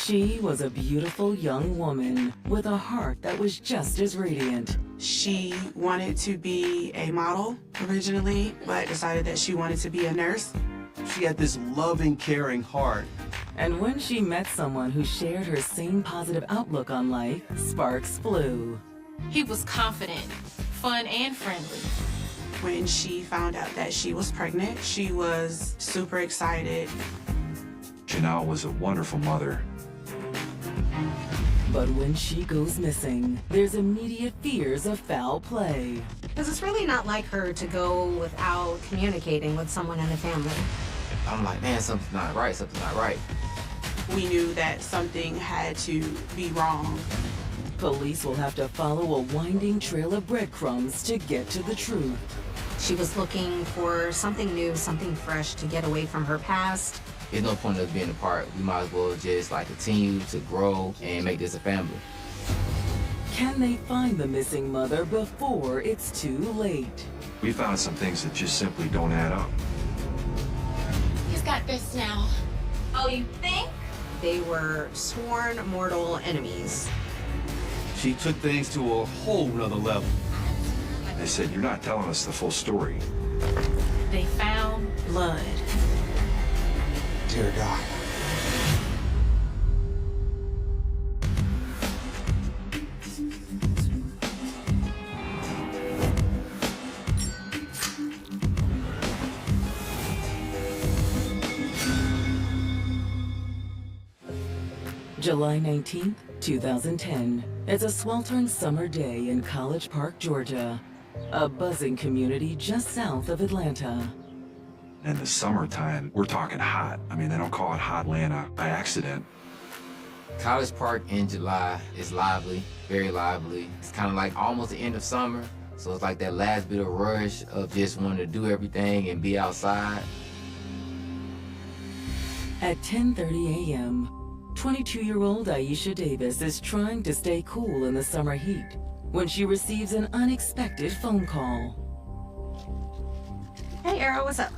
She was a beautiful young woman with a heart that was just as radiant. She wanted to be a model originally, but decided that she wanted to be a nurse. She had this loving, caring heart. And when she met someone who shared her same positive outlook on life, sparks flew. He was confident, fun, and friendly. When she found out that she was pregnant, she was super excited. Janelle was a wonderful mother. But when she goes missing, there's immediate fears of foul play. Because it's really not like her to go without communicating with someone in the family. I'm like, man, something's not right, something's not right. We knew that something had to be wrong. Police will have to follow a winding trail of breadcrumbs to get to the truth. She was looking for something new, something fresh to get away from her past. There's no point in us being apart. We might as well just continue to grow and make this a family. Can they find the missing mother before it's too late? We found some things that just simply don't add up. He's got this now. Oh, you think? They were sworn mortal enemies. She took things to a whole nother level. They said, you're not telling us the full story. They found blood. Dear God. July 19th, 2010. It's a sweltering summer day in College Park, Georgia, a buzzing community just south of Atlanta. In the summertime, we're talking hot. I mean, they don't call it hot Atlanta by accident. College Park in July is lively, very lively. It's kind of like almost the end of summer. So it's like that last bit of rush of just wanting to do everything and be outside. At 10:30 a.m., 22-year-old Aisha Davis is trying to stay cool in the summer heat when she receives an unexpected phone call. Hey, Arrow, what's up?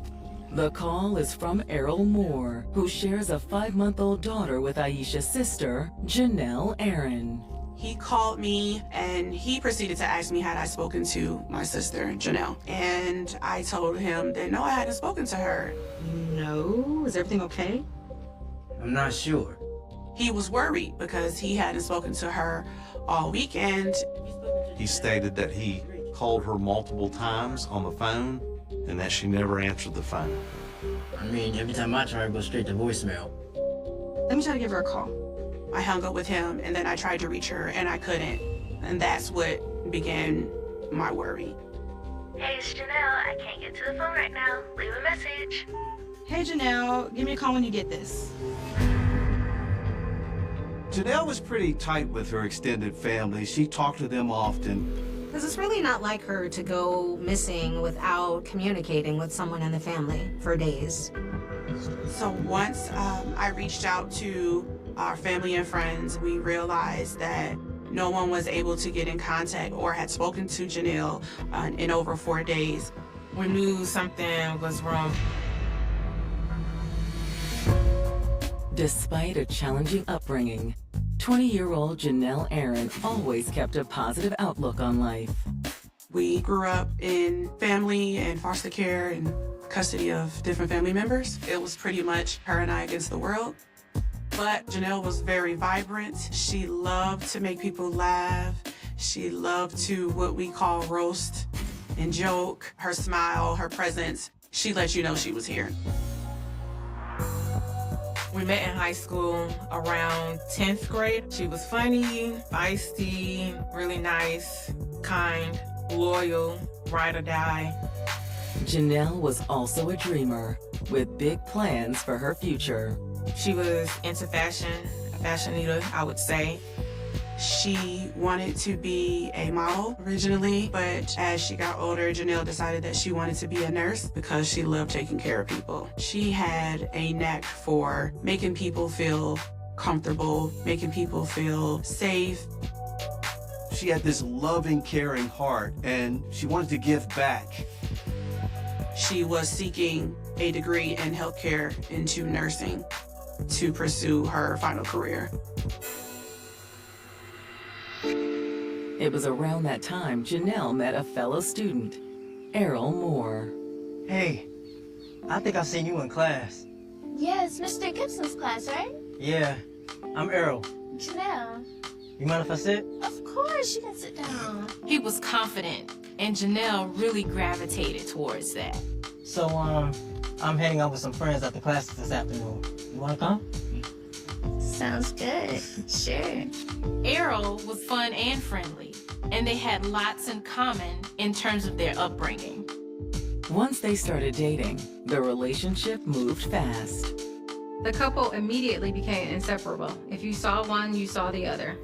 The call is from Errol Moore, who shares a 5-month-old daughter with Aisha's sister, Janelle Aaron. He called me and he proceeded to ask me had I spoken to my sister, Janelle. And I told him that no, I hadn't spoken to her. No, is everything okay? I'm not sure. He was worried because he hadn't spoken to her all weekend. He stated that he called her multiple times on the phone and that she never answered the phone. I mean, every time I try, it goes straight to voicemail. Let me try to give her a call. I hung up with him and then I tried to reach her and I couldn't. And that's what began my worry. Hey, it's Janelle. I can't get to the phone right now. Leave a message. Hey, Janelle, give me a call when you get this. Janelle was pretty tight with her extended family. She talked to them often. Because it's really not like her to go missing without communicating with someone in the family for days. So once I reached out to our family and friends, we realized that no one was able to get in contact or had spoken to Janelle in over 4 days. We knew something was wrong. Despite a challenging upbringing, 20-year-old Janelle Aaron always kept a positive outlook on life. We grew up in family and foster care and custody of different family members. It was pretty much her and I against the world. But Janelle was very vibrant. She loved to make people laugh. She loved to what we call roast and joke. Her smile, her presence, she let you know she was here. We met in high school around 10th grade. She was funny, feisty, really nice, kind, loyal, ride or die. Janelle was also a dreamer with big plans for her future. She was into fashion, a fashionista, I would say. She wanted to be a model originally, but as she got older, Janelle decided that she wanted to be a nurse because she loved taking care of people. She had a knack for making people feel comfortable, making people feel safe. She had this loving, caring heart, and she wanted to give back. She was seeking a degree in healthcare into nursing. to pursue her final career. It was around that time Janelle met a fellow student, Errol Moore. Hey, I think I seen you in class. Yeah, it's Mr. Gibson's class, right? Yeah, I'm Errol. Janelle. You mind if I sit? Of course, you can sit down. He was confident, and Janelle really gravitated towards that. So, I'm hanging out with some friends after classes this afternoon. You wanna come? Sounds good. Sure. Errol was fun and friendly, and they had lots in common in terms of their upbringing. Once they started dating, the relationship moved fast. The couple immediately became inseparable. If you saw one, you saw the other.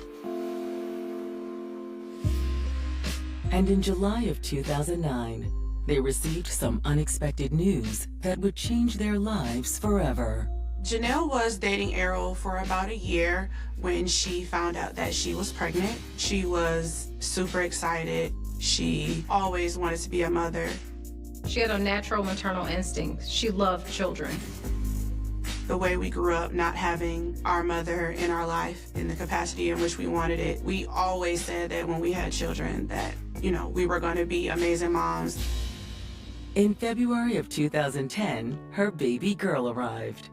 And in July of 2009, they received some unexpected news that would change their lives forever. Janelle was dating Errol for about a year when she found out that she was pregnant. She was super excited. She always wanted to be a mother. She had a natural maternal instinct. She loved children. The way we grew up, not having our mother in our life in the capacity in which we wanted it, we always said that when we had children that, we were going to be amazing moms. In February of 2010, her baby girl arrived.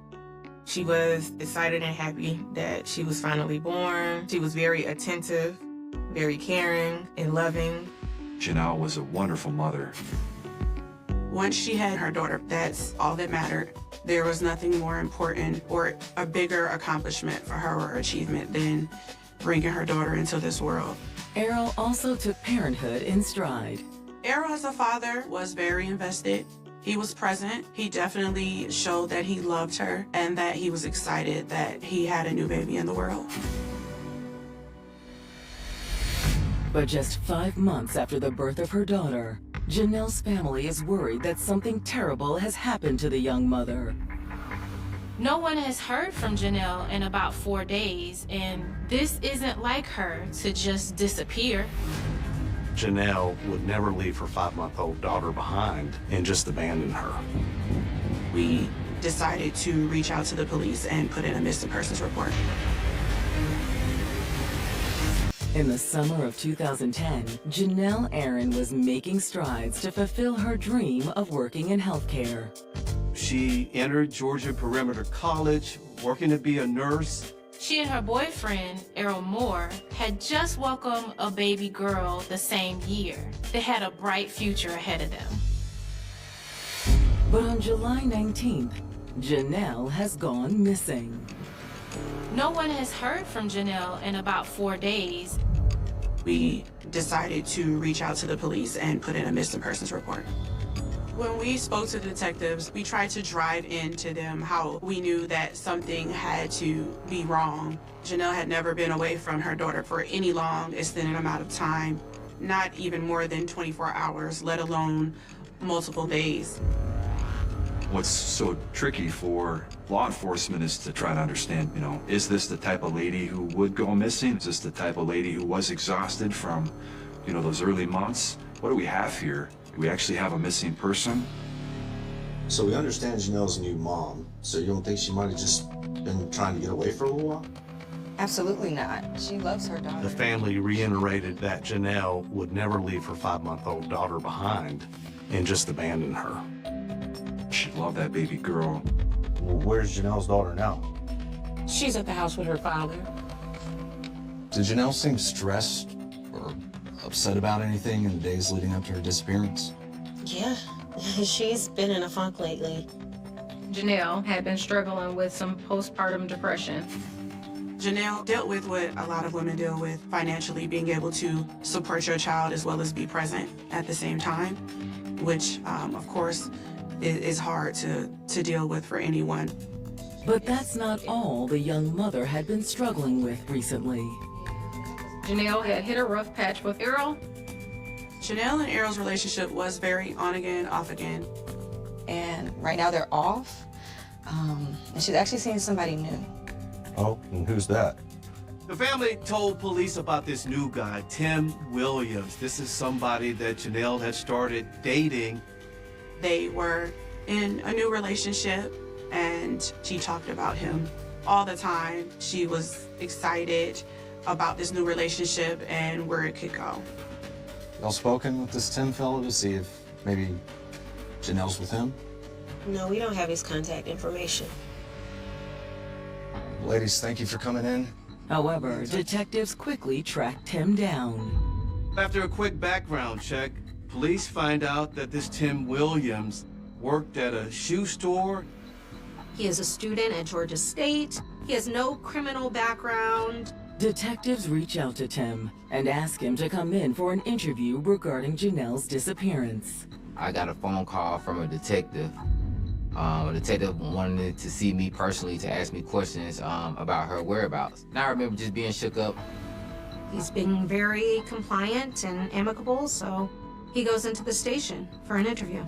She was excited and happy that she was finally born. She was very attentive, very caring and loving. Janelle was a wonderful mother. Once she had her daughter, that's all that mattered. There was nothing more important or a bigger accomplishment for her or achievement than bringing her daughter into this world. Errol also took parenthood in stride. Errol as a father was very invested. He was present. He definitely showed that he loved her and that he was excited that he had a new baby in the world. But just 5 months after the birth of her daughter, Janelle's family is worried that something terrible has happened to the young mother. No one has heard from Janelle in about 4 days, and this isn't like her to just disappear. Janelle would never leave her 5-month-old daughter behind and just abandon her. We decided to reach out to the police and put in a missing persons report. In the summer of 2010, Janelle Aaron was making strides to fulfill her dream of working in healthcare. She entered Georgia Perimeter College, working to be a nurse. She and her boyfriend, Errol Moore, had just welcomed a baby girl the same year. They had a bright future ahead of them. But on July 19th, Janelle has gone missing. No one has heard from Janelle in about 4 days. We decided to reach out to the police and put in a missing persons report. When we spoke to detectives, we tried to drive into them how we knew that something had to be wrong. Janelle had never been away from her daughter for any long extended amount of time, not even more than 24 hours, let alone multiple days. What's so tricky for law enforcement is to try to understand, is this the type of lady who would go missing? Is this the type of lady who was exhausted from, those early months? What do we have here? Do we actually have a missing person? So we understand Janelle's a new mom, so you don't think she might have just been trying to get away for a little while? Absolutely not. She loves her daughter. The family reiterated that Janelle would never leave her 5-month-old daughter behind and just abandon her. She loved that baby girl. Well, where's Janelle's daughter now? She's at the house with her father. Did Janelle seem stressed or upset about anything in the days leading up to her disappearance? Yeah, she's been in a funk lately. Janelle had been struggling with some postpartum depression. Janelle dealt with what a lot of women deal with financially, being able to support your child as well as be present at the same time, which, of course, is hard to deal with for anyone. But that's not all the young mother had been struggling with recently. Janelle had hit a rough patch with Errol. Janelle and Errol's relationship was very on again, off again. And right now they're off. And she's actually seeing somebody new. Oh, and who's that? The family told police about this new guy, Tim Williams. This is somebody that Janelle had started dating. They were in a new relationship, and she talked about him all the time. She was excited about this new relationship and where it could go. Y'all spoken with this Tim fellow to see if maybe Janelle's with him? No, we don't have his contact information. Ladies, thank you for coming in. However, detectives quickly tracked Tim down. After a quick background check, police find out that this Tim Williams worked at a shoe store. He is a student at Georgia State. He has no criminal background. Detectives reach out to Tim and ask him to come in for an interview regarding Janelle's disappearance. I got a phone call from a detective. A detective wanted to see me personally to ask me questions about her whereabouts. And I remember just being shook up. He's being very compliant and amicable, so he goes into the station for an interview.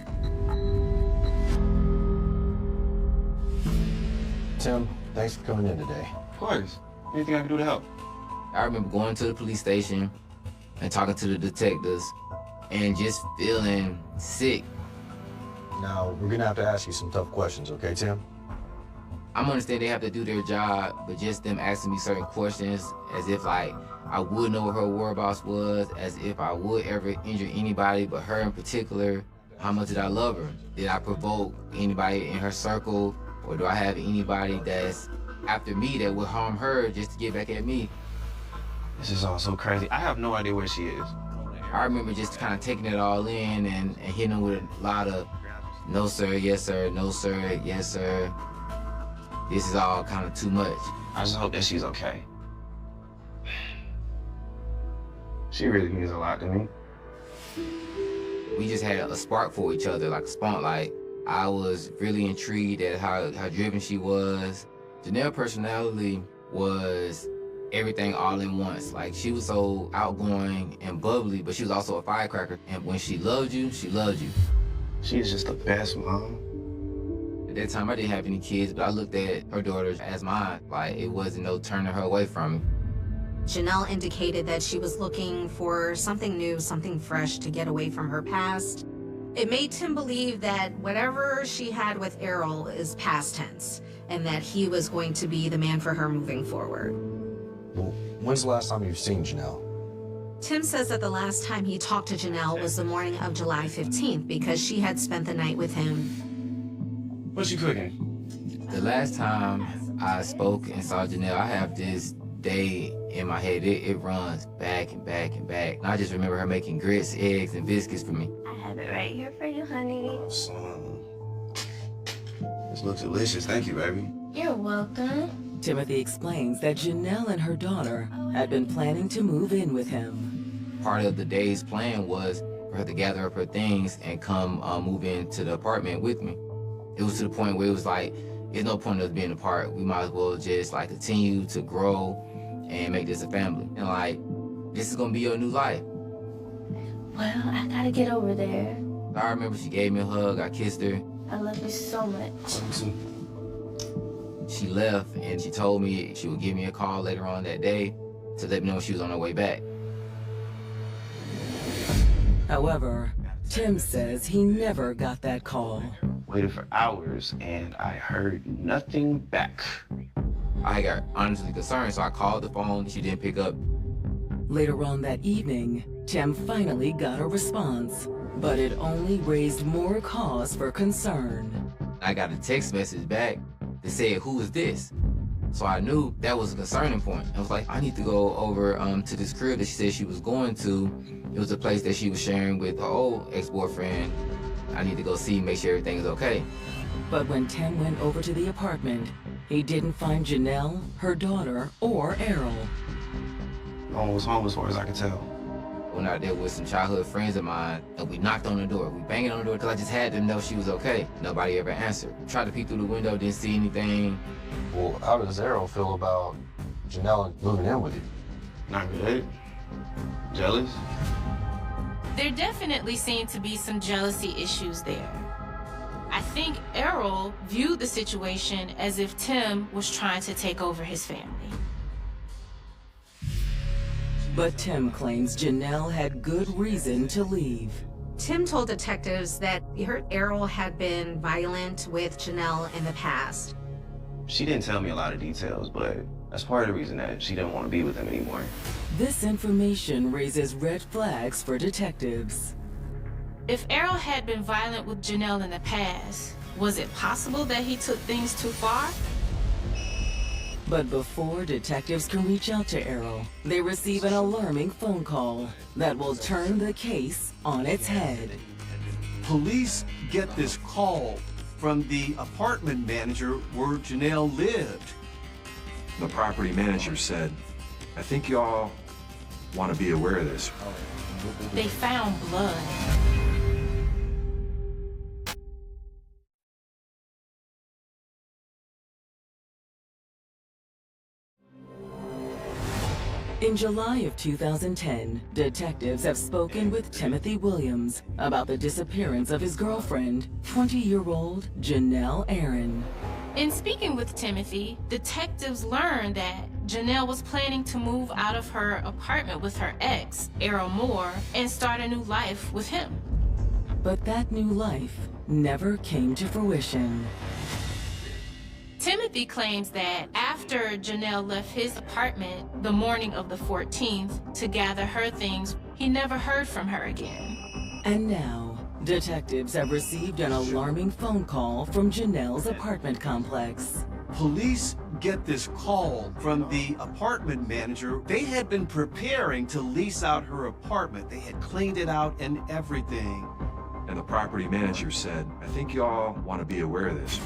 Tim, thanks for coming in today. Of course. Anything I can do to help? I remember going to the police station and talking to the detectives and just feeling sick. Now, we're gonna have to ask you some tough questions, okay, Tim? I'm understanding they have to do their job, but just them asking me certain questions as if like I would know what her whereabouts was, as if I would ever injure anybody but her in particular. How much did I love her? Did I provoke anybody in her circle? Or do I have anybody that's after me that would harm her just to get back at me? This is all so crazy. I have no idea where she is. I remember just kind of taking it all in and hitting them with a lot of no sir, yes sir, no sir, yes sir. This is all kind of too much. I just hope that she's okay. She really means a lot to me. We just had a spark for each other, like a spark. Like I was really intrigued at how driven she was. Janelle's personality was everything all in once. Like she was so outgoing and bubbly, but she was also a firecracker. And when she loved you, she loved you. She's just the best mom. At that time, I didn't have any kids, but I looked at her daughter as mine. Like it wasn't no turning her away from me. Janelle indicated that she was looking for something new, something fresh to get away from her past. It made Tim believe that whatever she had with Errol is past tense, and that he was going to be the man for her moving forward. Well, when's the last time you've seen Janelle? Tim says that the last time he talked to Janelle was the morning of July 15th because she had spent the night with him. What's you cooking? The last time I spoke and saw Janelle, I have this day in my head. It runs back and back and back. And I just remember her making grits, eggs, and biscuits for me. I have it right here for you, honey. Oh, son. This looks delicious. Thank you, baby. You're welcome. Timothy explains that Janelle and her daughter had been planning to move in with him. Part of the day's plan was for her to gather up her things and come move into the apartment with me. It was to the point where it was like, there's no point of us being apart. We might as well just like continue to grow and make this a family. And like, this is gonna be your new life. Well, I gotta get over there. I remember she gave me a hug, I kissed her. I love you so much. She left and she told me she would give me a call later on that day to let me know she was on her way back. However, Tim says he never got that call. Waited for hours and I heard nothing back. I got honestly concerned, so I called the phone. She didn't pick up. Later on that evening, Tim finally got a response, but it only raised more cause for concern. I got a text message back that said, "Who is this?" So I knew that was a concerning point. I was like, I need to go over to this crib that she said she was going to. It was a place that she was sharing with her old ex-boyfriend. I need to go see, make sure everything is okay. But when Tim went over to the apartment, he didn't find Janelle, her daughter, or Errol. No one was home as far as I can tell. Went out there with some childhood friends of mine, and we knocked on the door. We banged on the door because I just had to know she was okay. Nobody ever answered. Tried to peek through the window, didn't see anything. Well, how does Errol feel about Janelle moving in with you? Not good. Jealous? There definitely seemed to be some jealousy issues there. I think Errol viewed the situation as if Tim was trying to take over his family. But Tim claims Janelle had good reason to leave. Tim told detectives that he heard Errol had been violent with Janelle in the past. She didn't tell me a lot of details, but that's part of the reason that she didn't want to be with him anymore. This information raises red flags for detectives. If Errol had been violent with Janelle in the past, was it possible that he took things too far? But before detectives can reach out to Errol, they receive an alarming phone call that will turn the case on its head. Police get this call from the apartment manager where Janelle lived. The property manager said, I think y'all want to be aware of this. They found blood. In July of 2010, detectives have spoken with Timothy Williams about the disappearance of his girlfriend, 20-year-old Janelle Aaron. In speaking with Timothy, detectives learned that Janelle was planning to move out of her apartment with her ex, Errol Moore, and start a new life with him. But that new life never came to fruition. Timothy claims that after Janelle left his apartment the morning of the 14th to gather her things, he never heard from her again. And now, detectives have received an alarming phone call from Janelle's apartment complex. Police get this call from the apartment manager. They had been preparing to lease out her apartment. They had cleaned it out and everything. And the property manager said, I think y'all want to be aware of this.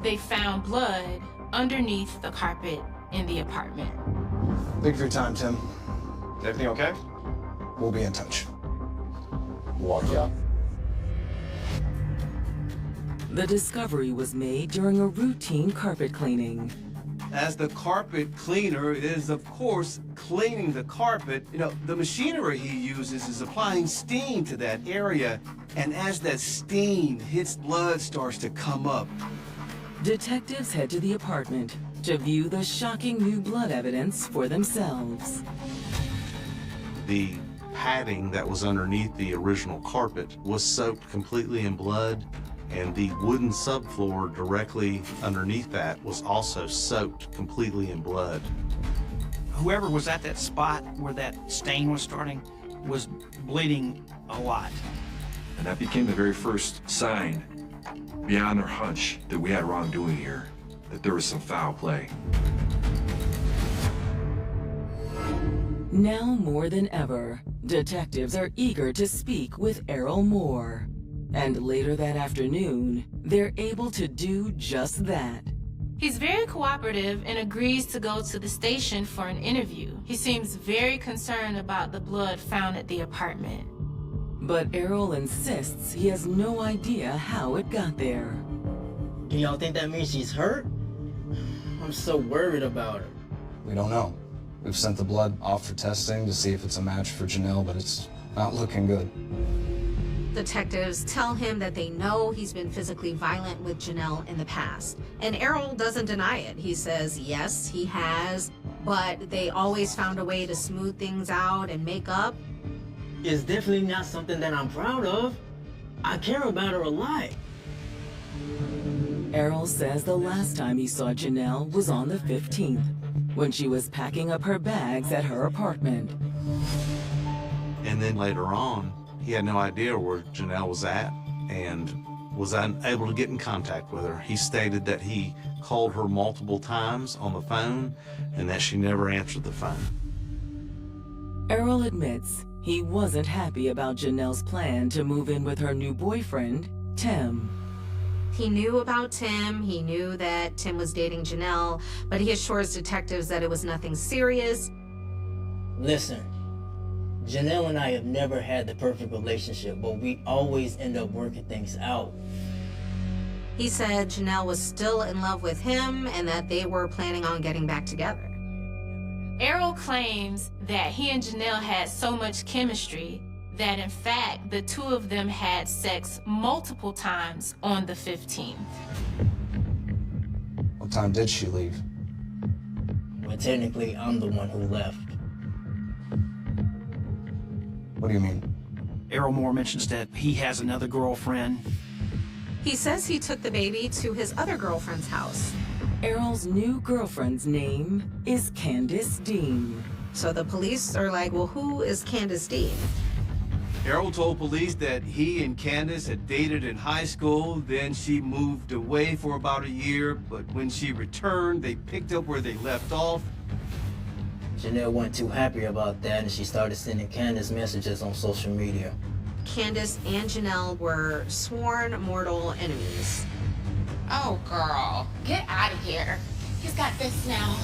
They found blood underneath the carpet in the apartment. Thank you for your time, Tim. Is everything okay? We'll be in touch. Walk out. The discovery was made during a routine carpet cleaning. As the carpet cleaner is, of course, cleaning the carpet, the machinery he uses is applying steam to that area. And as that steam hits, blood starts to come up. Detectives head to the apartment to view the shocking new blood evidence for themselves. The padding that was underneath the original carpet was soaked completely in blood, and the wooden subfloor directly underneath that was also soaked completely in blood. Whoever was at that spot where that stain was starting was bleeding a lot. And that became the very first sign, beyond our hunch, that we had wrongdoing here, that there was some foul play. Now more than ever, detectives are eager to speak with Errol Moore. And later that afternoon, they're able to do just that. He's very cooperative and agrees to go to the station for an interview. He seems very concerned about the blood found at the apartment. But Errol insists he has no idea how it got there. Do y'all think that means she's hurt? I'm so worried about her. We don't know. We've sent the blood off for testing to see if it's a match for Janelle, but it's not looking good. Detectives tell him that they know he's been physically violent with Janelle in the past. And Errol doesn't deny it. He says, yes, he has, but they always found a way to smooth things out and make up. It's definitely not something that I'm proud of. I care about her a lot. Errol says the last time he saw Janelle was on the 15th, when she was packing up her bags at her apartment. And then later on, he had no idea where Janelle was at and was unable to get in contact with her. He stated that he called her multiple times on the phone and that she never answered the phone. Errol admits he wasn't happy about Janelle's plan to move in with her new boyfriend, Tim. He knew about Tim, he knew that Tim was dating Janelle, but he assures detectives that it was nothing serious. Listen, Janelle and I have never had the perfect relationship, but we always end up working things out. He said Janelle was still in love with him and that they were planning on getting back together. Errol claims that he and Janelle had so much chemistry that in fact the two of them had sex multiple times on the 15th. What time did she leave? Well, technically, I'm the one who left. What do you mean? Errol Moore mentions that he has another girlfriend. He says he took the baby to his other girlfriend's house. Errol's new girlfriend's name is Candace Dean. So the police are like, well, who is Candace Dean? Errol told police that he and Candace had dated in high school, then she moved away for about a year, but when she returned, they picked up where they left off. Janelle wasn't too happy about that, and she started sending Candace messages on social media. Candace and Janelle were sworn mortal enemies. Oh, girl, get out of here. He's got this now.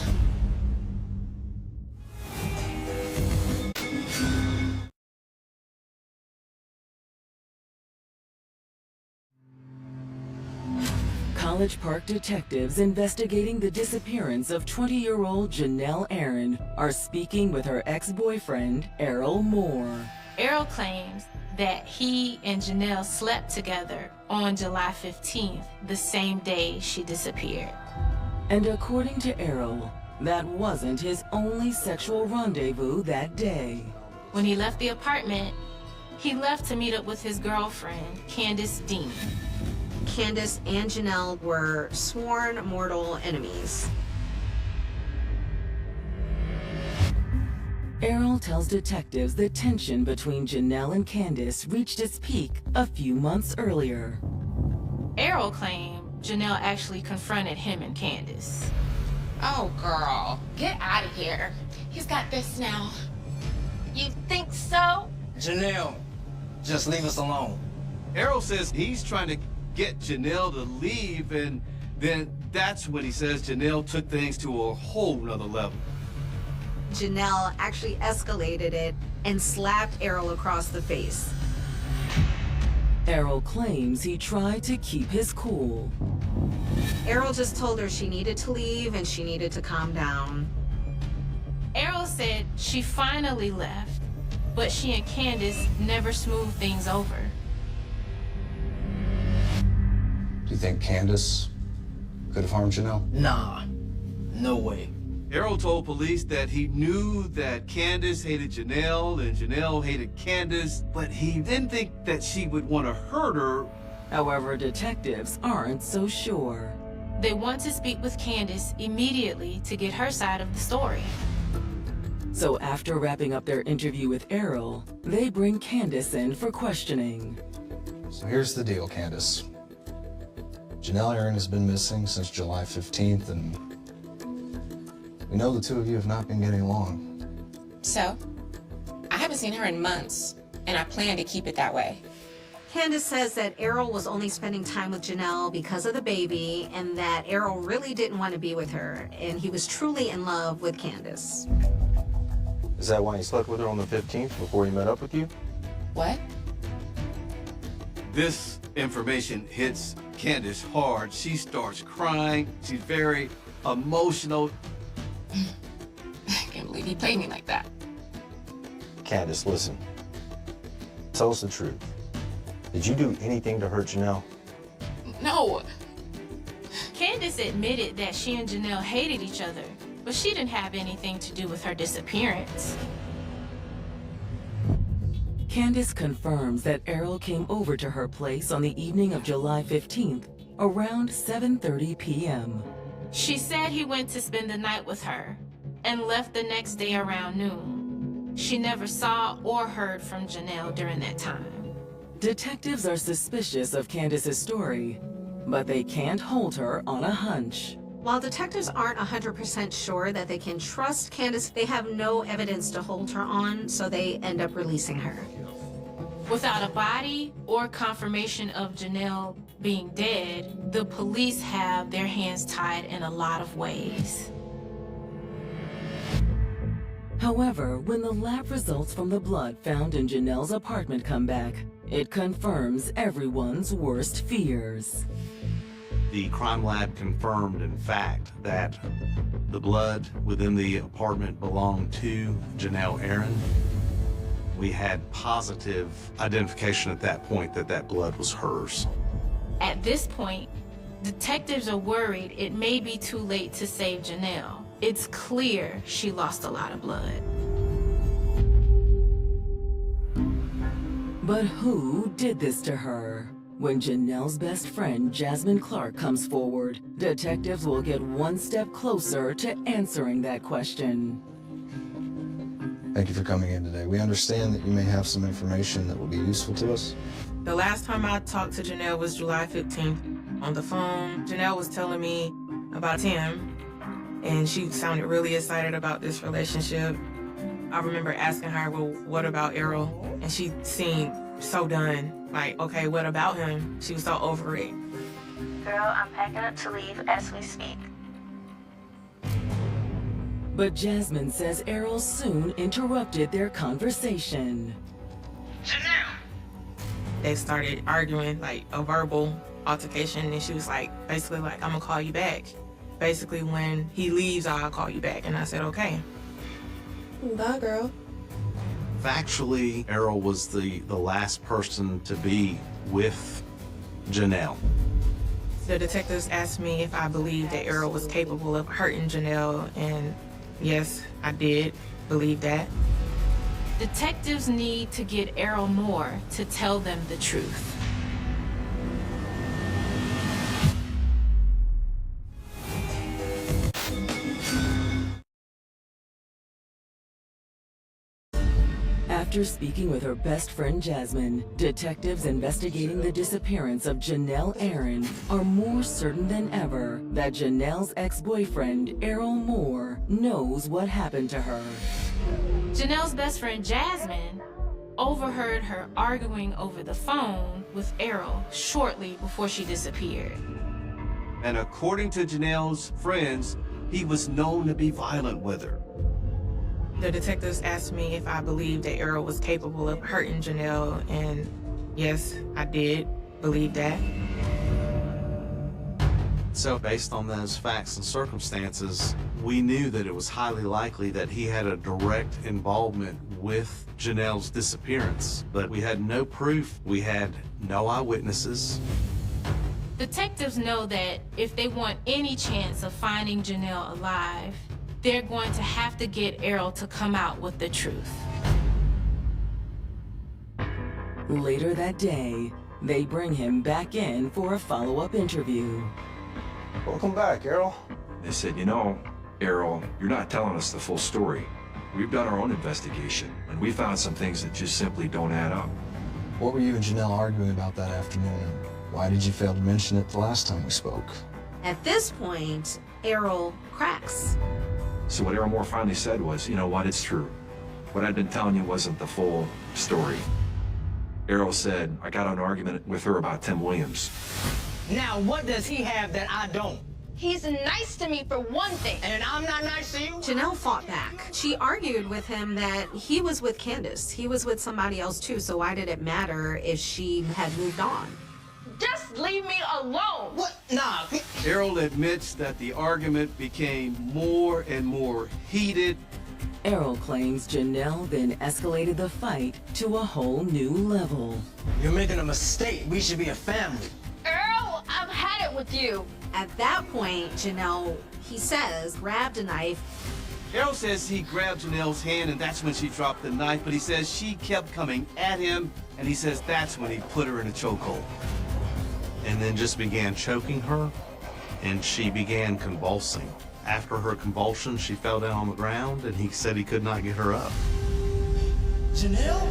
College Park detectives investigating the disappearance of 20-year-old Janelle Aaron are speaking with her ex-boyfriend, Errol Moore. Errol claims that he and Janelle slept together on July 15th, the same day she disappeared. And according to Errol, that wasn't his only sexual rendezvous that day. When he left the apartment, he left to meet up with his girlfriend, Candace Dean. Candace and Janelle were sworn mortal enemies. Errol tells detectives the tension between Janelle and Candace reached its peak a few months earlier. Errol claimed Janelle actually confronted him and Candace. Oh, girl, get out of here. He's got this now. You think so? Janelle, just leave us alone. Errol says he's trying to get Janelle to leave, and then that's when he says Janelle took things to a whole nother level. Janelle actually escalated it and slapped Errol across the face. Errol claims he tried to keep his cool. Errol just told her she needed to leave and she needed to calm down. Errol said she finally left, but she and Candace never smoothed things over. Do you think Candace could have harmed Janelle? Nah, no way. Errol told police that he knew that Candace hated Janelle and Janelle hated Candace, but he didn't think that she would want to hurt her. However, detectives aren't so sure. They want to speak with Candace immediately to get her side of the story. So after wrapping up their interview with Errol, they bring Candace in for questioning. So here's the deal, Candace. Janelle Aaron has been missing since July 15th, and we know the two of you have not been getting along. So, I haven't seen her in months, and I plan to keep it that way. Candace says that Errol was only spending time with Janelle because of the baby, and that Errol really didn't want to be with her, and he was truly in love with Candace. Is that why he slept with her on the 15th before he met up with you? What? This information hits Candace hard. She starts crying. She's very emotional. I can't believe he played me like that. Candace, listen. Tell us the truth. Did you do anything to hurt Janelle? No. Candace admitted that she and Janelle hated each other, but she didn't have anything to do with her disappearance. Candace confirms that Errol came over to her place on the evening of July 15th, around 7:30 p.m. She said he went to spend the night with her and left the next day around noon. She never saw or heard from Janelle during that time. Detectives are suspicious of Candace's story, but they can't hold her on a hunch. While detectives aren't 100% sure that they can trust Candace, they have no evidence to hold her on, so they end up releasing her. Without a body or confirmation of Janelle being dead, the police have their hands tied in a lot of ways. However, when the lab results from the blood found in Janelle's apartment come back, it confirms everyone's worst fears. The crime lab confirmed, in fact, that the blood within the apartment belonged to Janelle Aaron. We had positive identification at that point that that blood was hers. At this point, detectives are worried it may be too late to save Janelle. It's clear she lost a lot of blood. But who did this to her? When Janelle's best friend, Jasmine Clark, comes forward, detectives will get one step closer to answering that question. Thank you for coming in today. We understand that you may have some information that will be useful to us. The last time I talked to Janelle was July 15th. On the phone, Janelle was telling me about Tim, and she sounded really excited about this relationship. I remember asking her, well, what about Errol? And she seemed so done. Like, okay, what about him? She was so over it. Girl, I'm packing up to leave as we speak. But Jasmine says Errol soon interrupted their conversation. They started arguing, like a verbal altercation, and she was like, basically like, I'm gonna call you back. Basically, when he leaves, I'll call you back. And I said, okay. Bye, girl. Factually, Errol was the last person to be with Janelle. The detectives asked me if I believed that Errol was capable of hurting Janelle, and yes, I did believe that. Detectives need to get Errol Moore to tell them the truth. After speaking with her best friend Jasmine, detectives investigating the disappearance of Janelle Aaron are more certain than ever that Janelle's ex-boyfriend, Errol Moore, knows what happened to her. Janelle's best friend Jasmine overheard her arguing over the phone with Errol shortly before she disappeared. And according to Janelle's friends, he was known to be violent with her. The detectives asked me if I believed that Errol was capable of hurting Janelle, and yes, I did believe that. So based on those facts and circumstances, we knew that it was highly likely that he had a direct involvement with Janelle's disappearance, but we had no proof. We had no eyewitnesses. Detectives know that if they want any chance of finding Janelle alive, they're going to have to get Errol to come out with the truth. Later that day, they bring him back in for a follow-up interview. Welcome back, Errol. They said, you know, Errol, you're not telling us the full story. We've done our own investigation, and we found some things that just simply don't add up. What were you and Janelle arguing about that afternoon? Why did you fail to mention it the last time we spoke? At this point, Errol cracks. So what Errol Moore finally said was, you know what, it's true. What I'd been telling you wasn't the full story. Errol said, I got in an argument with her about Tim Williams. Now, what does he have that I don't? He's nice to me for one thing. And I'm not nice to you? Janelle fought back. She argued with him that he was with Candace. He was with somebody else too, so why did it matter if she had moved on? Just leave me alone. What? Nah. Errol admits that the argument became more and more heated. Errol claims Janelle then escalated the fight to a whole new level. You're making a mistake. We should be a family. Earl, I've had it with you. At that point, Janelle, he says, grabbed a knife. Errol says he grabbed Janelle's hand and that's when she dropped the knife, but he says she kept coming at him and he says that's when he put her in a chokehold. And then just began choking her, and she began convulsing. After her convulsion, she fell down on the ground, and he said he could not get her up. Janelle?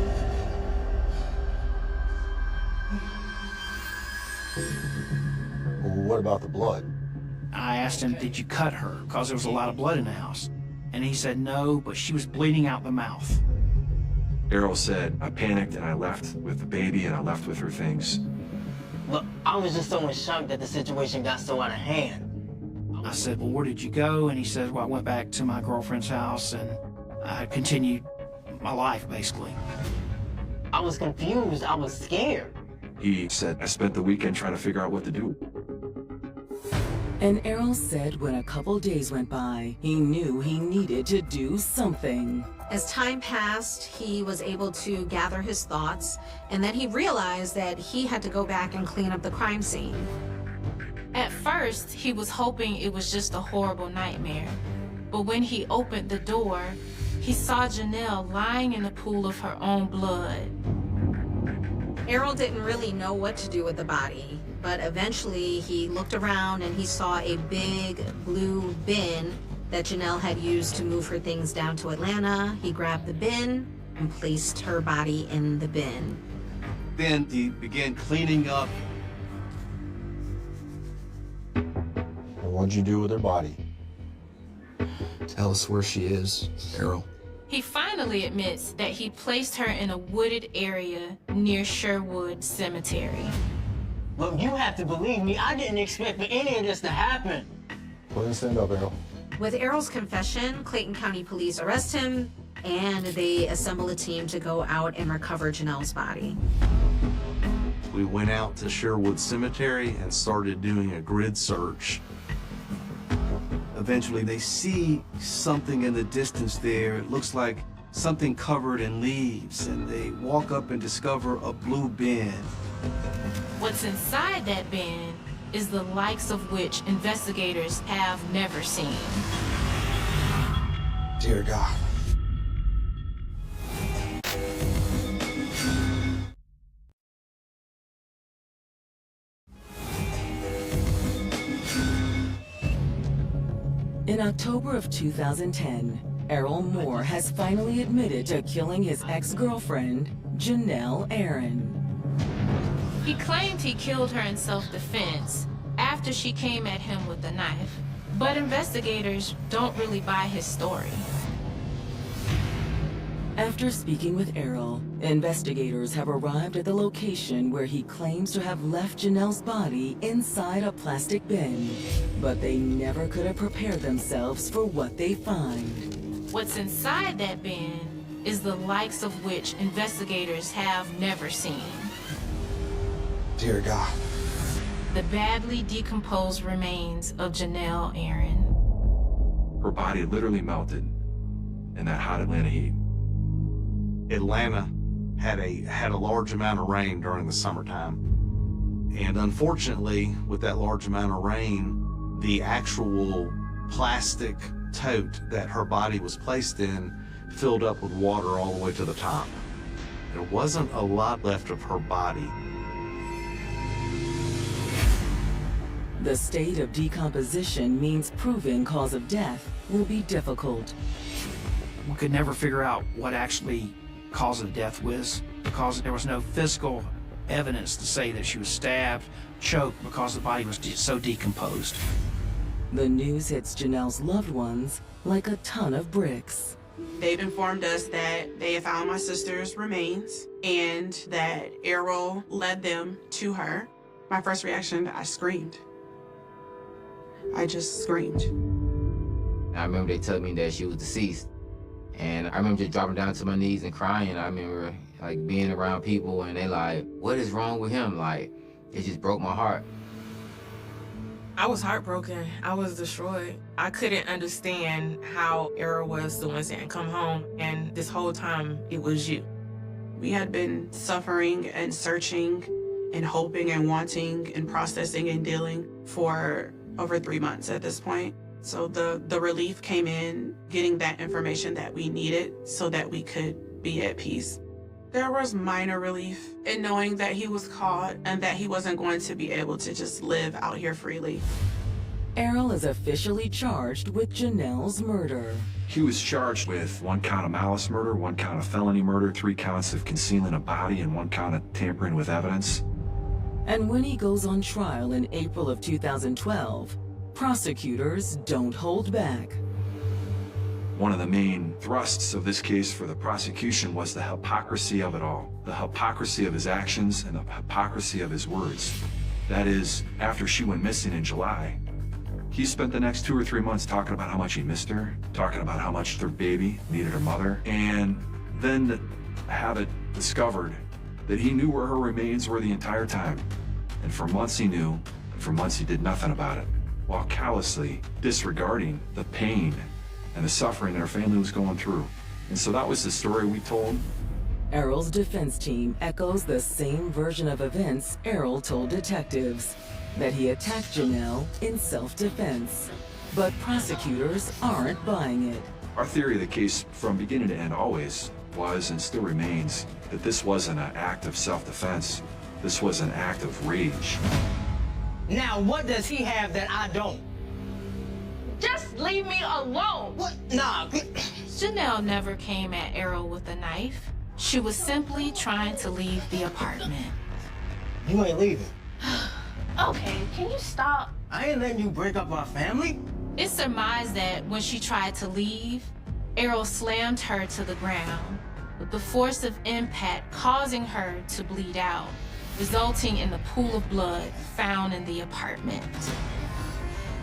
Well, what about the blood? I asked him, did you cut her? Because there was a lot of blood in the house. And he said no, but she was bleeding out the mouth. Errol said, I panicked and I left with the baby and I left with her things. Look, I was just so in shock that the situation got so out of hand. I said, well, where did you go? And he said, well, I went back to my girlfriend's house and I continued my life, basically. I was confused. I was scared. He said, I spent the weekend trying to figure out what to do. And Errol said when a couple days went by, he knew he needed to do something. As time passed, he was able to gather his thoughts, and then he realized that he had to go back and clean up the crime scene. At first, he was hoping it was just a horrible nightmare. But when he opened the door, he saw Janelle lying in a pool of her own blood. Errol didn't really know what to do with the body, but eventually he looked around and he saw a big blue bin that Janelle had used to move her things down to Atlanta. He grabbed the bin and placed her body in the bin. Then he began cleaning up. And what'd you do with her body? Tell us where she is, Errol. He finally admits that he placed her in a wooded area near Sherwood Cemetery. Look, you have to believe me, I didn't expect for any of this to happen. Go ahead and stand up, Errol. With Errol's confession, Clayton County Police arrest him, and they assemble a team to go out and recover Janelle's body. We went out to Sherwood Cemetery and started doing a grid search. Eventually, they see something in the distance there. It looks like something covered in leaves, and they walk up and discover a blue bin. What's inside that bin is the likes of which investigators have never seen. Dear God. In October of 2010, Errol Moore has finally admitted to killing his ex-girlfriend, Janelle Aaron. He claimed he killed her in self-defense after she came at him with a knife, but investigators don't really buy his story. After speaking with Errol, investigators have arrived at the location where he claims to have left Janelle's body inside a plastic bin, but they never could have prepared themselves for what they find. What's inside that bin is the likes of which investigators have never seen. Dear God. The badly decomposed remains of Janelle Aaron. Her body literally melted in that hot Atlanta heat. Atlanta had a large amount of rain during the summertime. And unfortunately, with that large amount of rain, the actual plastic tote that her body was placed in filled up with water all the way to the top. There wasn't a lot left of her body. The state of decomposition means proving cause of death will be difficult. We could never figure out what actually cause of death was, because there was no physical evidence to say that she was stabbed, choked, because the body was so decomposed. The news hits Janelle's loved ones like a ton of bricks. They've informed us that they have found my sister's remains and that Errol led them to her. My first reaction, I screamed. I just screamed. I remember they told me that she was deceased. And I remember just dropping down to my knees and crying. I remember like being around people and they like, what is wrong with him? Like, it just broke my heart. I was heartbroken. I was destroyed. I couldn't understand how Errol was the one saying, come home, and this whole time it was you. We had been suffering and searching and hoping and wanting and processing and dealing for over 3 months at this point. So the relief came in getting that information that we needed so that we could be at peace. There was minor relief in knowing that he was caught and that he wasn't going to be able to just live out here freely. Errol is officially charged with Janelle's murder. He was charged with 1 count of malice murder, 1 count of felony murder, 3 counts of concealing a body, and 1 count of tampering with evidence. And when he goes on trial in April of 2012, prosecutors don't hold back. One of the main thrusts of this case for the prosecution was the hypocrisy of it all. The hypocrisy of his actions and the hypocrisy of his words. That is, after she went missing in July, he spent the next 2 or 3 months talking about how much he missed her, talking about how much their baby needed her mother, and then to have it discovered that he knew where her remains were the entire time. And for months he knew, and for months he did nothing about it, while callously disregarding the pain and the suffering that her family was going through. And so that was the story we told. Errol's defense team echoes the same version of events Errol told detectives, that he attacked Janelle in self-defense. But prosecutors aren't buying it. Our theory of the case from beginning to end always was and still remains that this wasn't an act of self-defense. This was an act of rage. Now, what does he have that I don't? Just leave me alone. What? Nah. Janelle never came at Errol with a knife. She was simply trying to leave the apartment. You ain't leaving. Okay, can you stop? I ain't letting you break up our family. It's surmised that when she tried to leave, Errol slammed her to the ground, with the force of impact causing her to bleed out, resulting in the pool of blood found in the apartment.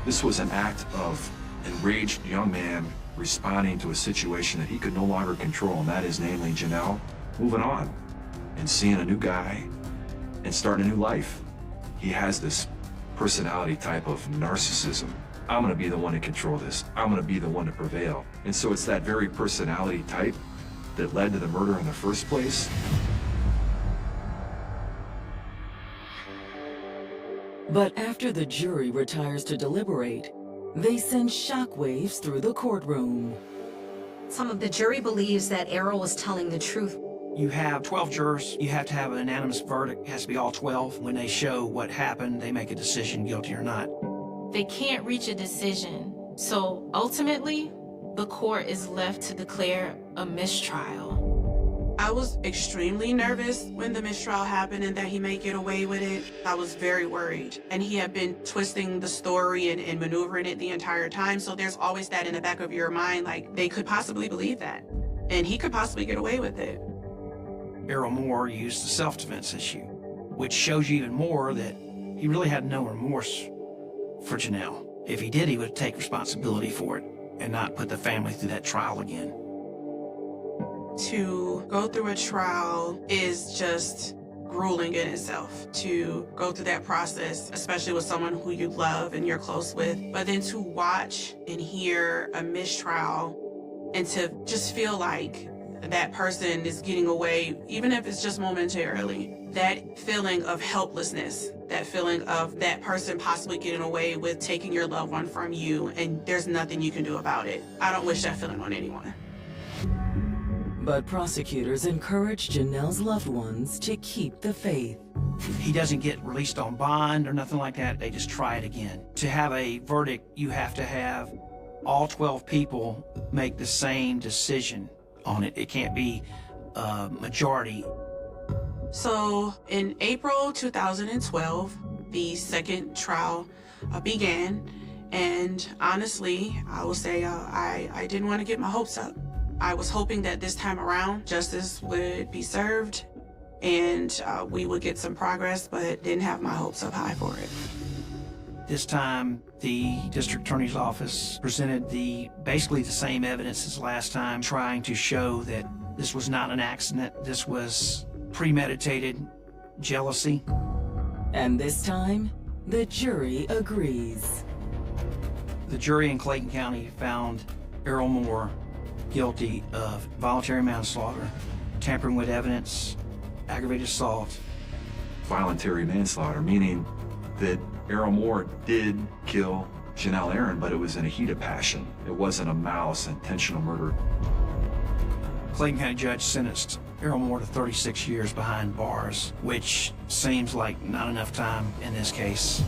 This was an act of enraged young man responding to a situation that he could no longer control, and that is namely Janelle moving on and seeing a new guy and starting a new life. He has this personality type of narcissism. I'm gonna be the one to control this. I'm gonna be the one to prevail. And so it's that very personality type that led to the murder in the first place. But after the jury retires to deliberate, they send shockwaves through the courtroom. Some of the jury believes that Errol was telling the truth. You have 12 jurors. You have to have an unanimous verdict. It has to be all 12. When they show what happened, they make a decision, guilty or not. They can't reach a decision, so ultimately, the court is left to declare a mistrial. I was extremely nervous when the mistrial happened and that he may get away with it. I was very worried. And he had been twisting the story and maneuvering it the entire time. So there's always that in the back of your mind, like they could possibly believe that. And he could possibly get away with it. Errol Moore used the self-defense issue, which shows you even more that he really had no remorse for Janelle. If he did, he would take responsibility for it and not put the family through that trial again. To go through a trial is just grueling in itself. To go through that process, especially with someone who you love and you're close with, but then to watch and hear a mistrial and to just feel like that person is getting away, even if it's just momentarily, that feeling of helplessness, that feeling of that person possibly getting away with taking your loved one from you and there's nothing you can do about it. I don't wish that feeling on anyone. But prosecutors encourage Janelle's loved ones to keep the faith. He doesn't get released on bond or nothing like that. They just try it again. To have a verdict, you have to have all 12 people make the same decision on it. It can't be a majority. So in April 2012, the second trial began. And honestly, I will say I didn't want to get my hopes up. I was hoping that this time around, justice would be served and we would get some progress, but didn't have my hopes up high for it. This time, the district attorney's office presented basically the same evidence as last time, trying to show that this was not an accident. This was premeditated jealousy. And this time, the jury agrees. The jury in Clayton County found Errol Moore guilty of voluntary manslaughter, tampering with evidence, aggravated assault. Voluntary manslaughter, meaning that Errol Moore did kill Janelle Aaron, but it was in a heat of passion. It wasn't a malice, intentional murder. Clayton County judge sentenced Errol Moore to 36 years behind bars, which seems like not enough time in this case.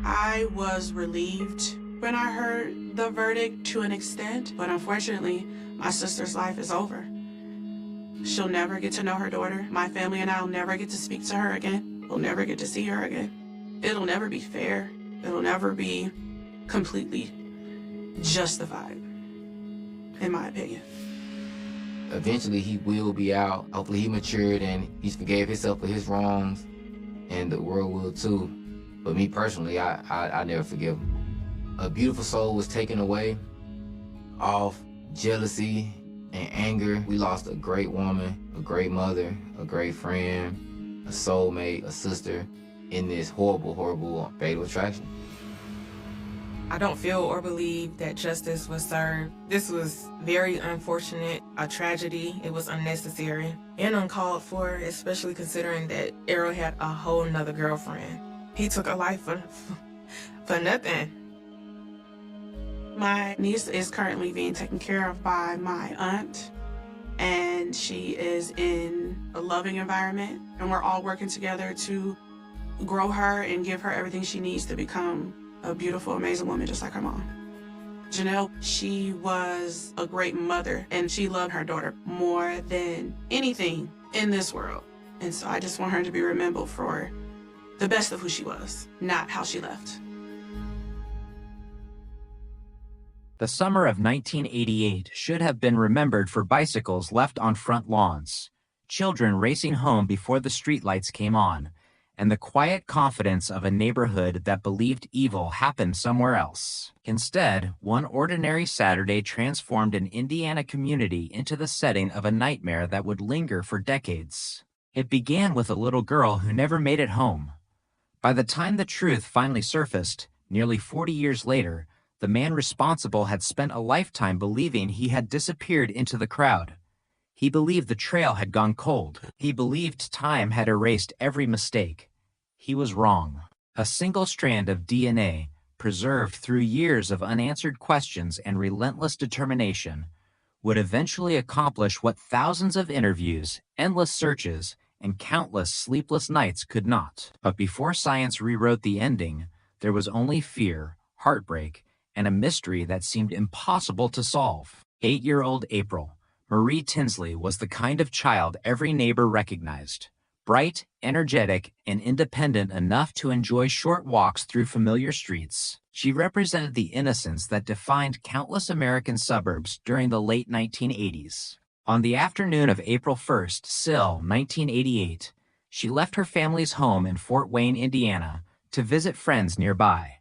I was relieved when I heard the verdict to an extent, but unfortunately, my sister's life is over. She'll never get to know her daughter. My family and I will never get to speak to her again. We'll never get to see her again. It'll never be fair. It'll never be completely justified, in my opinion. Eventually, he will be out. Hopefully, he matured and he forgave himself for his wrongs, and the world will too. But me personally, I never forgive him. A beautiful soul was taken away off jealousy and anger. We lost a great woman, a great mother, a great friend, a soulmate, a sister in this horrible, horrible fatal attraction. I don't feel or believe that justice was served. This was very unfortunate, a tragedy. It was unnecessary and uncalled for, especially considering that Errol had a whole nother girlfriend. He took a life for nothing. My niece is currently being taken care of by my aunt, and she is in a loving environment, and we're all working together to grow her and give her everything she needs to become a beautiful, amazing woman just like her mom. Janelle, she was a great mother, and she loved her daughter more than anything in this world. And so I just want her to be remembered for the best of who she was, not how she left. The summer of 1988 should have been remembered for bicycles left on front lawns, children racing home before the streetlights came on, and the quiet confidence of a neighborhood that believed evil happened somewhere else. Instead, one ordinary Saturday transformed an Indiana community into the setting of a nightmare that would linger for decades. It began with a little girl who never made it home. By the time the truth finally surfaced, nearly 40 years later, the man responsible had spent a lifetime believing he had disappeared into the crowd. He believed the trail had gone cold. He believed time had erased every mistake. He was wrong. A single strand of DNA, preserved through years of unanswered questions and relentless determination, would eventually accomplish what thousands of interviews, endless searches, and countless sleepless nights could not. But before science rewrote the ending, there was only fear, heartbreak, and a mystery that seemed impossible to solve. 8-year-old April, Marie Tinsley, was the kind of child every neighbor recognized. Bright, energetic, and independent enough to enjoy short walks through familiar streets, she represented the innocence that defined countless American suburbs during the late 1980s. On the afternoon of April 1st, SIL, 1988, she left her family's home in Fort Wayne, Indiana, to visit friends nearby.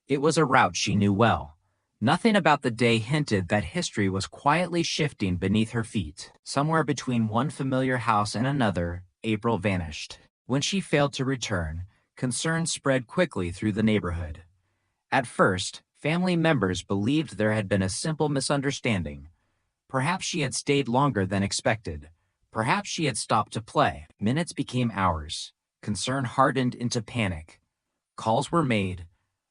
It was a route she knew well. Nothing about the day hinted that history was quietly shifting beneath her feet. Somewhere between one familiar house and another, April vanished. When she failed to return, concern spread quickly through the neighborhood. At first, family members believed there had been a simple misunderstanding. Perhaps she had stayed longer than expected. Perhaps she had stopped to play. Minutes became hours. Concern hardened into panic. Calls were made.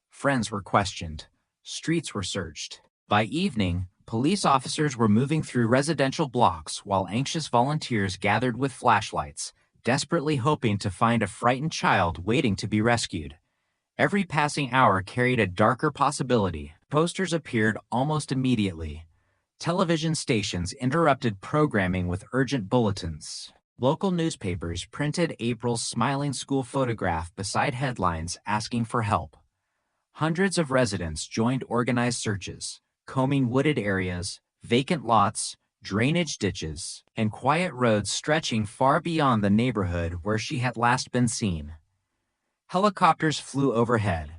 Friends were questioned. Streets were searched. By evening, police officers were moving through residential blocks while anxious volunteers gathered with flashlights, desperately hoping to find a frightened child waiting to be rescued. Every passing hour carried a darker possibility. Posters appeared almost immediately. Television stations interrupted programming with urgent bulletins. Local newspapers printed April's smiling school photograph beside headlines asking for help. Hundreds of residents joined organized searches, combing wooded areas, vacant lots, drainage ditches, and quiet roads stretching far beyond the neighborhood where she had last been seen. Helicopters flew overhead.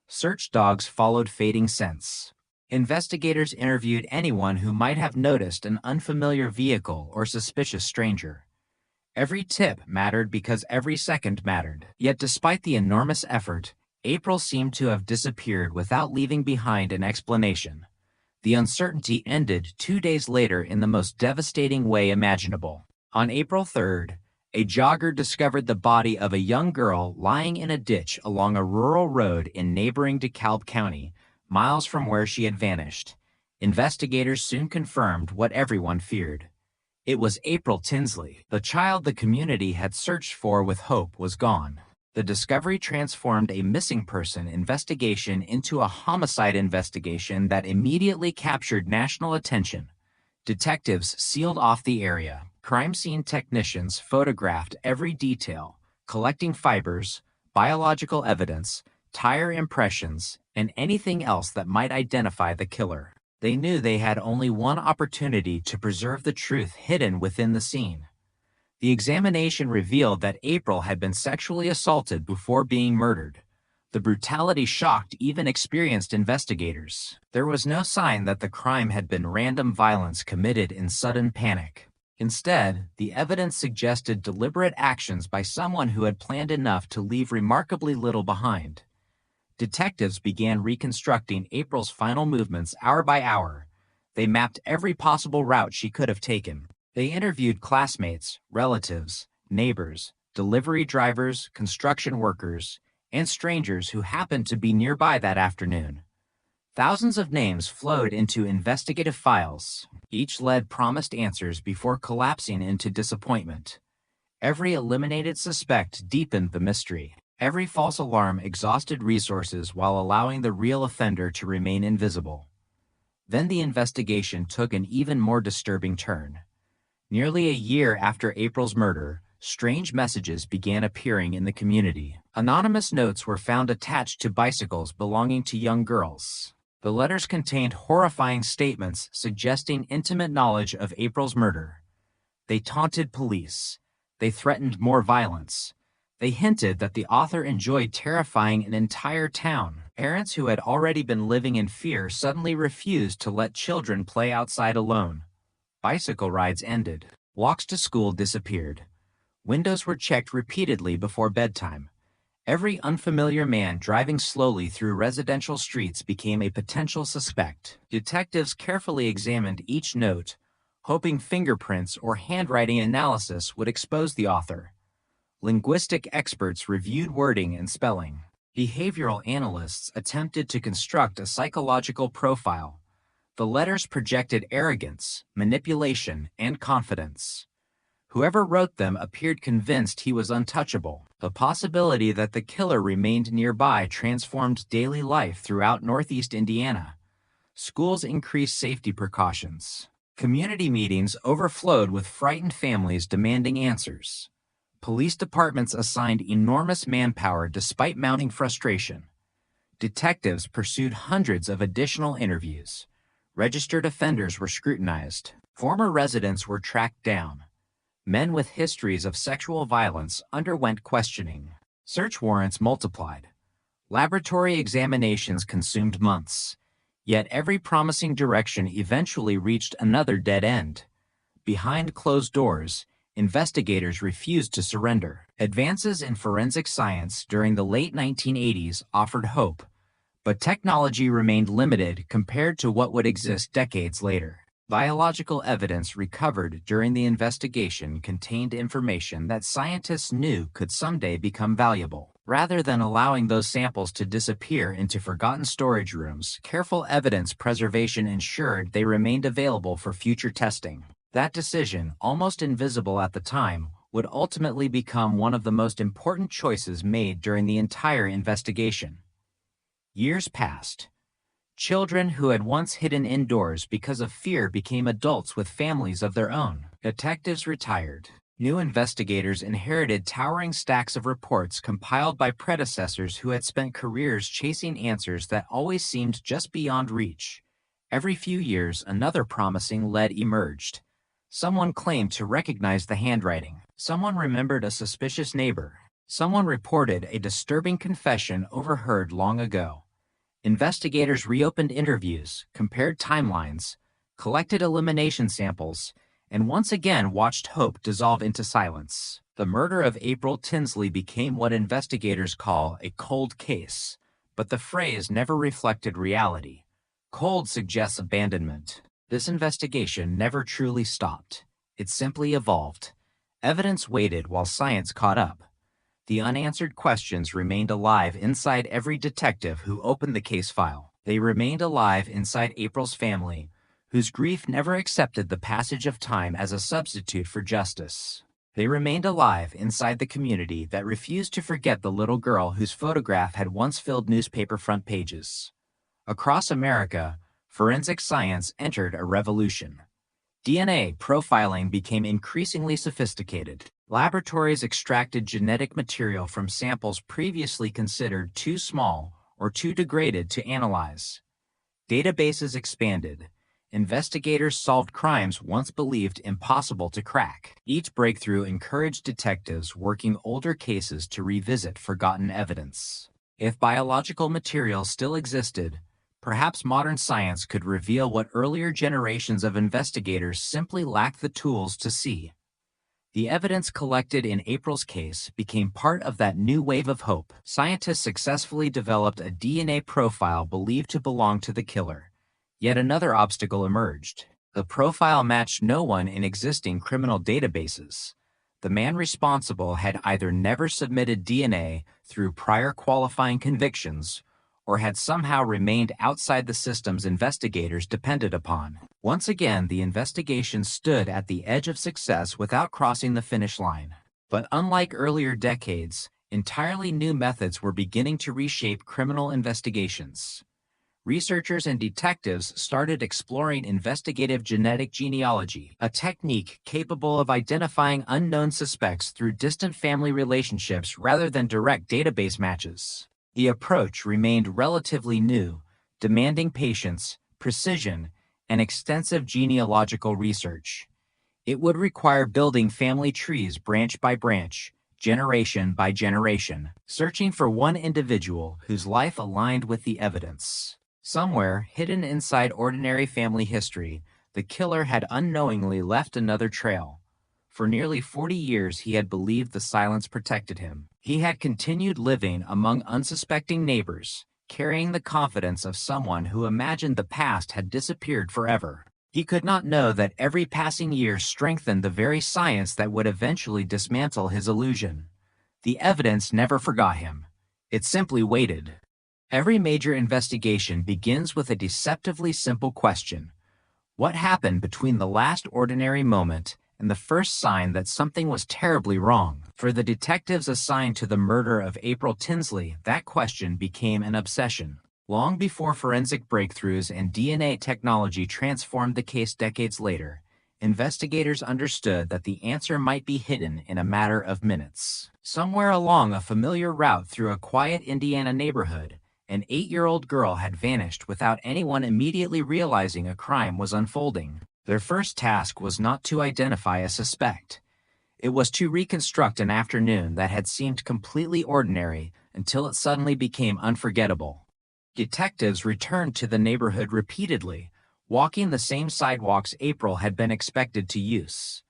Search dogs followed fading scents. Investigators interviewed anyone who might have noticed an unfamiliar vehicle or suspicious stranger. Every tip mattered because every second mattered. Yet despite the enormous effort, April seemed to have disappeared without leaving behind an explanation. The uncertainty ended 2 days later in the most devastating way imaginable. On April 3rd, a jogger discovered the body of a young girl lying in a ditch along a rural road in neighboring DeKalb County, miles from where she had vanished. Investigators soon confirmed what everyone feared. It was April Tinsley. The child the community had searched for with hope was gone. The discovery transformed a missing person investigation into a homicide investigation that immediately captured national attention. Detectives sealed off the area. Crime scene technicians photographed every detail, collecting fibers, biological evidence, tire impressions, and anything else that might identify the killer. They knew they had only one opportunity to preserve the truth hidden within the scene. The examination revealed that April had been sexually assaulted before being murdered. The brutality shocked even experienced investigators. There was no sign that the crime had been random violence committed in sudden panic. Instead, the evidence suggested deliberate actions by someone who had planned enough to leave remarkably little behind. Detectives began reconstructing April's final movements hour by hour. They mapped every possible route she could have taken. They interviewed classmates, relatives, neighbors, delivery drivers, construction workers, and strangers who happened to be nearby that afternoon. Thousands of names flowed into investigative files. Each lead promised answers before collapsing into disappointment. Every eliminated suspect deepened the mystery. Every false alarm exhausted resources while allowing the real offender to remain invisible. Then the investigation took an even more disturbing turn. Nearly a year after April's murder, strange messages began appearing in the community. Anonymous notes were found attached to bicycles belonging to young girls. The letters contained horrifying statements suggesting intimate knowledge of April's murder. They taunted police. They threatened more violence. They hinted that the author enjoyed terrifying an entire town. Parents who had already been living in fear suddenly refused to let children play outside alone. Bicycle rides ended. Walks to school disappeared. Windows were checked repeatedly before bedtime. Every unfamiliar man driving slowly through residential streets became a potential suspect. Detectives carefully examined each note, hoping fingerprints or handwriting analysis would expose the author. Linguistic experts reviewed wording and spelling. Behavioral analysts attempted to construct a psychological profile. The letters projected arrogance, manipulation, and confidence. Whoever wrote them appeared convinced he was untouchable. The possibility that the killer remained nearby transformed daily life throughout Northeast Indiana. Schools increased safety precautions. Community meetings overflowed with frightened families demanding answers. Police departments assigned enormous manpower despite mounting frustration. Detectives pursued hundreds of additional interviews. Registered offenders were scrutinized. Former residents were tracked down. Men with histories of sexual violence underwent questioning. Search warrants multiplied. Laboratory examinations consumed months. Yet every promising direction eventually reached another dead end. Behind closed doors, investigators refused to surrender. Advances in forensic science during the late 1980s offered hope, but technology remained limited compared to what would exist decades later. Biological evidence recovered during the investigation contained information that scientists knew could someday become valuable. Rather than allowing those samples to disappear into forgotten storage rooms, careful evidence preservation ensured they remained available for future testing. That decision, almost invisible at the time, would ultimately become one of the most important choices made during the entire investigation. Years passed. Children who had once hidden indoors because of fear became adults with families of their own. Detectives retired. New investigators inherited towering stacks of reports compiled by predecessors who had spent careers chasing answers that always seemed just beyond reach. Every few years, another promising lead emerged. Someone claimed to recognize the handwriting. Someone remembered a suspicious neighbor. Someone reported a disturbing confession overheard long ago. Investigators reopened interviews, compared timelines, collected elimination samples, and once again watched hope dissolve into silence. The murder of April Tinsley became what investigators call a cold case, but the phrase never reflected reality. Cold suggests abandonment. This investigation never truly stopped. It simply evolved. Evidence waited while science caught up. The unanswered questions remained alive inside every detective who opened the case file. They remained alive inside April's family, whose grief never accepted the passage of time as a substitute for justice. They remained alive inside the community that refused to forget the little girl whose photograph had once filled newspaper front pages. Across America, forensic science entered a revolution. DNA profiling became increasingly sophisticated. Laboratories extracted genetic material from samples previously considered too small or too degraded to analyze. Databases expanded. Investigators solved crimes once believed impossible to crack. Each breakthrough encouraged detectives working older cases to revisit forgotten evidence. If biological material still existed, perhaps modern science could reveal what earlier generations of investigators simply lacked the tools to see. The evidence collected in April's case became part of that new wave of hope. Scientists successfully developed a DNA profile believed to belong to the killer. Yet another obstacle emerged. The profile matched no one in existing criminal databases. The man responsible had either never submitted DNA through prior qualifying convictions or had somehow remained outside the systems investigators depended upon. Once again, the investigation stood at the edge of success without crossing the finish line. But unlike earlier decades, entirely new methods were beginning to reshape criminal investigations. Researchers and detectives started exploring investigative genetic genealogy, a technique capable of identifying unknown suspects through distant family relationships rather than direct database matches. The approach remained relatively new, demanding patience, precision, and extensive genealogical research. It would require building family trees branch by branch, generation by generation, searching for one individual whose life aligned with the evidence. Somewhere, hidden inside ordinary family history, the killer had unknowingly left another trail. For nearly 40 years, he had believed the silence protected him. He had continued living among unsuspecting neighbors, carrying the confidence of someone who imagined the past had disappeared forever. He could not know that every passing year strengthened the very science that would eventually dismantle his illusion. The evidence never forgot him. It simply waited. Every major investigation begins with a deceptively simple question. What happened between the last ordinary moment and the first sign that something was terribly wrong? For the detectives assigned to the murder of April Tinsley, that question became an obsession. Long before forensic breakthroughs and DNA technology transformed the case decades later, investigators understood that the answer might be hidden in a matter of minutes. Somewhere along a familiar route through a quiet Indiana neighborhood, an 8-year-old girl had vanished without anyone immediately realizing a crime was unfolding. Their first task was not to identify a suspect. It was to reconstruct an afternoon that had seemed completely ordinary until it suddenly became unforgettable. Detectives returned to the neighborhood repeatedly, walking the same sidewalks April had been expected to use.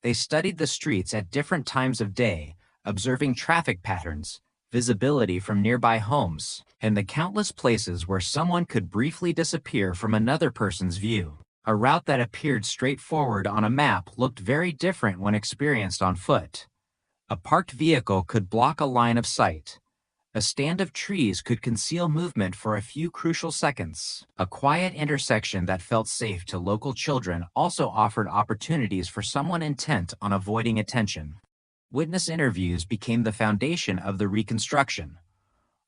They studied the streets at different times of day, observing traffic patterns, visibility from nearby homes, and the countless places where someone could briefly disappear from another person's view. A route that appeared straightforward on a map looked very different when experienced on foot. A parked vehicle could block a line of sight. A stand of trees could conceal movement for a few crucial seconds. A quiet intersection that felt safe to local children also offered opportunities for someone intent on avoiding attention. Witness interviews became the foundation of the reconstruction.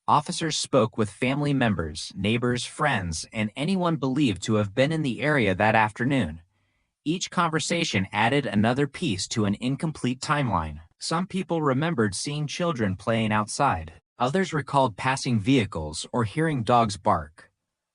Officers spoke with family members, neighbors, friends, and anyone believed to have been in the area that afternoon. Each conversation added another piece to an incomplete timeline. Some people remembered seeing children playing outside. Others recalled passing vehicles or hearing dogs bark.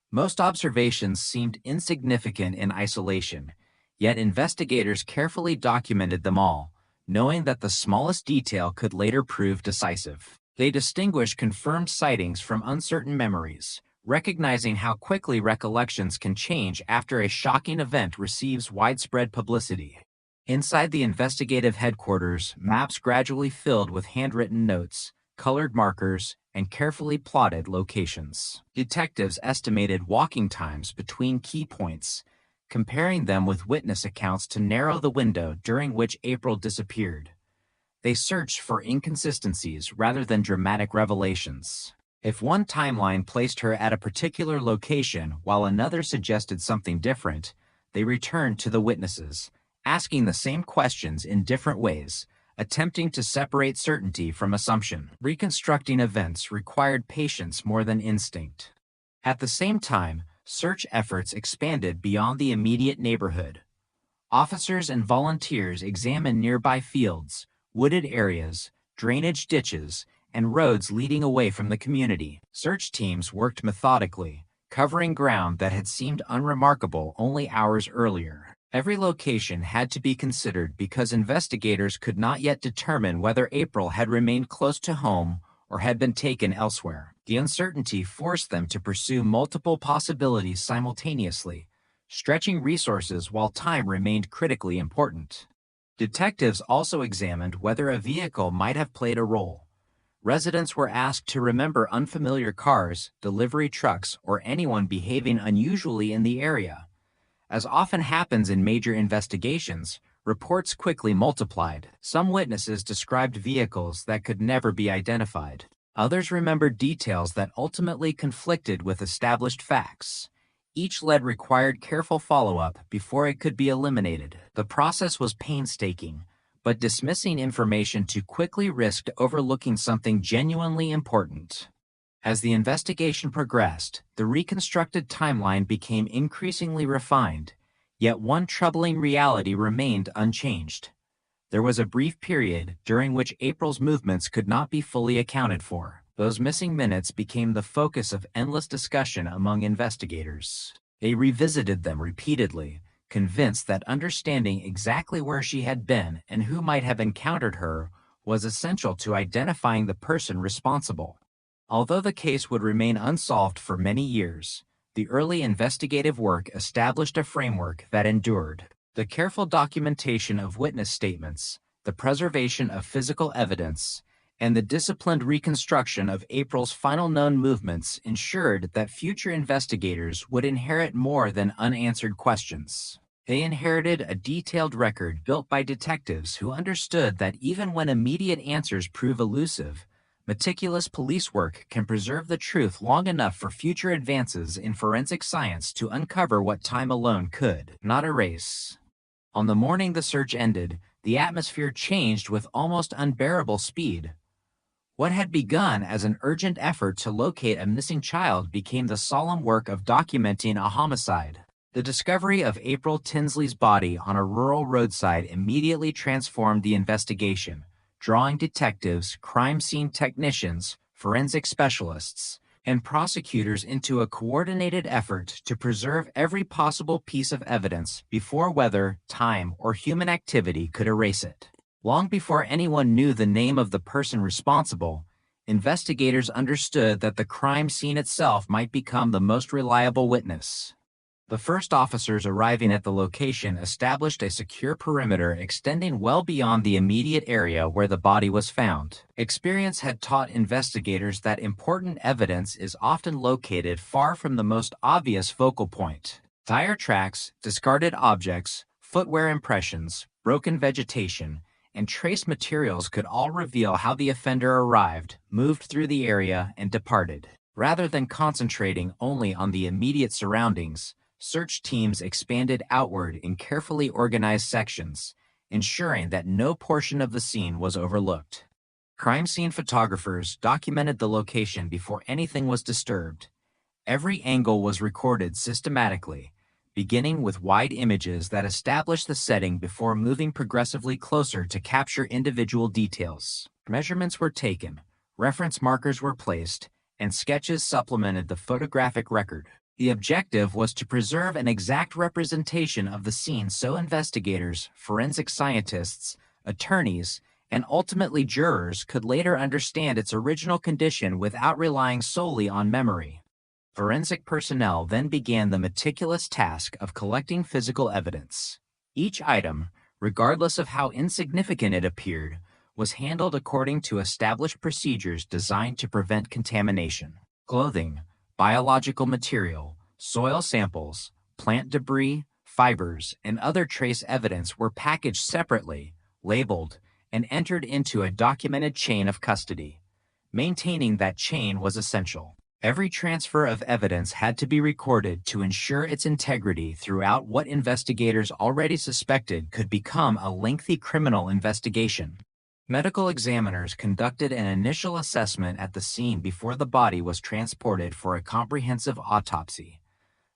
Most observations seemed insignificant in isolation, yet investigators carefully documented them all, knowing that the smallest detail could later prove decisive. They distinguished confirmed sightings from uncertain memories, recognizing how quickly recollections can change after a shocking event receives widespread publicity. Inside the investigative headquarters, maps gradually filled with handwritten notes, colored markers, and carefully plotted locations. Detectives estimated walking times between key points, comparing them with witness accounts to narrow the window during which April disappeared. They searched for inconsistencies rather than dramatic revelations. If one timeline placed her at a particular location while another suggested something different, they returned to the witnesses, asking the same questions in different ways, attempting to separate certainty from assumption. Reconstructing events required patience more than instinct. At the same time, search efforts expanded beyond the immediate neighborhood. Officers and volunteers examined nearby fields, wooded areas, drainage ditches, and roads leading away from the community. Search teams worked methodically, covering ground that had seemed unremarkable only hours earlier. Every location had to be considered because investigators could not yet determine whether April had remained close to home or had been taken elsewhere. The uncertainty forced them to pursue multiple possibilities simultaneously, stretching resources while time remained critically important. Detectives also examined whether a vehicle might have played a role. Residents were asked to remember unfamiliar cars, delivery trucks, or anyone behaving unusually in the area. As often happens in major investigations, reports quickly multiplied. Some witnesses described vehicles that could never be identified. Others remembered details that ultimately conflicted with established facts. Each lead required careful follow-up before it could be eliminated. The process was painstaking, but dismissing information too quickly risked overlooking something genuinely important. As the investigation progressed, the reconstructed timeline became increasingly refined, yet one troubling reality remained unchanged. There was a brief period during which April's movements could not be fully accounted for. Those missing minutes became the focus of endless discussion among investigators. They revisited them repeatedly, convinced that understanding exactly where she had been and who might have encountered her was essential to identifying the person responsible. Although the case would remain unsolved for many years, the early investigative work established a framework that endured. The careful documentation of witness statements, the preservation of physical evidence, and the disciplined reconstruction of April's final known movements ensured that future investigators would inherit more than unanswered questions. They inherited a detailed record built by detectives who understood that even when immediate answers prove elusive, meticulous police work can preserve the truth long enough for future advances in forensic science to uncover what time alone could not erase. On the morning the search ended, the atmosphere changed with almost unbearable speed. What had begun as an urgent effort to locate a missing child became the solemn work of documenting a homicide. The discovery of April Tinsley's body on a rural roadside immediately transformed the investigation, drawing detectives, crime scene technicians, forensic specialists, and prosecutors into a coordinated effort to preserve every possible piece of evidence before weather, time, or human activity could erase it. Long before anyone knew the name of the person responsible, investigators understood that the crime scene itself might become the most reliable witness. The first officers arriving at the location established a secure perimeter extending well beyond the immediate area where the body was found. Experience had taught investigators that important evidence is often located far from the most obvious focal point. Tire tracks, discarded objects, footwear impressions, broken vegetation, and trace materials could all reveal how the offender arrived, moved through the area, and departed. Rather than concentrating only on the immediate surroundings, search teams expanded outward in carefully organized sections, ensuring that no portion of the scene was overlooked. Crime scene photographers documented the location before anything was disturbed. Every angle was recorded systematically, beginning with wide images that established the setting before moving progressively closer to capture individual details. Measurements were taken, reference markers were placed, and sketches supplemented the photographic record. The objective was to preserve an exact representation of the scene so investigators, forensic scientists, attorneys, and ultimately jurors could later understand its original condition without relying solely on memory. Forensic personnel then began the meticulous task of collecting physical evidence. Each item, regardless of how insignificant it appeared, was handled according to established procedures designed to prevent contamination. Clothing, biological material, soil samples, plant debris, fibers, and other trace evidence were packaged separately, labeled, and entered into a documented chain of custody. Maintaining that chain was essential. Every transfer of evidence had to be recorded to ensure its integrity throughout what investigators already suspected could become a lengthy criminal investigation. Medical examiners conducted an initial assessment at the scene before the body was transported for a comprehensive autopsy.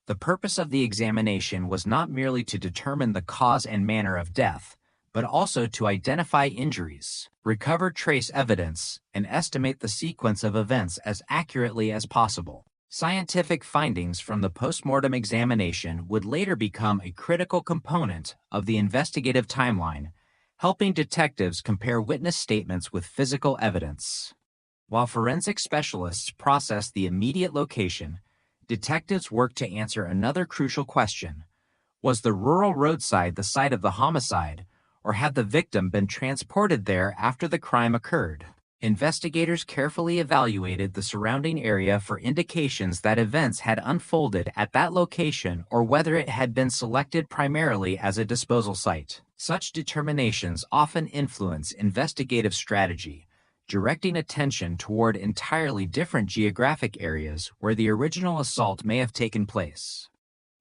The purpose of the examination was not merely to determine the cause and manner of death, but also to identify injuries, recover trace evidence, and estimate the sequence of events as accurately as possible. Scientific findings from the postmortem examination would later become a critical component of the investigative timeline, helping detectives compare witness statements with physical evidence. While forensic specialists processed the immediate location, detectives worked to answer another crucial question. Was the rural roadside the site of the homicide, or had the victim been transported there after the crime occurred? Investigators carefully evaluated the surrounding area for indications that events had unfolded at that location or whether it had been selected primarily as a disposal site. Such determinations often influence investigative strategy, directing attention toward entirely different geographic areas where the original assault may have taken place.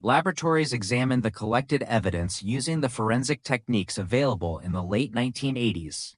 Laboratories examined the collected evidence using the forensic techniques available in the late 1980s.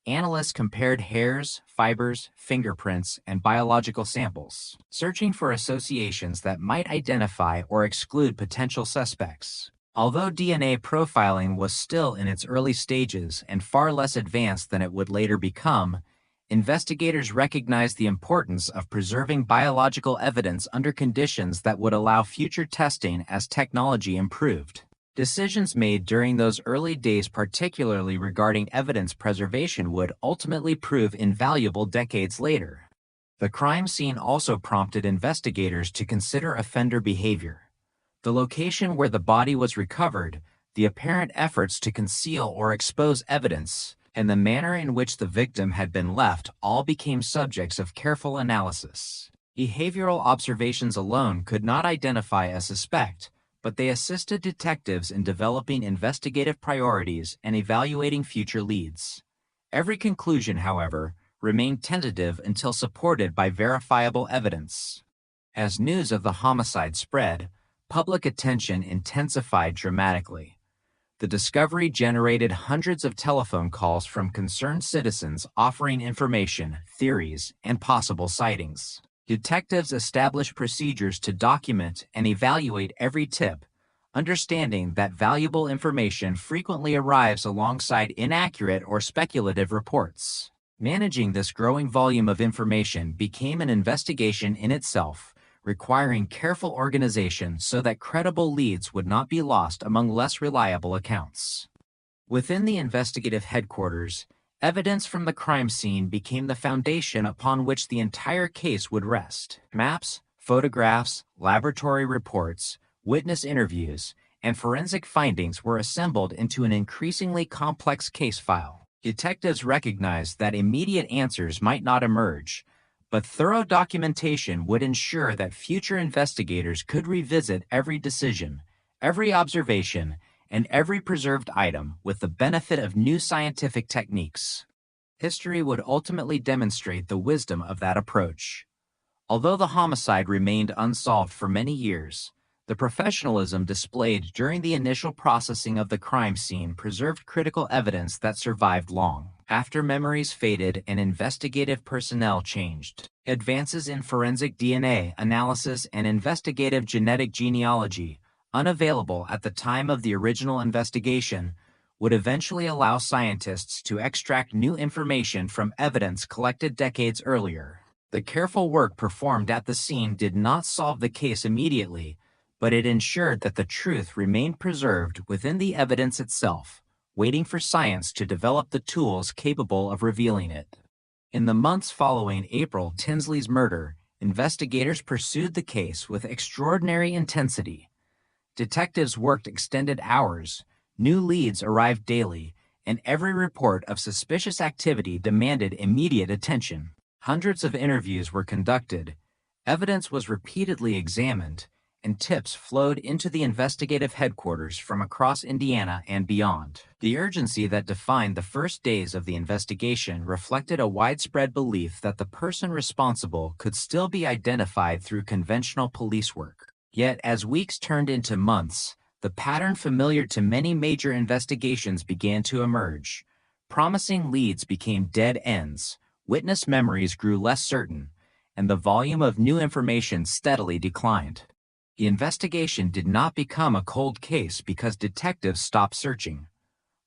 Analysts compared hairs, fibers, fingerprints, and biological samples, searching for associations that might identify or exclude potential suspects. Although DNA profiling was still in its early stages and far less advanced than it would later become, investigators recognized the importance of preserving biological evidence under conditions that would allow future testing as technology improved. Decisions made during those early days, particularly regarding evidence preservation, would ultimately prove invaluable decades later. The crime scene also prompted investigators to consider offender behavior. The location where the body was recovered, the apparent efforts to conceal or expose evidence, and the manner in which the victim had been left all became subjects of careful analysis. Behavioral observations alone could not identify a suspect, but they assisted detectives in developing investigative priorities and evaluating future leads. Every conclusion, however, remained tentative until supported by verifiable evidence. As news of the homicide spread, public attention intensified dramatically. The discovery generated hundreds of telephone calls from concerned citizens offering information, theories, and possible sightings. Detectives established procedures to document and evaluate every tip, understanding that valuable information frequently arrives alongside inaccurate or speculative reports. Managing this growing volume of information became an investigation in itself, requiring careful organization so that credible leads would not be lost among less reliable accounts. Within the investigative headquarters, evidence from the crime scene became the foundation upon which the entire case would rest. Maps, photographs, laboratory reports, witness interviews, and forensic findings were assembled into an increasingly complex case file. Detectives recognized that immediate answers might not emerge, but thorough documentation would ensure that future investigators could revisit every decision, every observation, and every preserved item with the benefit of new scientific techniques. History would ultimately demonstrate the wisdom of that approach. Although the homicide remained unsolved for many years, the professionalism displayed during the initial processing of the crime scene preserved critical evidence that survived long after memories faded and investigative personnel changed. Advances in forensic DNA analysis and investigative genetic genealogy, unavailable at the time of the original investigation, would eventually allow scientists to extract new information from evidence collected decades earlier. The careful work performed at the scene did not solve the case immediately, but it ensured that the truth remained preserved within the evidence itself, waiting for science to develop the tools capable of revealing it. In the months following April Tinsley's murder, investigators pursued the case with extraordinary intensity. Detectives worked extended hours, new leads arrived daily, and every report of suspicious activity demanded immediate attention. Hundreds of interviews were conducted, evidence was repeatedly examined, and tips flowed into the investigative headquarters from across Indiana and beyond. The urgency that defined the first days of the investigation reflected a widespread belief that the person responsible could still be identified through conventional police work. Yet, as weeks turned into months, the pattern familiar to many major investigations began to emerge. Promising leads became dead ends, witness memories grew less certain, and the volume of new information steadily declined. The investigation did not become a cold case because detectives stopped searching.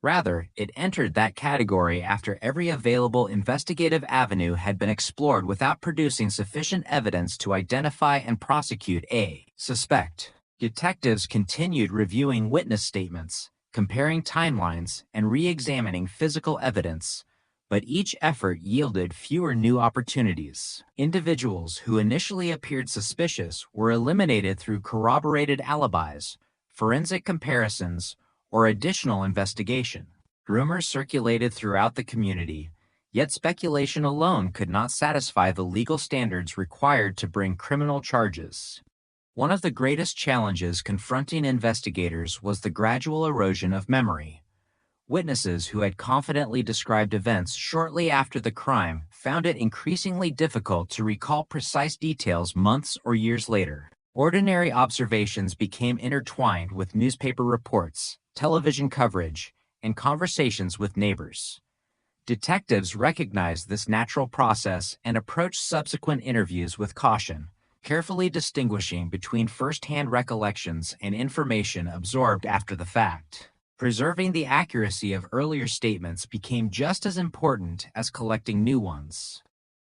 Rather, it entered that category after every available investigative avenue had been explored without producing sufficient evidence to identify and prosecute a suspect. Detectives continued reviewing witness statements, comparing timelines, and re-examining physical evidence, but each effort yielded fewer new opportunities. Individuals who initially appeared suspicious were eliminated through corroborated alibis, forensic comparisons, or additional investigation. Rumors circulated throughout the community, yet speculation alone could not satisfy the legal standards required to bring criminal charges. One of the greatest challenges confronting investigators was the gradual erosion of memory. Witnesses who had confidently described events shortly after the crime found it increasingly difficult to recall precise details months or years later. Ordinary observations became intertwined with newspaper reports, television coverage, and conversations with neighbors. Detectives recognized this natural process and approached subsequent interviews with caution, carefully distinguishing between first-hand recollections and information absorbed after the fact. Preserving the accuracy of earlier statements became just as important as collecting new ones.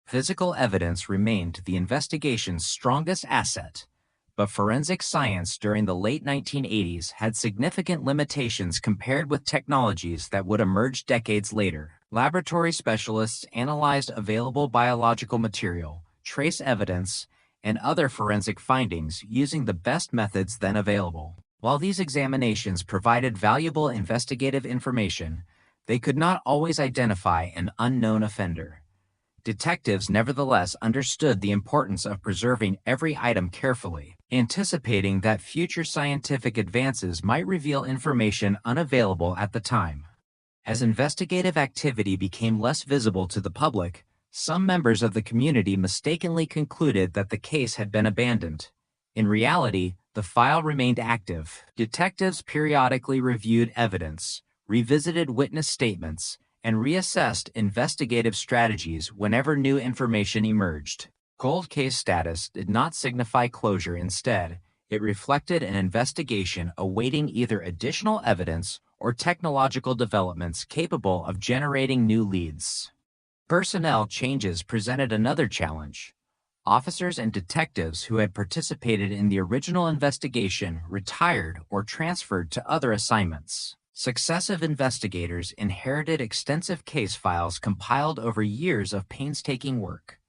Physical evidence remained the investigation's strongest asset, but forensic science during the late 1980s had significant limitations compared with technologies that would emerge decades later. Laboratory specialists analyzed available biological material, trace evidence, and other forensic findings using the best methods then available. While these examinations provided valuable investigative information, they could not always identify an unknown offender. Detectives nevertheless understood the importance of preserving every item carefully, anticipating that future scientific advances might reveal information unavailable at the time. As investigative activity became less visible to the public, some members of the community mistakenly concluded that the case had been abandoned. In reality, the file remained active. Detectives periodically reviewed evidence, revisited witness statements, and reassessed investigative strategies whenever new information emerged. Cold case status did not signify closure. Instead, it reflected an investigation awaiting either additional evidence or technological developments capable of generating new leads. Personnel changes presented another challenge. Officers and detectives who had participated in the original investigation retired or transferred to other assignments. Successive investigators inherited extensive case files compiled over years of painstaking work.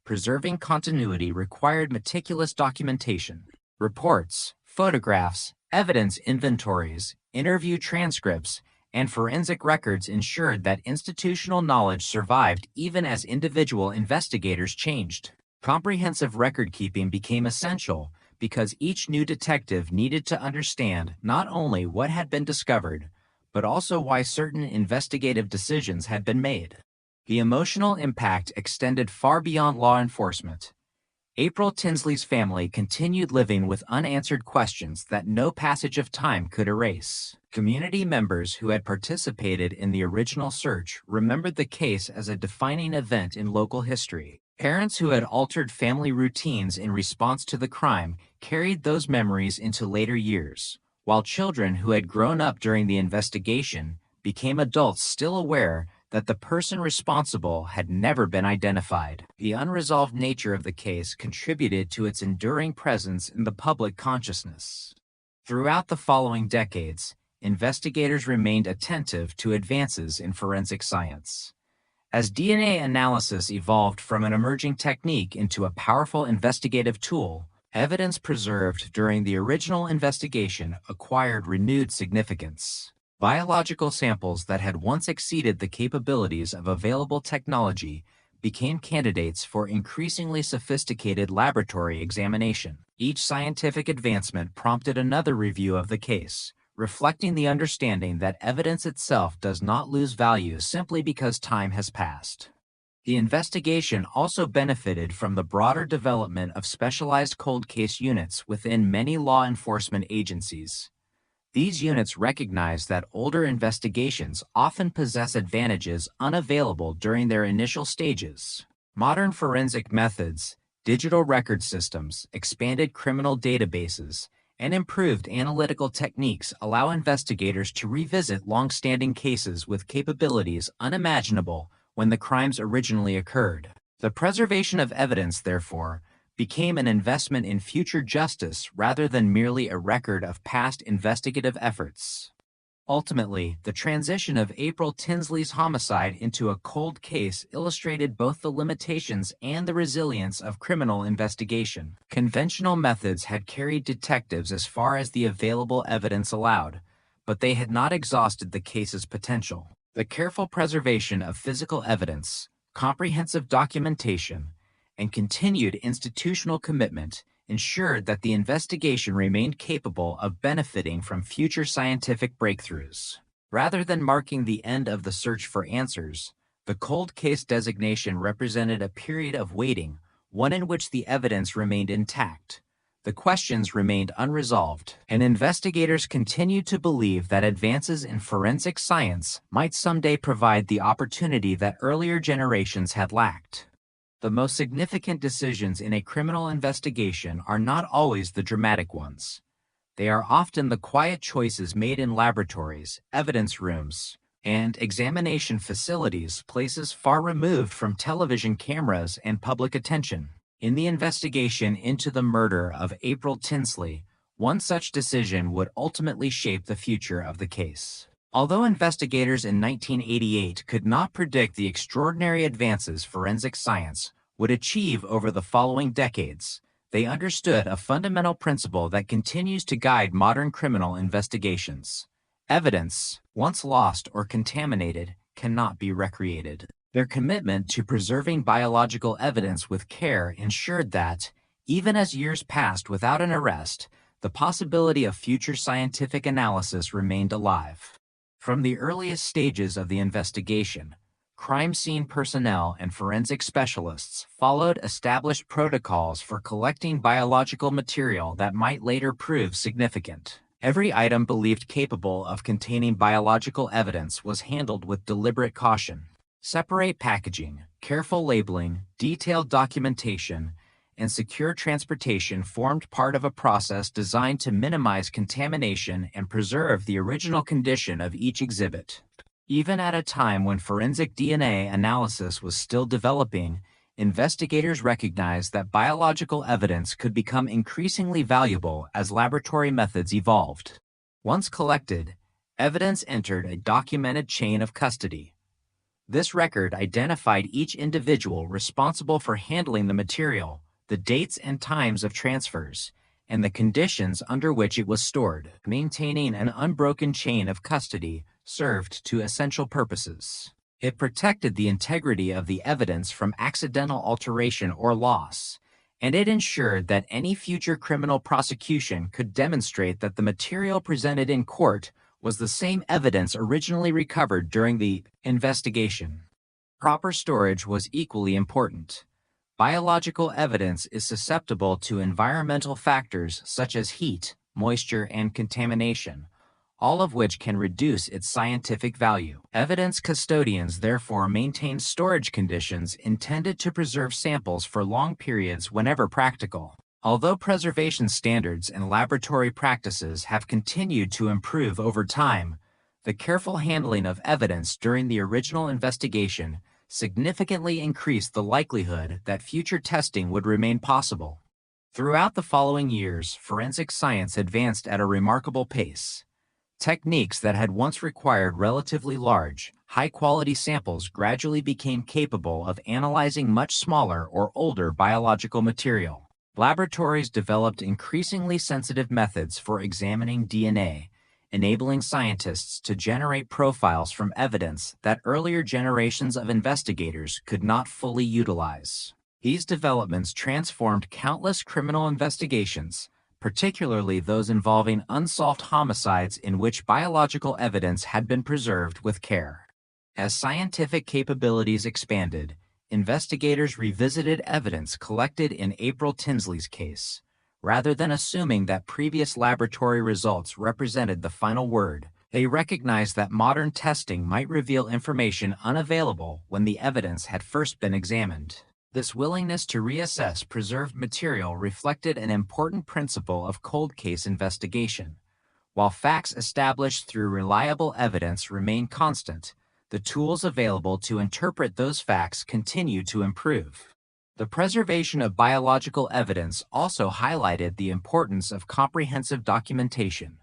Preserving continuity required meticulous documentation. Reports, photographs, evidence inventories, interview transcripts, and forensic records ensured that institutional knowledge survived even as individual investigators changed. Comprehensive record-keeping became essential because each new detective needed to understand not only what had been discovered, but also why certain investigative decisions had been made. The emotional impact extended far beyond law enforcement. April Tinsley's family continued living with unanswered questions that no passage of time could erase. Community members who had participated in the original search remembered the case as a defining event in local history. Parents who had altered family routines in response to the crime carried those memories into later years, while children who had grown up during the investigation became adults still aware that the person responsible had never been identified. The unresolved nature of the case contributed to its enduring presence in the public consciousness. Throughout the following decades, investigators remained attentive to advances in forensic science. As DNA analysis evolved from an emerging technique into a powerful investigative tool, evidence preserved during the original investigation acquired renewed significance. Biological samples that had once exceeded the capabilities of available technology became candidates for increasingly sophisticated laboratory examination. Each scientific advancement prompted another review of the case, reflecting the understanding that evidence itself does not lose value simply because time has passed. The investigation also benefited from the broader development of specialized cold case units within many law enforcement agencies. These units recognize that older investigations often possess advantages unavailable during their initial stages. Modern forensic methods, digital record systems, expanded criminal databases, and improved analytical techniques allow investigators to revisit long-standing cases with capabilities unimaginable when the crimes originally occurred. The preservation of evidence, therefore, became an investment in future justice rather than merely a record of past investigative efforts. Ultimately, the transition of April Tinsley's homicide into a cold case illustrated both the limitations and the resilience of criminal investigation. Conventional methods had carried detectives as far as the available evidence allowed, but they had not exhausted the case's potential. The careful preservation of physical evidence, comprehensive documentation, and continued institutional commitment ensured that the investigation remained capable of benefiting from future scientific breakthroughs. Rather than marking the end of the search for answers, the cold case designation represented a period of waiting, one in which the evidence remained intact. The questions remained unresolved, and investigators continued to believe that advances in forensic science might someday provide the opportunity that earlier generations had lacked. The most significant decisions in a criminal investigation are not always the dramatic ones. They are often the quiet choices made in laboratories, evidence rooms, and examination facilities, places far removed from television cameras and public attention. In the investigation into the murder of April Tinsley, one such decision would ultimately shape the future of the case. Although investigators in 1988 could not predict the extraordinary advances forensic science would achieve over the following decades, they understood a fundamental principle that continues to guide modern criminal investigations. Evidence, once lost or contaminated, cannot be recreated. Their commitment to preserving biological evidence with care ensured that, even as years passed without an arrest, the possibility of future scientific analysis remained alive. From the earliest stages of the investigation, crime scene personnel and forensic specialists followed established protocols for collecting biological material that might later prove significant. Every item believed capable of containing biological evidence was handled with deliberate caution. Separate packaging, careful labeling, detailed documentation, and secure transportation formed part of a process designed to minimize contamination and preserve the original condition of each exhibit. Even at a time when forensic DNA analysis was still developing, investigators recognized that biological evidence could become increasingly valuable as laboratory methods evolved. Once collected, evidence entered a documented chain of custody. This record identified each individual responsible for handling the material, the dates and times of transfers, and the conditions under which it was stored. Maintaining an unbroken chain of custody served two essential purposes. It protected the integrity of the evidence from accidental alteration or loss, and it ensured that any future criminal prosecution could demonstrate that the material presented in court was the same evidence originally recovered during the investigation. Proper storage was equally important. Biological evidence is susceptible to environmental factors such as heat, moisture, and contamination, all of which can reduce its scientific value. Evidence custodians therefore maintain storage conditions intended to preserve samples for long periods whenever practical. Although preservation standards and laboratory practices have continued to improve over time, the careful handling of evidence during the original investigation significantly increased the likelihood that future testing would remain possible. Throughout the following years, forensic science advanced at a remarkable pace. Techniques that had once required relatively large, high-quality samples gradually became capable of analyzing much smaller or older biological material. Laboratories developed increasingly sensitive methods for examining DNA, enabling scientists to generate profiles from evidence that earlier generations of investigators could not fully utilize. These developments transformed countless criminal investigations, particularly those involving unsolved homicides in which biological evidence had been preserved with care. As scientific capabilities expanded, investigators revisited evidence collected in April Tinsley's case. Rather than assuming that previous laboratory results represented the final word, they recognized that modern testing might reveal information unavailable when the evidence had first been examined. This willingness to reassess preserved material reflected an important principle of cold case investigation. While facts established through reliable evidence remain constant, the tools available to interpret those facts continue to improve. The preservation of biological evidence also highlighted the importance of comprehensive documentation.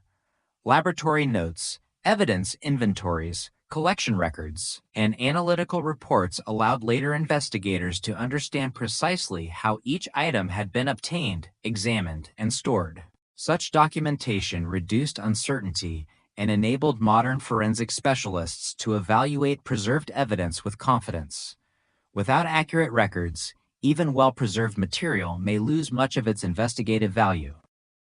Laboratory notes, evidence inventories, collection records, and analytical reports allowed later investigators to understand precisely how each item had been obtained, examined, and stored. Such documentation reduced uncertainty and enabled modern forensic specialists to evaluate preserved evidence with confidence. Without accurate records, even well-preserved material may lose much of its investigative value.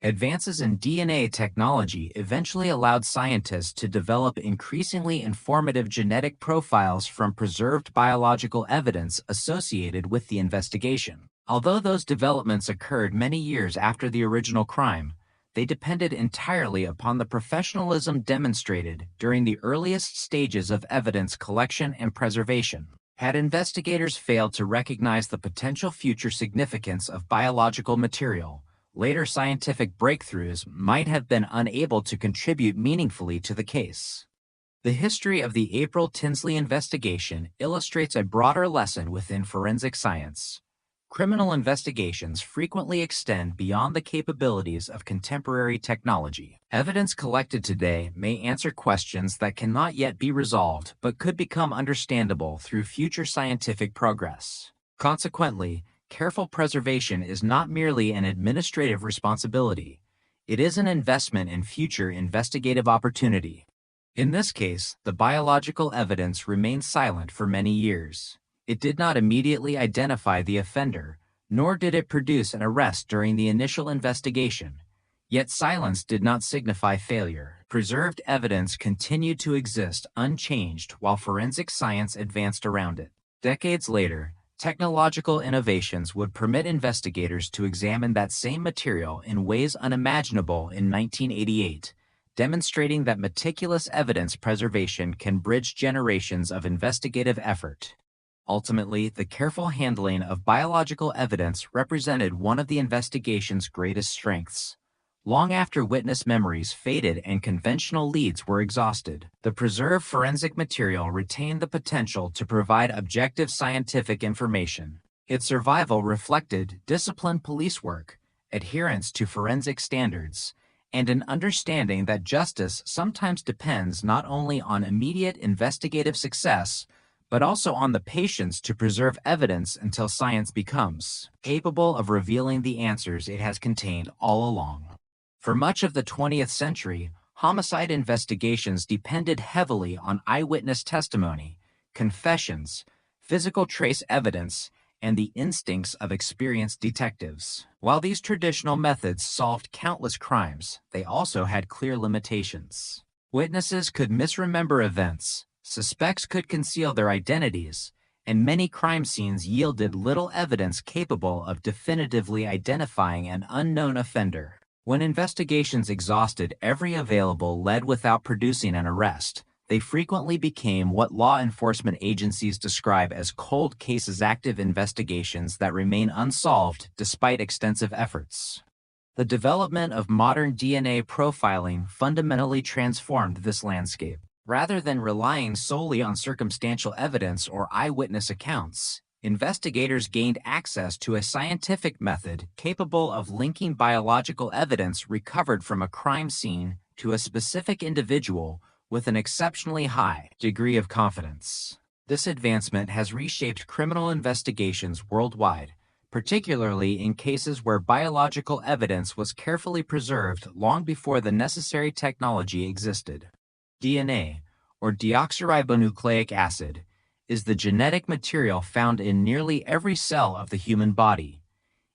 Advances in DNA technology eventually allowed scientists to develop increasingly informative genetic profiles from preserved biological evidence associated with the investigation. Although those developments occurred many years after the original crime, they depended entirely upon the professionalism demonstrated during the earliest stages of evidence collection and preservation. Had investigators failed to recognize the potential future significance of biological material, later scientific breakthroughs might have been unable to contribute meaningfully to the case. The history of the April Tinsley investigation illustrates a broader lesson within forensic science. Criminal investigations frequently extend beyond the capabilities of contemporary technology. Evidence collected today may answer questions that cannot yet be resolved but could become understandable through future scientific progress. Consequently, careful preservation is not merely an administrative responsibility. It is an investment in future investigative opportunity. In this case, the biological evidence remained silent for many years. It did not immediately identify the offender, nor did it produce an arrest during the initial investigation. Yet silence did not signify failure. Preserved evidence continued to exist unchanged while forensic science advanced around it. Decades later, technological innovations would permit investigators to examine that same material in ways unimaginable in 1988, demonstrating that meticulous evidence preservation can bridge generations of investigative effort. Ultimately, the careful handling of biological evidence represented one of the investigation's greatest strengths. Long after witness memories faded and conventional leads were exhausted, the preserved forensic material retained the potential to provide objective scientific information. Its survival reflected disciplined police work, adherence to forensic standards, and an understanding that justice sometimes depends not only on immediate investigative success, but also on the patience to preserve evidence until science becomes capable of revealing the answers it has contained all along. For much of the 20th century, homicide investigations depended heavily on eyewitness testimony, confessions, physical trace evidence, and the instincts of experienced detectives. While these traditional methods solved countless crimes, they also had clear limitations. Witnesses could misremember events, suspects could conceal their identities, and many crime scenes yielded little evidence capable of definitively identifying an unknown offender. When investigations exhausted every available lead without producing an arrest, they frequently became what law enforcement agencies describe as cold cases, active investigations that remain unsolved despite extensive efforts. The development of modern DNA profiling fundamentally transformed this landscape. Rather than relying solely on circumstantial evidence or eyewitness accounts, investigators gained access to a scientific method capable of linking biological evidence recovered from a crime scene to a specific individual with an exceptionally high degree of confidence. This advancement has reshaped criminal investigations worldwide, particularly in cases where biological evidence was carefully preserved long before the necessary technology existed. DNA, or deoxyribonucleic acid, is the genetic material found in nearly every cell of the human body.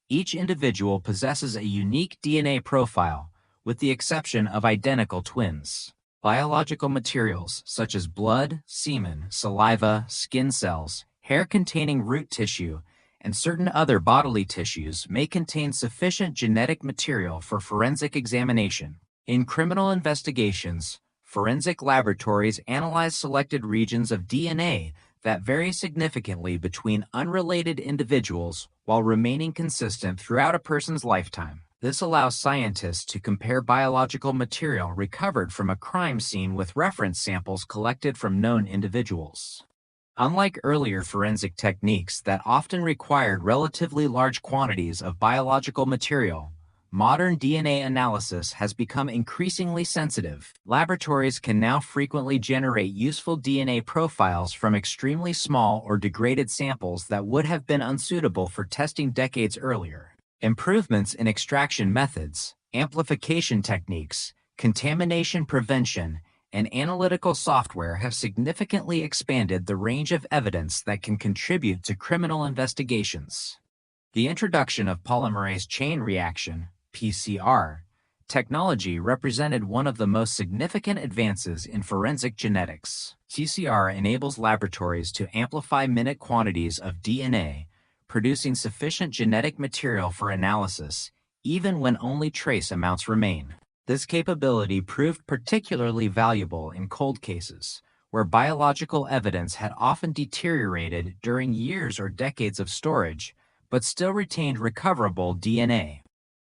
Each individual possesses a unique DNA profile, with the exception of identical twins. Biological materials such as blood, semen, saliva, skin cells, hair-containing root tissue, and certain other bodily tissues may contain sufficient genetic material for forensic examination. In criminal investigations, forensic laboratories analyze selected regions of DNA that vary significantly between unrelated individuals while remaining consistent throughout a person's lifetime. This allows scientists to compare biological material recovered from a crime scene with reference samples collected from known individuals. Unlike earlier forensic techniques that often required relatively large quantities of biological material, modern DNA analysis has become increasingly sensitive. Laboratories can now frequently generate useful DNA profiles from extremely small or degraded samples that would have been unsuitable for testing decades earlier. Improvements in extraction methods, amplification techniques, contamination prevention, and analytical software have significantly expanded the range of evidence that can contribute to criminal investigations. The introduction of polymerase chain reaction, PCR, technology represented one of the most significant advances in forensic genetics. PCR enables laboratories to amplify minute quantities of DNA, producing sufficient genetic material for analysis, even when only trace amounts remain. This capability proved particularly valuable in cold cases, where biological evidence had often deteriorated during years or decades of storage, but still retained recoverable DNA.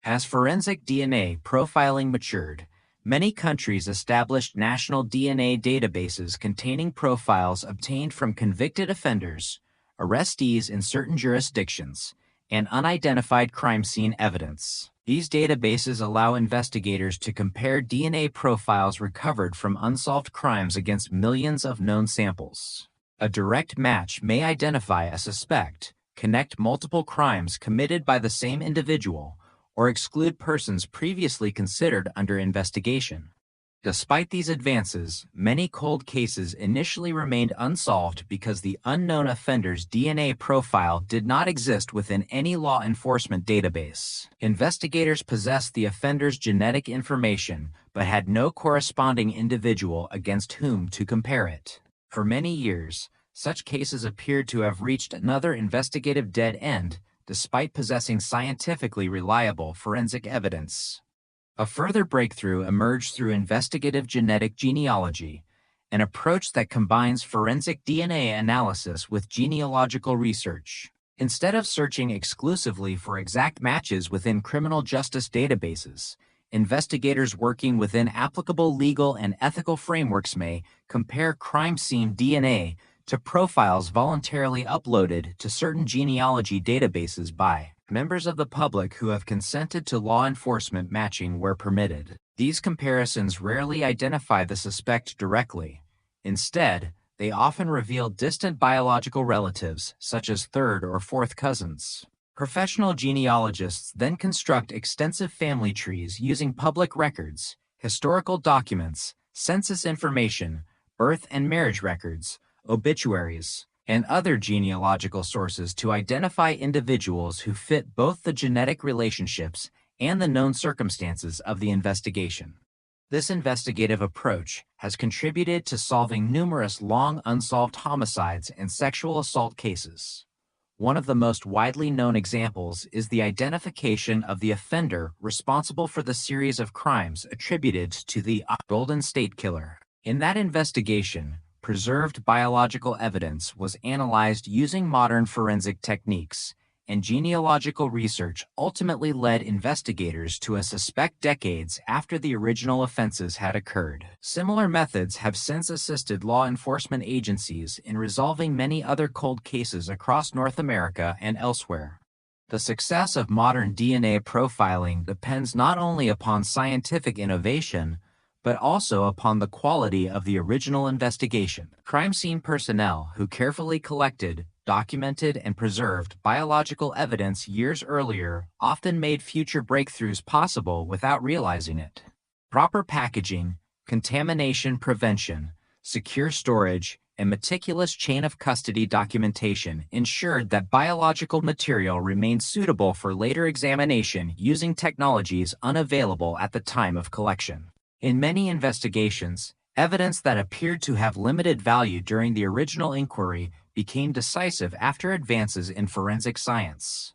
As forensic DNA profiling matured, many countries established national DNA databases containing profiles obtained from convicted offenders, arrestees in certain jurisdictions, and unidentified crime scene evidence. These databases allow investigators to compare DNA profiles recovered from unsolved crimes against millions of known samples. A direct match may identify a suspect, connect multiple crimes committed by the same individual, or exclude persons previously considered under investigation. Despite these advances, many cold cases initially remained unsolved because the unknown offender's DNA profile did not exist within any law enforcement database. Investigators possessed the offender's genetic information, but had no corresponding individual against whom to compare it. For many years, such cases appeared to have reached another investigative dead end, despite possessing scientifically reliable forensic evidence. A further breakthrough emerged through investigative genetic genealogy, an approach that combines forensic DNA analysis with genealogical research. Instead of searching exclusively for exact matches within criminal justice databases, investigators working within applicable legal and ethical frameworks may compare crime scene DNA to profiles voluntarily uploaded to certain genealogy databases by members of the public who have consented to law enforcement matching where permitted. These comparisons rarely identify the suspect directly. Instead, they often reveal distant biological relatives, such as third or fourth cousins. Professional genealogists then construct extensive family trees using public records, historical documents, census information, birth and marriage records, obituaries, and other genealogical sources to identify individuals who fit both the genetic relationships and the known circumstances of the investigation. This investigative approach has contributed to solving numerous long unsolved homicides and sexual assault cases. One of the most widely known examples is the identification of the offender responsible for the series of crimes attributed to the Golden State Killer. In that investigation, preserved biological evidence was analyzed using modern forensic techniques, and genealogical research ultimately led investigators to a suspect decades after the original offenses had occurred. Similar methods have since assisted law enforcement agencies in resolving many other cold cases across North America and elsewhere. The success of modern DNA profiling depends not only upon scientific innovation, but also upon the quality of the original investigation. Crime scene personnel who carefully collected, documented, and preserved biological evidence years earlier often made future breakthroughs possible without realizing it. Proper packaging, contamination prevention, secure storage, and meticulous chain of custody documentation ensured that biological material remained suitable for later examination using technologies unavailable at the time of collection. In many investigations, evidence that appeared to have limited value during the original inquiry became decisive after advances in forensic science.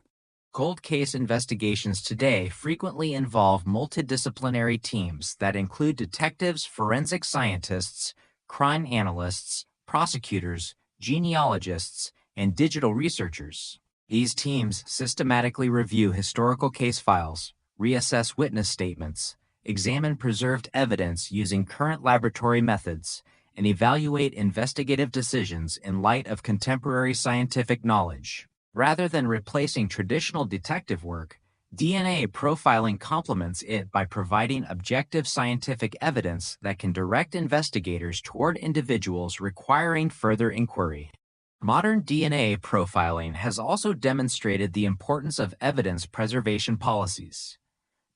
Cold case investigations today frequently involve multidisciplinary teams that include detectives, forensic scientists, crime analysts, prosecutors, genealogists, and digital researchers. These teams systematically review historical case files, reassess witness statements, examine preserved evidence using current laboratory methods, and evaluate investigative decisions in light of contemporary scientific knowledge. Rather than replacing traditional detective work, DNA profiling complements it by providing objective scientific evidence that can direct investigators toward individuals requiring further inquiry. Modern DNA profiling has also demonstrated the importance of evidence preservation policies.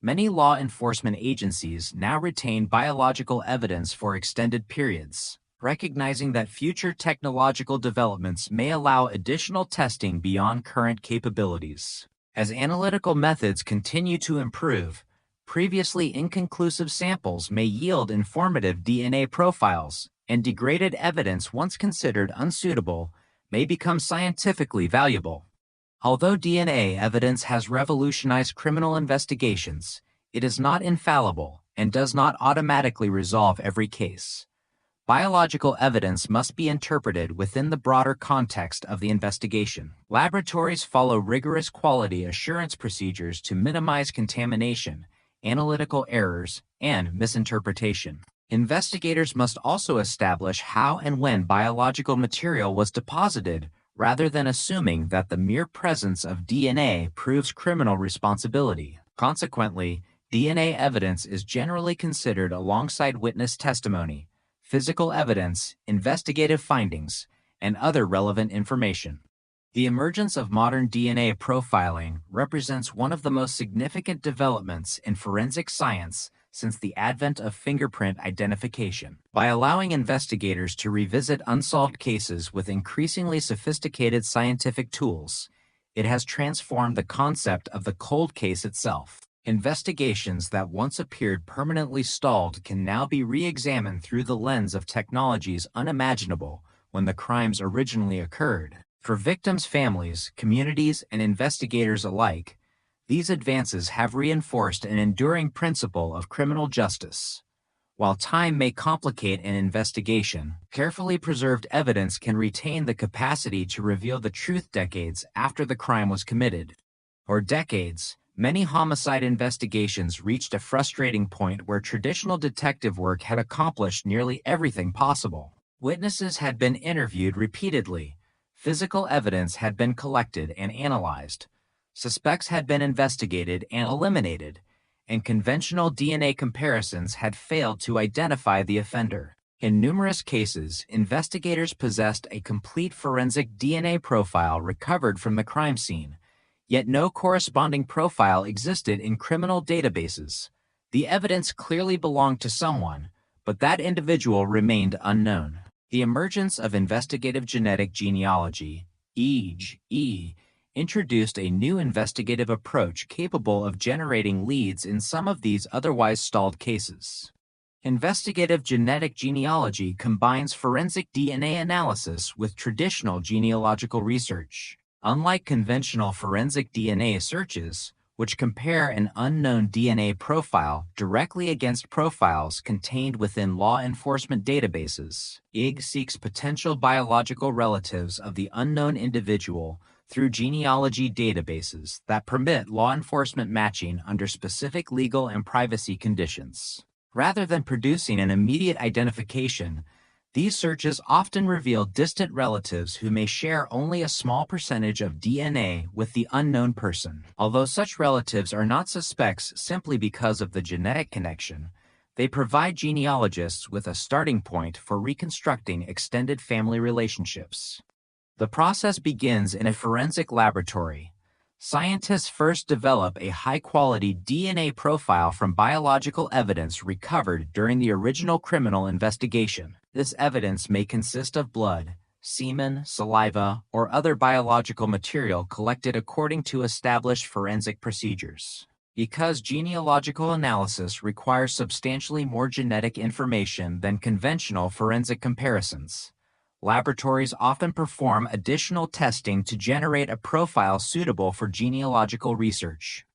Many law enforcement agencies now retain biological evidence for extended periods, recognizing that future technological developments may allow additional testing beyond current capabilities. As analytical methods continue to improve, Previously inconclusive samples may yield informative DNA profiles, and degraded evidence once considered unsuitable may become scientifically valuable. Although DNA evidence has revolutionized criminal investigations, it is not infallible and does not automatically resolve every case. Biological evidence must be interpreted within the broader context of the investigation. Laboratories follow rigorous quality assurance procedures to minimize contamination, analytical errors, and misinterpretation. Investigators must also establish how and when biological material was deposited, rather than assuming that the mere presence of DNA proves criminal responsibility. Consequently, DNA evidence is generally considered alongside witness testimony, physical evidence, investigative findings, and other relevant information. The emergence of modern DNA profiling represents one of the most significant developments in forensic science since the advent of fingerprint identification. By allowing investigators to revisit unsolved cases with increasingly sophisticated scientific tools, it has transformed the concept of the cold case itself. Investigations that once appeared permanently stalled can now be re-examined through the lens of technologies unimaginable when the crimes originally occurred. For victims' families, communities, and investigators alike, these advances have reinforced an enduring principle of criminal justice. While time may complicate an investigation, carefully preserved evidence can retain the capacity to reveal the truth decades after the crime was committed. For decades, many homicide investigations reached a frustrating point where traditional detective work had accomplished nearly everything possible. Witnesses had been interviewed repeatedly, physical evidence had been collected and analyzed, suspects had been investigated and eliminated, and conventional DNA comparisons had failed to identify the offender. In numerous cases, investigators possessed a complete forensic DNA profile recovered from the crime scene, yet no corresponding profile existed in criminal databases. The evidence clearly belonged to someone, but that individual remained unknown. The emergence of investigative genetic genealogy, (EGE), introduced a new investigative approach capable of generating leads in some of these otherwise stalled cases. Investigative genetic genealogy combines forensic DNA analysis with traditional genealogical research. Unlike conventional forensic DNA searches, which compare an unknown DNA profile directly against profiles contained within law enforcement databases, EGE seeks potential biological relatives of the unknown individual through genealogy databases that permit law enforcement matching under specific legal and privacy conditions. Rather than producing an immediate identification, these searches often reveal distant relatives who may share only a small percentage of DNA with the unknown person. Although such relatives are not suspects simply because of the genetic connection, they provide genealogists with a starting point for reconstructing extended family relationships. The process begins in a forensic laboratory. Scientists first develop a high-quality DNA profile from biological evidence recovered during the original criminal investigation. This evidence may consist of blood, semen, saliva, or other biological material collected according to established forensic procedures. Because genealogical analysis requires substantially more genetic information than conventional forensic comparisons, laboratories often perform additional testing to generate a profile suitable for genealogical research.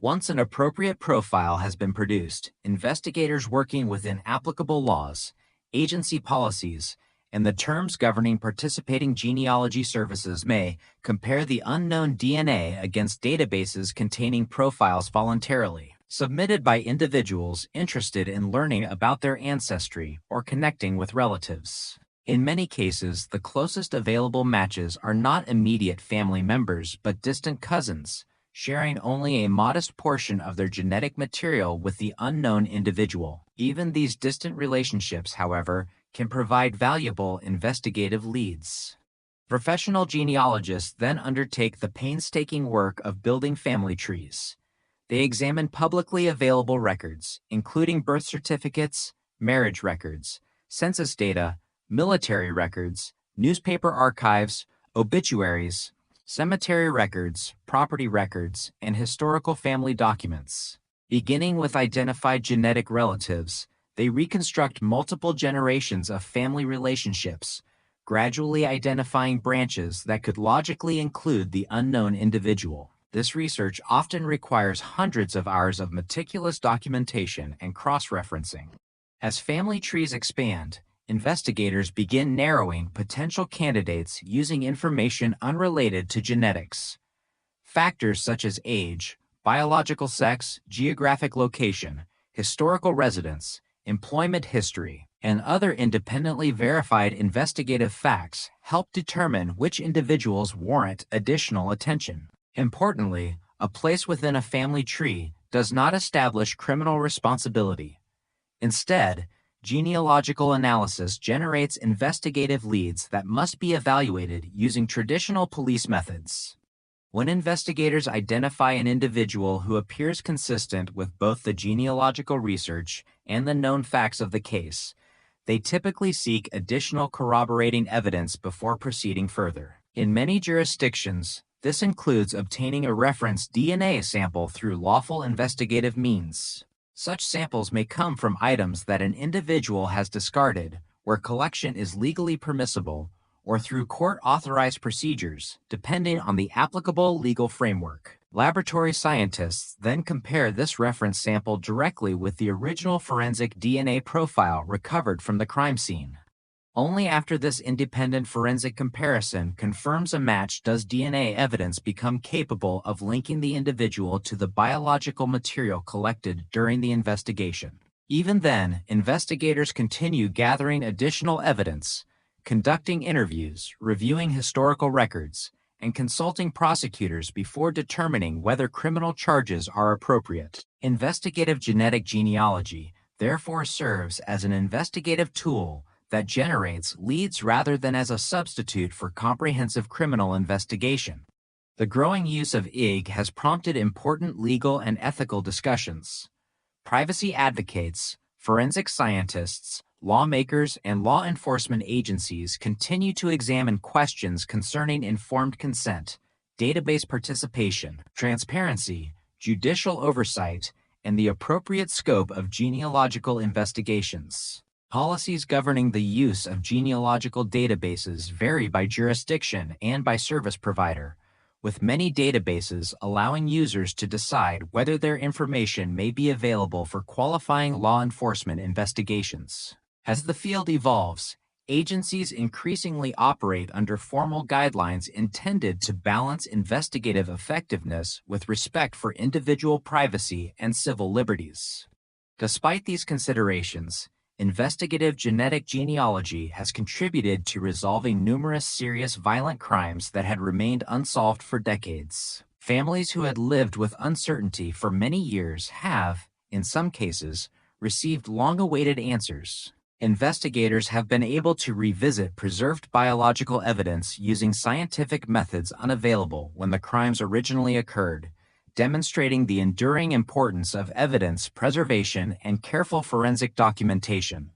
Once an appropriate profile has been produced, investigators working within applicable laws, agency policies, and the terms governing participating genealogy services may compare the unknown DNA against databases containing profiles voluntarily submitted by individuals interested in learning about their ancestry or connecting with relatives. In many cases, the closest available matches are not immediate family members but distant cousins, sharing only a modest portion of their genetic material with the unknown individual. Even these distant relationships, however, can provide valuable investigative leads. Professional genealogists then undertake the painstaking work of building family trees. They examine publicly available records, including birth certificates, marriage records, census data, military records, newspaper archives, obituaries, cemetery records, property records, and historical family documents. Beginning with identified genetic relatives, they reconstruct multiple generations of family relationships, gradually identifying branches that could logically include the unknown individual. This research often requires hundreds of hours of meticulous documentation and cross-referencing. As family trees expand, investigators begin narrowing potential candidates using information unrelated to genetics. Factors such as age, biological sex, geographic location, historical residence, employment history, and other independently verified investigative facts help determine which individuals warrant additional attention. Importantly, a place within a family tree does not establish criminal responsibility. Instead, genealogical analysis generates investigative leads that must be evaluated using traditional police methods. When investigators identify an individual who appears consistent with both the genealogical research and the known facts of the case, they typically seek additional corroborating evidence before proceeding further. In many jurisdictions, this includes obtaining a reference DNA sample through lawful investigative means. Such samples may come from items that an individual has discarded, where collection is legally permissible, or through court-authorized procedures, depending on the applicable legal framework. Laboratory scientists then compare this reference sample directly with the original forensic DNA profile recovered from the crime scene. Only after this independent forensic comparison confirms a match does DNA evidence become capable of linking the individual to the biological material collected during the investigation. Even then, investigators continue gathering additional evidence, conducting interviews, reviewing historical records, and consulting prosecutors before determining whether criminal charges are appropriate. Investigative genetic genealogy therefore serves as an investigative tool that generates leads rather than as a substitute for comprehensive criminal investigation. The growing use of IG has prompted important legal and ethical discussions. Privacy advocates, forensic scientists, lawmakers, and law enforcement agencies continue to examine questions concerning informed consent, database participation, transparency, judicial oversight, and the appropriate scope of genealogical investigations. Policies governing the use of genealogical databases vary by jurisdiction and by service provider, with many databases allowing users to decide whether their information may be available for qualifying law enforcement investigations. As the field evolves, agencies increasingly operate under formal guidelines intended to balance investigative effectiveness with respect for individual privacy and civil liberties. Despite these considerations, investigative genetic genealogy has contributed to resolving numerous serious violent crimes that had remained unsolved for decades. Families who had lived with uncertainty for many years have, in some cases, received long-awaited answers. Investigators have been able to revisit preserved biological evidence using scientific methods unavailable when the crimes originally occurred, demonstrating the enduring importance of evidence preservation and careful forensic documentation.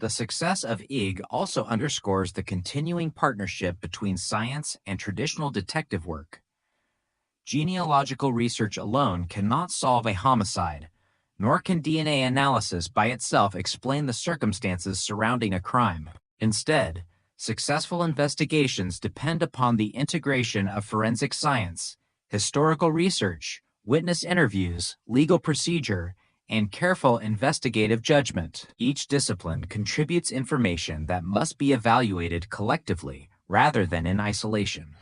The success of IG also underscores the continuing partnership between science and traditional detective work. Genealogical research alone cannot solve a homicide, nor can DNA analysis by itself explain the circumstances surrounding a crime. Instead, successful investigations depend upon the integration of forensic science, historical research, witness interviews, legal procedure, and careful investigative judgment. Each discipline contributes information that must be evaluated collectively rather than in isolation.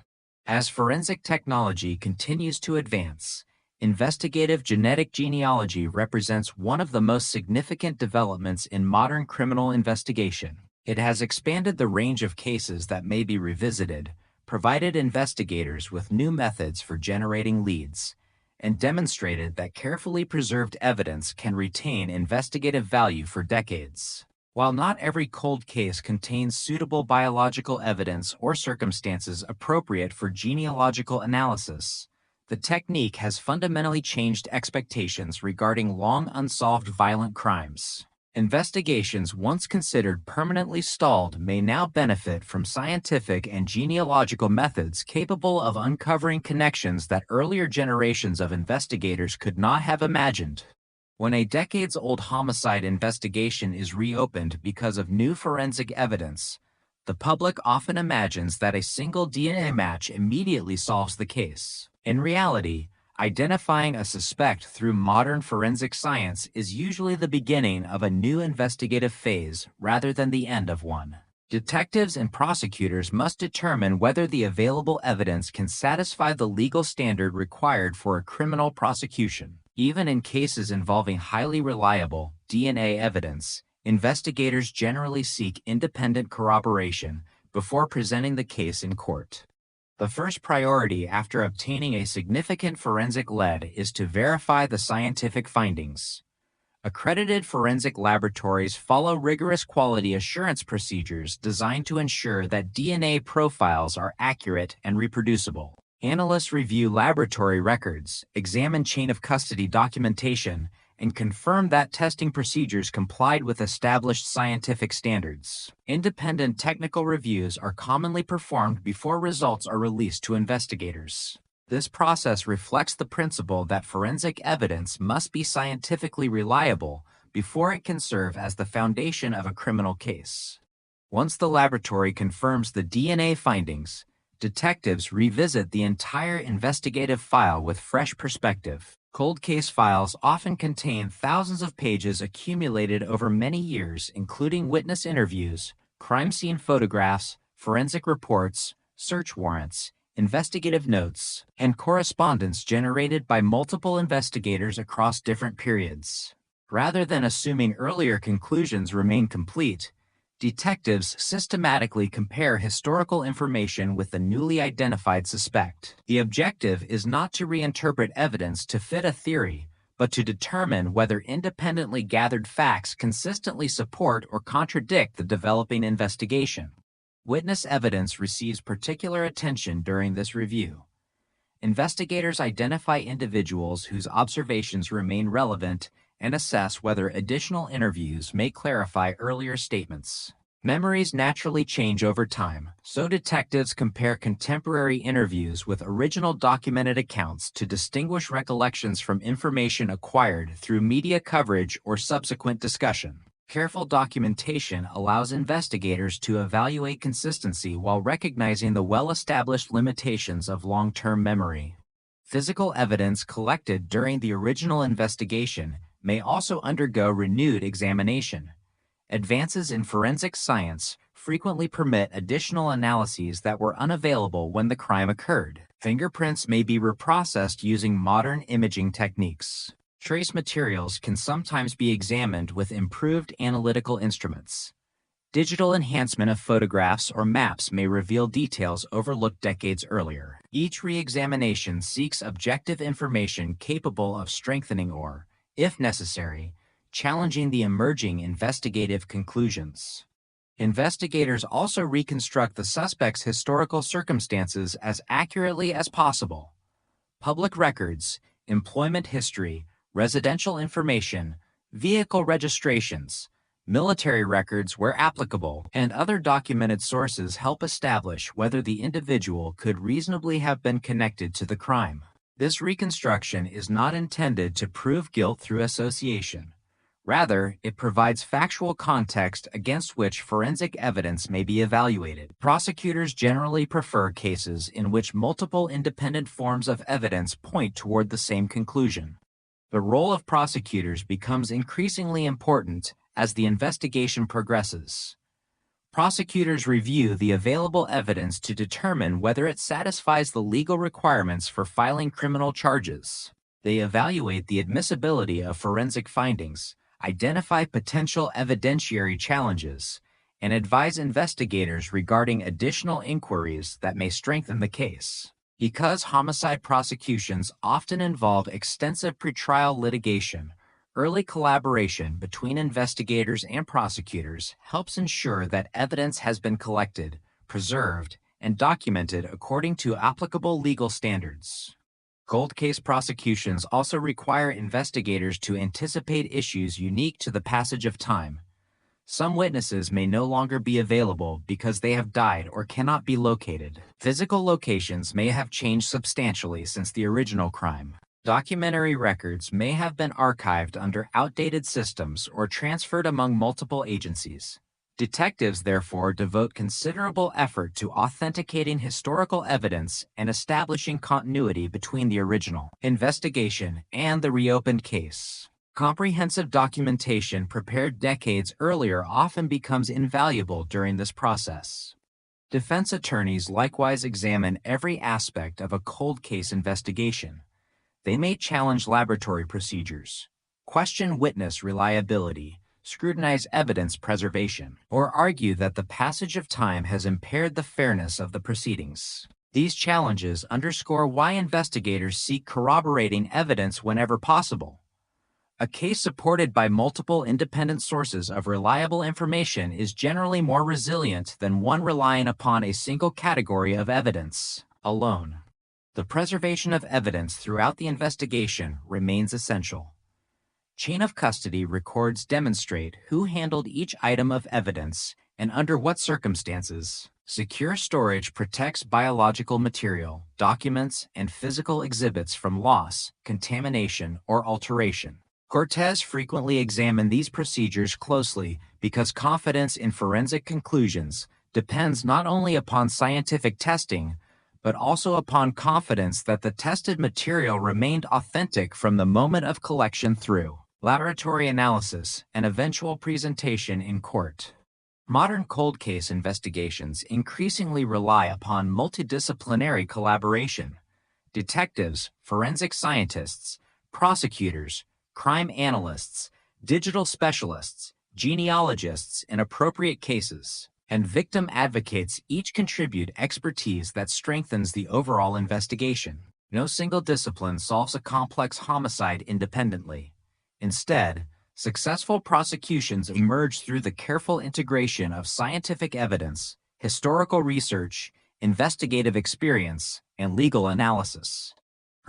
As forensic technology continues to advance, investigative genetic genealogy represents one of the most significant developments in modern criminal investigation. It has expanded the range of cases that may be revisited, provided investigators with new methods for generating leads, and demonstrated that carefully preserved evidence can retain investigative value for decades. While not every cold case contains suitable biological evidence or circumstances appropriate for genealogical analysis, the technique has fundamentally changed expectations regarding long unsolved violent crimes. Investigations once considered permanently stalled may now benefit from scientific and genealogical methods capable of uncovering connections that earlier generations of investigators could not have imagined. When a decades-old homicide investigation is reopened because of new forensic evidence, the public often imagines that a single DNA match immediately solves the case. In reality, identifying a suspect through modern forensic science is usually the beginning of a new investigative phase rather than the end of one. Detectives and prosecutors must determine whether the available evidence can satisfy the legal standard required for a criminal prosecution. Even in cases involving highly reliable DNA evidence, investigators generally seek independent corroboration before presenting the case in court. The first priority after obtaining a significant forensic lead is to verify the scientific findings. Accredited forensic laboratories follow rigorous quality assurance procedures designed to ensure that DNA profiles are accurate and reproducible. Analysts review laboratory records, examine chain of custody documentation, and confirm that testing procedures complied with established scientific standards. Independent technical reviews are commonly performed before results are released to investigators. This process reflects the principle that forensic evidence must be scientifically reliable before it can serve as the foundation of a criminal case. Once the laboratory confirms the DNA findings, detectives revisit the entire investigative file with fresh perspective. Cold case files often contain thousands of pages accumulated over many years, including witness interviews, crime scene photographs, forensic reports, search warrants, investigative notes, and correspondence generated by multiple investigators across different periods. Rather than assuming earlier conclusions remain complete, detectives systematically compare historical information with the newly identified suspect. The objective is not to reinterpret evidence to fit a theory, but to determine whether independently gathered facts consistently support or contradict the developing investigation. Witness evidence receives particular attention during this review. Investigators identify individuals whose observations remain relevant and assess whether additional interviews may clarify earlier statements. Memories naturally change over time, so detectives compare contemporary interviews with original documented accounts to distinguish recollections from information acquired through media coverage or subsequent discussion. Careful documentation allows investigators to evaluate consistency while recognizing the well-established limitations of long-term memory. Physical evidence collected during the original investigation may also undergo renewed examination. Advances in forensic science frequently permit additional analyses that were unavailable when the crime occurred. Fingerprints may be reprocessed using modern imaging techniques. Trace materials can sometimes be examined with improved analytical instruments. Digital enhancement of photographs or maps may reveal details overlooked decades earlier. Each re-examination seeks objective information capable of strengthening or, if necessary, challenging the emerging investigative conclusions. Investigators also reconstruct the suspect's historical circumstances as accurately as possible. Public records, employment history, residential information, vehicle registrations, military records where applicable, and other documented sources help establish whether the individual could reasonably have been connected to the crime. This reconstruction is not intended to prove guilt through association. Rather, it provides factual context against which forensic evidence may be evaluated. Prosecutors generally prefer cases in which multiple independent forms of evidence point toward the same conclusion. The role of prosecutors becomes increasingly important as the investigation progresses. Prosecutors review the available evidence to determine whether it satisfies the legal requirements for filing criminal charges. They evaluate the admissibility of forensic findings, identify potential evidentiary challenges, and advise investigators regarding additional inquiries that may strengthen the case. Because homicide prosecutions often involve extensive pretrial litigation, early collaboration between investigators and prosecutors helps ensure that evidence has been collected, preserved, and documented according to applicable legal standards. Cold case prosecutions also require investigators to anticipate issues unique to the passage of time. Some witnesses may no longer be available because they have died or cannot be located. Physical locations may have changed substantially since the original crime. Documentary records may have been archived under outdated systems or transferred among multiple agencies. Detectives therefore devote considerable effort to authenticating historical evidence and establishing continuity between the original investigation and the reopened case. Comprehensive documentation prepared decades earlier often becomes invaluable during this process. Defense attorneys likewise examine every aspect of a cold case investigation. They may challenge laboratory procedures, question witness reliability, scrutinize evidence preservation, or argue that the passage of time has impaired the fairness of the proceedings. These challenges underscore why investigators seek corroborating evidence whenever possible. A case supported by multiple independent sources of reliable information is generally more resilient than one relying upon a single category of evidence alone. The preservation of evidence throughout the investigation remains essential. Chain of custody records demonstrate who handled each item of evidence and under what circumstances. Secure storage protects biological material, documents, and physical exhibits from loss, contamination, or alteration. Cortez frequently examined these procedures closely because confidence in forensic conclusions depends not only upon scientific testing, but also upon confidence that the tested material remained authentic from the moment of collection through laboratory analysis and eventual presentation in court. Modern cold case investigations increasingly rely upon multidisciplinary collaboration. Detectives, forensic scientists, prosecutors, crime analysts, digital specialists, genealogists in appropriate cases, and victim advocates each contribute expertise that strengthens the overall investigation. No single discipline solves a complex homicide independently. Instead, successful prosecutions emerge through the careful integration of scientific evidence, historical research, investigative experience, and legal analysis.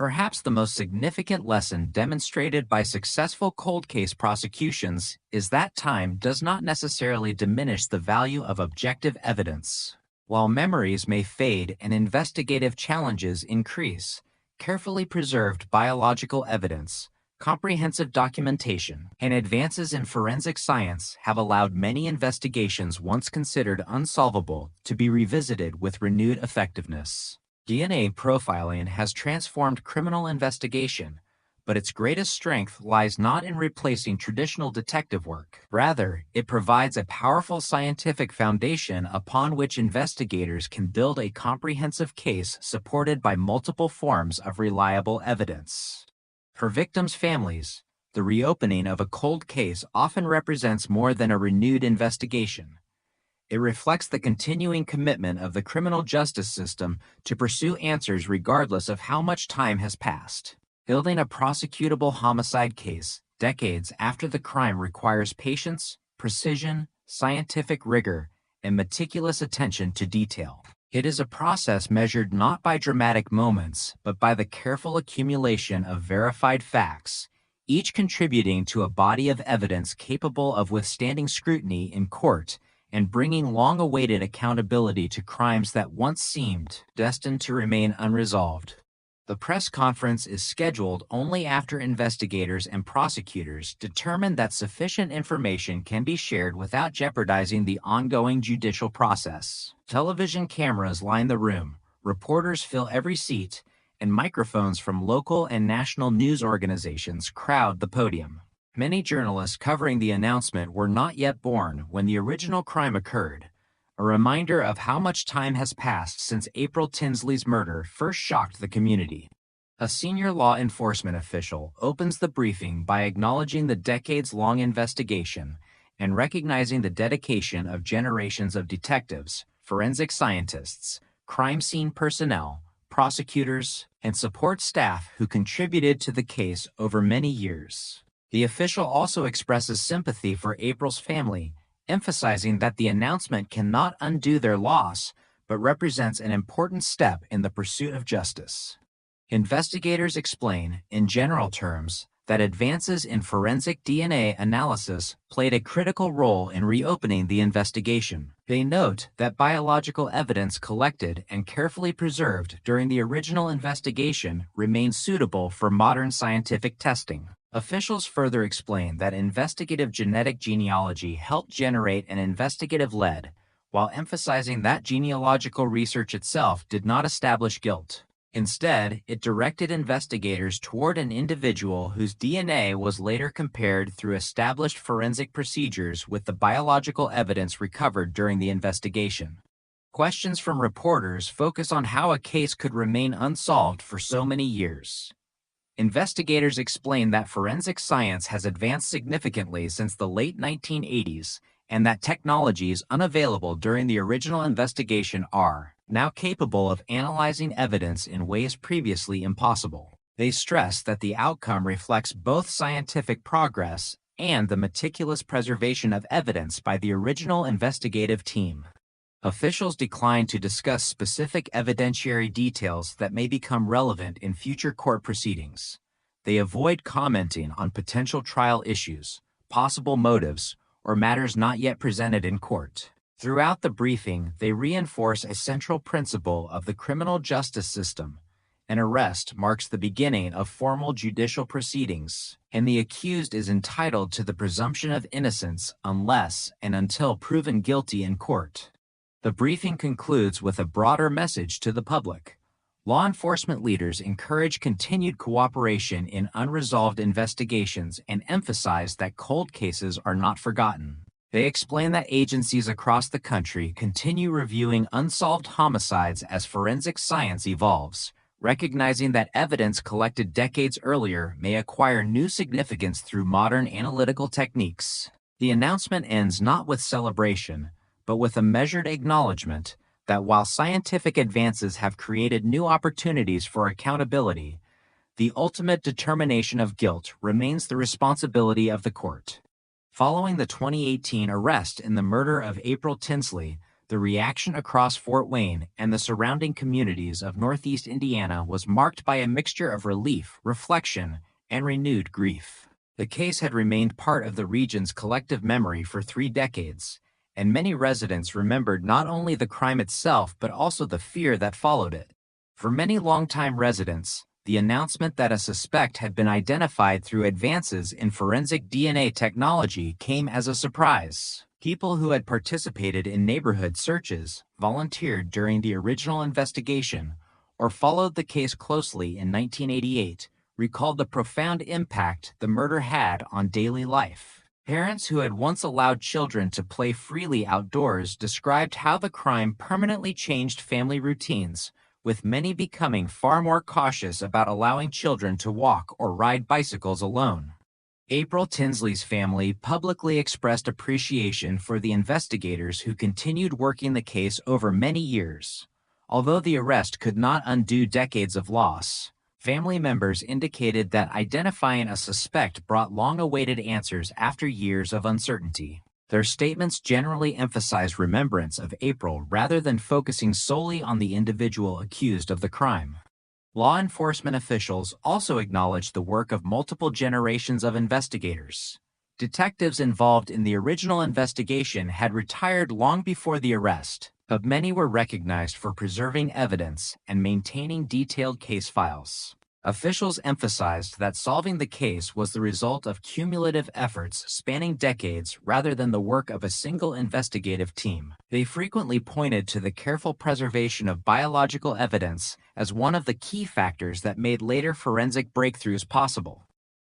Perhaps the most significant lesson demonstrated by successful cold case prosecutions is that time does not necessarily diminish the value of objective evidence. While memories may fade and investigative challenges increase, carefully preserved biological evidence, comprehensive documentation, and advances in forensic science have allowed many investigations once considered unsolvable to be revisited with renewed effectiveness. DNA profiling has transformed criminal investigation, but its greatest strength lies not in replacing traditional detective work. Rather, it provides a powerful scientific foundation upon which investigators can build a comprehensive case supported by multiple forms of reliable evidence. For victims' families, the reopening of a cold case often represents more than a renewed investigation. It reflects the continuing commitment of the criminal justice system to pursue answers regardless of how much time has passed. Building a prosecutable homicide case decades after the crime requires patience, precision, scientific rigor, and meticulous attention to detail. It is a process measured not by dramatic moments, but by the careful accumulation of verified facts, each contributing to a body of evidence capable of withstanding scrutiny in court and bringing long-awaited accountability to crimes that once seemed destined to remain unresolved. The press conference is scheduled only after investigators and prosecutors determine that sufficient information can be shared without jeopardizing the ongoing judicial process. Television cameras line the room, reporters fill every seat, and microphones from local and national news organizations crowd the podium. Many journalists covering the announcement were not yet born when the original crime occurred, a reminder of how much time has passed since April Tinsley's murder first shocked the community. A senior law enforcement official opens the briefing by acknowledging the decades-long investigation and recognizing the dedication of generations of detectives, forensic scientists, crime scene personnel, prosecutors, and support staff who contributed to the case over many years. The official also expresses sympathy for April's family, emphasizing that the announcement cannot undo their loss, but represents an important step in the pursuit of justice. Investigators explain, in general terms, that advances in forensic DNA analysis played a critical role in reopening the investigation. They note that biological evidence collected and carefully preserved during the original investigation remains suitable for modern scientific testing. Officials further explain that investigative genetic genealogy helped generate an investigative lead, while emphasizing that genealogical research itself did not establish guilt. Instead, it directed investigators toward an individual whose DNA was later compared through established forensic procedures with the biological evidence recovered during the investigation. Questions from reporters focus on how a case could remain unsolved for so many years. Investigators explain that forensic science has advanced significantly since the late 1980s, and that technologies unavailable during the original investigation are now capable of analyzing evidence in ways previously impossible. They stress that the outcome reflects both scientific progress and the meticulous preservation of evidence by the original investigative team. Officials decline to discuss specific evidentiary details that may become relevant in future court proceedings. They avoid commenting on potential trial issues, possible motives, or matters not yet presented in court. Throughout the briefing, they reinforce a central principle of the criminal justice system. An arrest marks the beginning of formal judicial proceedings, and the accused is entitled to the presumption of innocence unless and until proven guilty in court. The briefing concludes with a broader message to the public. Law enforcement leaders encourage continued cooperation in unresolved investigations and emphasize that cold cases are not forgotten. They explain that agencies across the country continue reviewing unsolved homicides as forensic science evolves, recognizing that evidence collected decades earlier may acquire new significance through modern analytical techniques. The announcement ends not with celebration, but with a measured acknowledgement that while scientific advances have created new opportunities for accountability, the ultimate determination of guilt remains the responsibility of the court. Following the 2018 arrest in the murder of April Tinsley, the reaction across Fort Wayne and the surrounding communities of Northeast Indiana was marked by a mixture of relief, reflection, and renewed grief. The case had remained part of the region's collective memory for 3 decades, and many residents remembered not only the crime itself but also the fear that followed it. For many longtime residents, the announcement that a suspect had been identified through advances in forensic DNA technology came as a surprise. People who had participated in neighborhood searches, volunteered during the original investigation, or followed the case closely in 1988 recalled the profound impact the murder had on daily life. Parents who had once allowed children to play freely outdoors described how the crime permanently changed family routines, with many becoming far more cautious about allowing children to walk or ride bicycles alone. April Tinsley's family publicly expressed appreciation for the investigators who continued working the case over many years. Although the arrest could not undo decades of loss, family members indicated that identifying a suspect brought long-awaited answers after years of uncertainty. Their statements generally emphasized remembrance of April rather than focusing solely on the individual accused of the crime. Law enforcement officials also acknowledged the work of multiple generations of investigators. Detectives involved in the original investigation had retired long before the arrest, but many were recognized for preserving evidence and maintaining detailed case files. Officials emphasized that solving the case was the result of cumulative efforts spanning decades rather than the work of a single investigative team. They frequently pointed to the careful preservation of biological evidence as one of the key factors that made later forensic breakthroughs possible.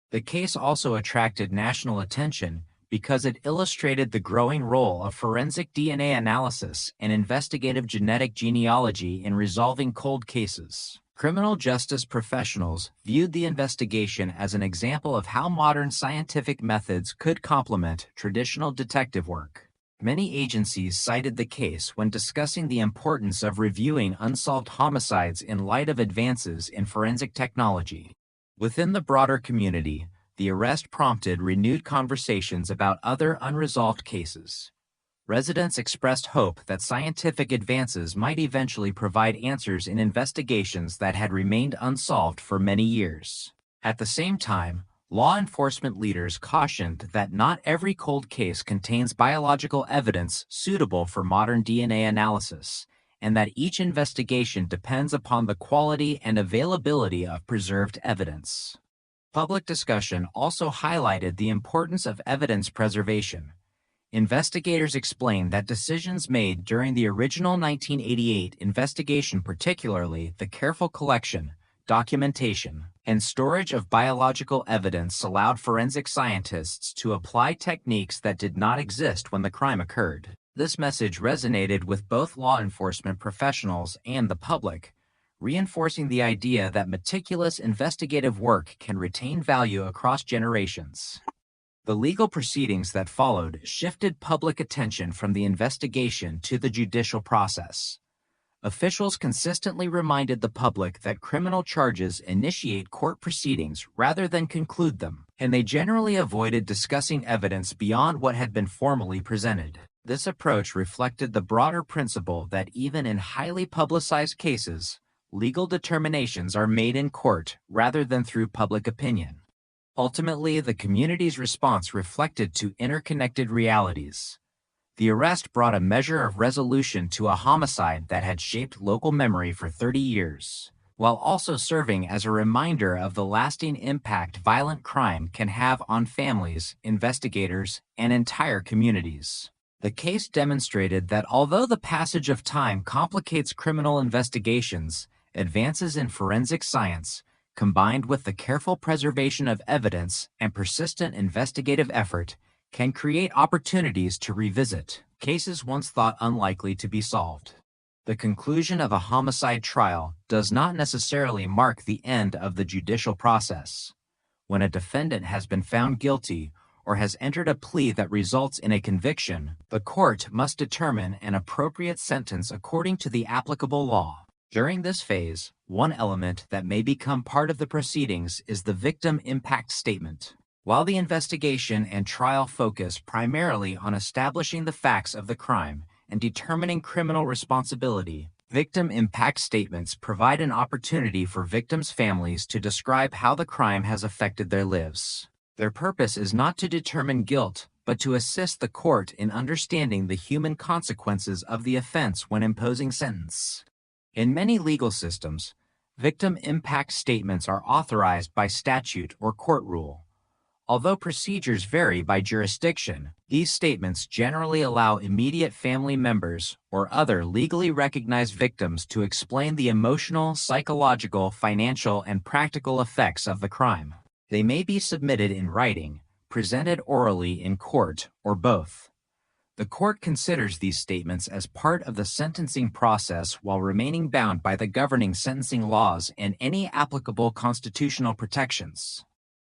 The case also attracted national attention because it illustrated the growing role of forensic DNA analysis and investigative genetic genealogy in resolving cold cases. Criminal justice professionals viewed the investigation as an example of how modern scientific methods could complement traditional detective work. Many agencies cited the case when discussing the importance of reviewing unsolved homicides in light of advances in forensic technology. Within the broader community, the arrest prompted renewed conversations about other unresolved cases. Residents expressed hope that scientific advances might eventually provide answers in investigations that had remained unsolved for many years. At the same time, Law enforcement leaders cautioned that not every cold case contains biological evidence suitable for modern DNA analysis, and that each investigation depends upon the quality and availability of preserved evidence. Public discussion also highlighted the importance of evidence preservation. Investigators explained that decisions made during the original 1988 investigation, particularly the careful collection, documentation, and storage of biological evidence, allowed forensic scientists to apply techniques that did not exist when the crime occurred. This message resonated with both law enforcement professionals and the public, reinforcing the idea that meticulous investigative work can retain value across generations. The legal proceedings that followed shifted public attention from the investigation to the judicial process. Officials consistently reminded the public that criminal charges initiate court proceedings rather than conclude them, and they generally avoided discussing evidence beyond what had been formally presented. This approach reflected the broader principle that even in highly publicized cases, legal determinations are made in court rather than through public opinion. Ultimately, the community's response reflected two interconnected realities. The arrest brought a measure of resolution to a homicide that had shaped local memory for 30 years, while also serving as a reminder of the lasting impact violent crime can have on families, investigators, and entire communities. The case demonstrated that although the passage of time complicates criminal investigations, advances in forensic science, combined with the careful preservation of evidence and persistent investigative effort, can create opportunities to revisit cases once thought unlikely to be solved. The conclusion of a homicide trial does not necessarily mark the end of the judicial process. When a defendant has been found guilty or has entered a plea that results in a conviction, the court must determine an appropriate sentence according to the applicable law. During this phase, one element that may become part of the proceedings is the victim impact statement. While the investigation and trial focus primarily on establishing the facts of the crime and determining criminal responsibility, victim impact statements provide an opportunity for victims' families to describe how the crime has affected their lives. Their purpose is not to determine guilt, but to assist the court in understanding the human consequences of the offense when imposing sentence. In many legal systems, victim impact statements are authorized by statute or court rule. Although procedures vary by jurisdiction, these statements generally allow immediate family members or other legally recognized victims to explain the emotional, psychological, financial, and practical effects of the crime. They may be submitted in writing, presented orally in court, or both. The court considers these statements as part of the sentencing process while remaining bound by the governing sentencing laws and any applicable constitutional protections.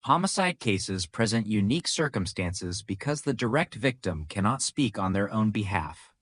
Homicide cases present unique circumstances because the direct victim cannot speak on their own behalf.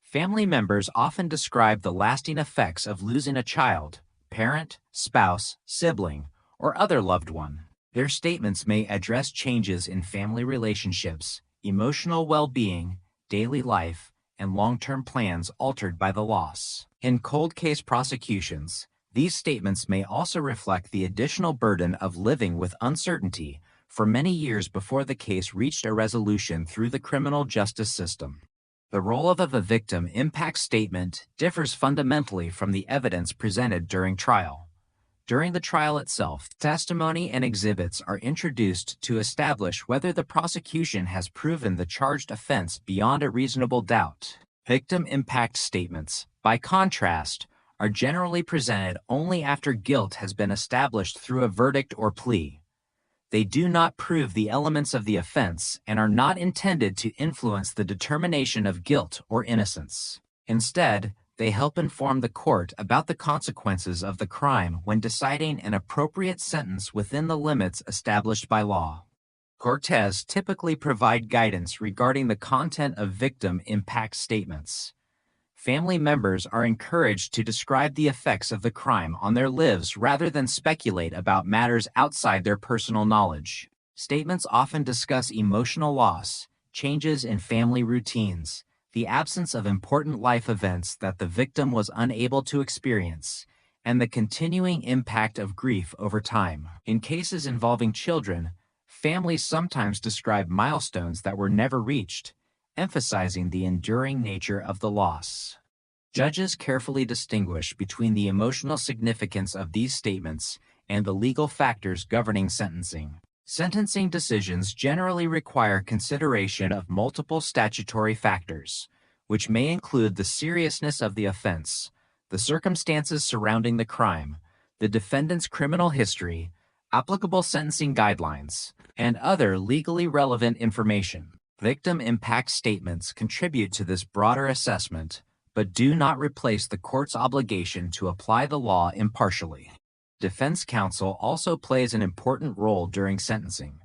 Family members often describe the lasting effects of losing a child, parent, spouse, sibling, or other loved one. Their statements may address changes in family relationships, emotional well-being, daily life, and long-term plans altered by the loss. In cold case prosecutions, these statements may also reflect the additional burden of living with uncertainty for many years before the case reached a resolution through the criminal justice system. The role of a victim impact statement differs fundamentally from the evidence presented during trial. During the trial itself, testimony and exhibits are introduced to establish whether the prosecution has proven the charged offense beyond a reasonable doubt. Victim impact statements, by contrast, are generally presented only after guilt has been established through a verdict or plea. They do not prove the elements of the offense and are not intended to influence the determination of guilt or innocence. Instead, they help inform the court about the consequences of the crime when deciding an appropriate sentence within the limits established by law. Courts typically provide guidance regarding the content of victim impact statements. Family members are encouraged to describe the effects of the crime on their lives rather than speculate about matters outside their personal knowledge. Statements often discuss emotional loss, changes in family routines, the absence of important life events that the victim was unable to experience, and the continuing impact of grief over time. In cases involving children, Families sometimes describe milestones that were never reached, emphasizing the enduring nature of the loss. Judges carefully distinguish between the emotional significance of these statements and the legal factors governing sentencing. Sentencing decisions generally require consideration of multiple statutory factors, which may include the seriousness of the offense, the circumstances surrounding the crime, the defendant's criminal history, applicable sentencing guidelines, and other legally relevant information. Victim impact statements contribute to this broader assessment, but do not replace the court's obligation to apply the law impartially. Defense counsel also plays an important role during sentencing.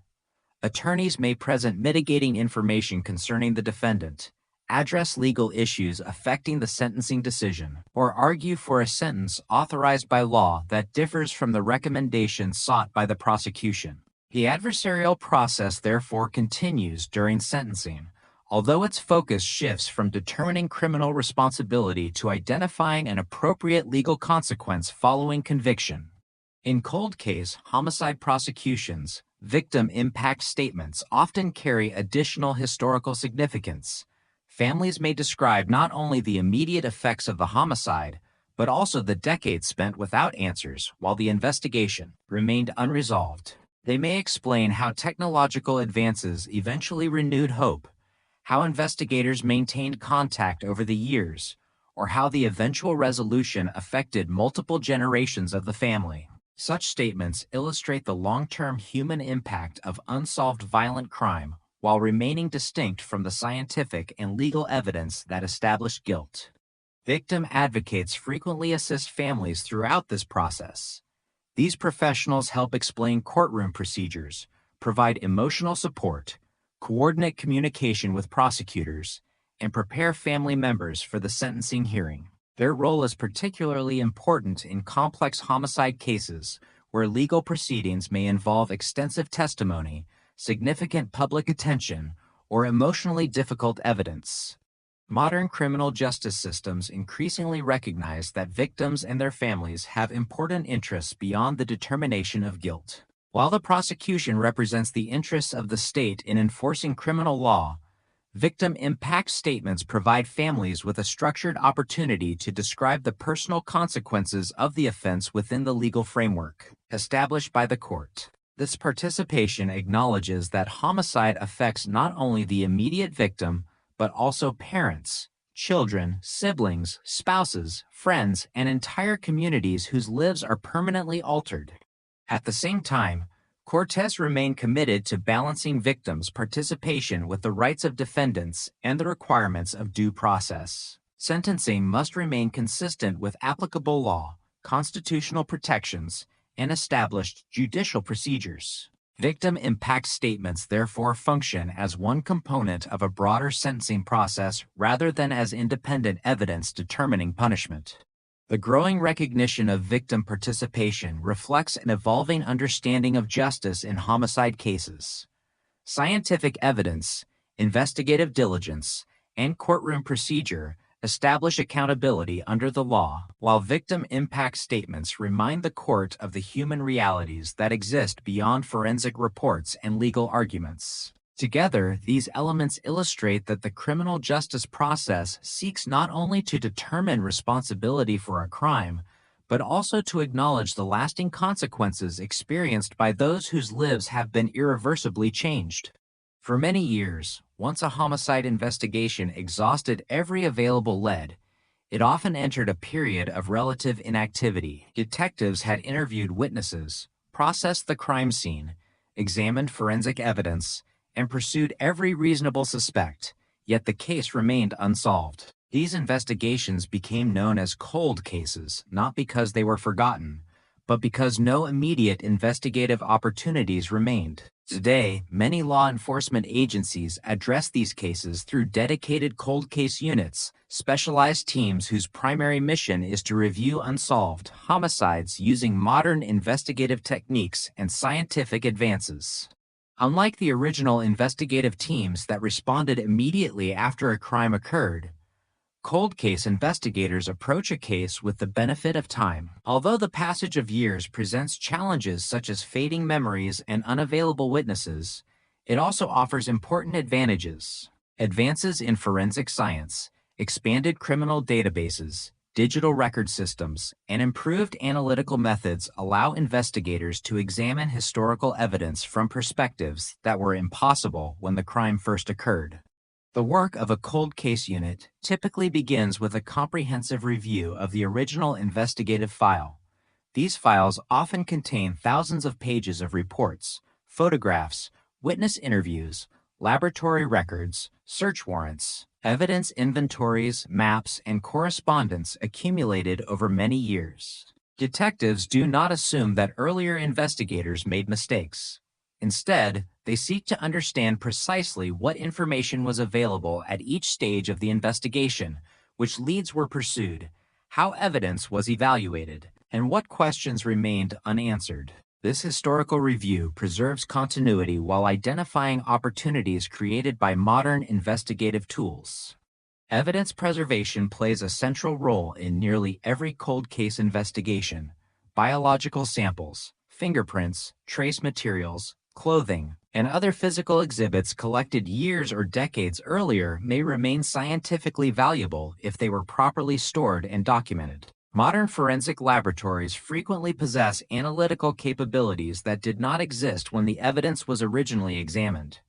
Attorneys may present mitigating information concerning the defendant, address legal issues affecting the sentencing decision, or argue for a sentence authorized by law that differs from the recommendation sought by the prosecution. The adversarial process therefore continues during sentencing, although its focus shifts from determining criminal responsibility to identifying an appropriate legal consequence following conviction. In cold case homicide prosecutions, victim impact statements often carry additional historical significance. Families may describe not only the immediate effects of the homicide, but also the decades spent without answers while the investigation remained unresolved. They may explain how technological advances eventually renewed hope, how investigators maintained contact over the years, or how the eventual resolution affected multiple generations of the family. Such statements illustrate the long-term human impact of unsolved violent crime while remaining distinct from the scientific and legal evidence that establish guilt. Victim advocates frequently assist families throughout this process. These professionals help explain courtroom procedures, provide emotional support, coordinate communication with prosecutors, and prepare family members for the sentencing hearing. Their role is particularly important in complex homicide cases where legal proceedings may involve extensive testimony, significant public attention, or emotionally difficult evidence. Modern criminal justice systems increasingly recognize that victims and their families have important interests beyond the determination of guilt. While the prosecution represents the interests of the state in enforcing criminal law, victim impact statements provide families with a structured opportunity to describe the personal consequences of the offense within the legal framework established by the court. This participation acknowledges that homicide affects not only the immediate victim, but also parents, children, siblings, spouses, friends, and entire communities whose lives are permanently altered. At the same time, courts remain committed to balancing victims' participation with the rights of defendants and the requirements of due process. Sentencing must remain consistent with applicable law, constitutional protections, and established judicial procedures. Victim impact statements therefore function as one component of a broader sentencing process rather than as independent evidence determining punishment. The growing recognition of victim participation reflects an evolving understanding of justice in homicide cases. Scientific evidence, investigative diligence, and courtroom procedure establish accountability under the law, while victim impact statements remind the court of the human realities that exist beyond forensic reports and legal arguments. Together, these elements illustrate that the criminal justice process seeks not only to determine responsibility for a crime, but also to acknowledge the lasting consequences experienced by those whose lives have been irreversibly changed. For many years, once a homicide investigation exhausted every available lead, it often entered a period of relative inactivity. Detectives had interviewed witnesses, processed the crime scene, examined forensic evidence, and pursued every reasonable suspect, yet the case remained unsolved. These investigations became known as cold cases, not because they were forgotten, but because no immediate investigative opportunities remained. Today, many law enforcement agencies address these cases through dedicated cold case units, specialized teams whose primary mission is to review unsolved homicides using modern investigative techniques and scientific advances. Unlike the original investigative teams that responded immediately after a crime occurred, Cold case investigators approach a case with the benefit of time. Although the passage of years presents challenges such as fading memories and unavailable witnesses, it also offers important advantages. Advances in forensic science, expanded criminal databases, digital record systems, and improved analytical methods allow investigators to examine historical evidence from perspectives that were impossible when the crime first occurred. The work of a cold case unit typically begins with a comprehensive review of the original investigative file. These files often contain thousands of pages of reports, photographs, witness interviews, laboratory records, search warrants, evidence inventories, maps, and correspondence accumulated over many years. Detectives do not assume that earlier investigators made mistakes. Instead, they seek to understand precisely what information was available at each stage of the investigation, which leads were pursued, how evidence was evaluated, and what questions remained unanswered. This historical review preserves continuity while identifying opportunities created by modern investigative tools. Evidence preservation plays a central role in nearly every cold case investigation. Biological samples, fingerprints, trace materials, clothing, and other physical exhibits collected years or decades earlier may remain scientifically valuable if they were properly stored and documented. Modern forensic laboratories frequently possess analytical capabilities that did not exist when the evidence was originally examined.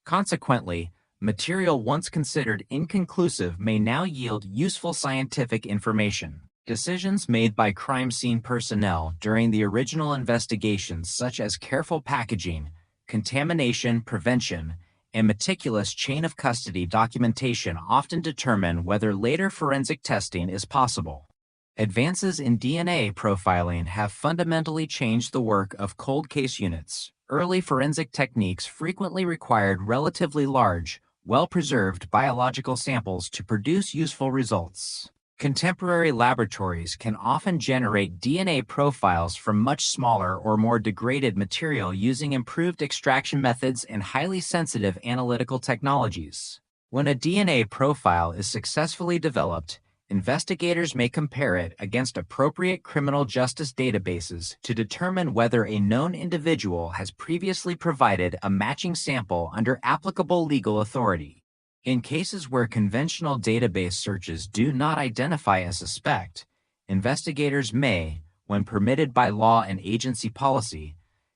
Consequently, material once considered inconclusive may now yield useful scientific information. Decisions made by crime scene personnel during the original investigations, such as careful packaging, contamination prevention, and meticulous chain of custody documentation, often determine whether later forensic testing is possible. Advances in DNA profiling have fundamentally changed the work of cold case units. Early forensic techniques frequently required relatively large, well-preserved biological samples to produce useful results. Contemporary laboratories can often generate DNA profiles from much smaller or more degraded material using improved extraction methods and highly sensitive analytical technologies. When a DNA profile is successfully developed, investigators may compare it against appropriate criminal justice databases to determine whether a known individual has previously provided a matching sample under applicable legal authority. In cases where conventional database searches do not identify a suspect, investigators may, when permitted by law and agency policy,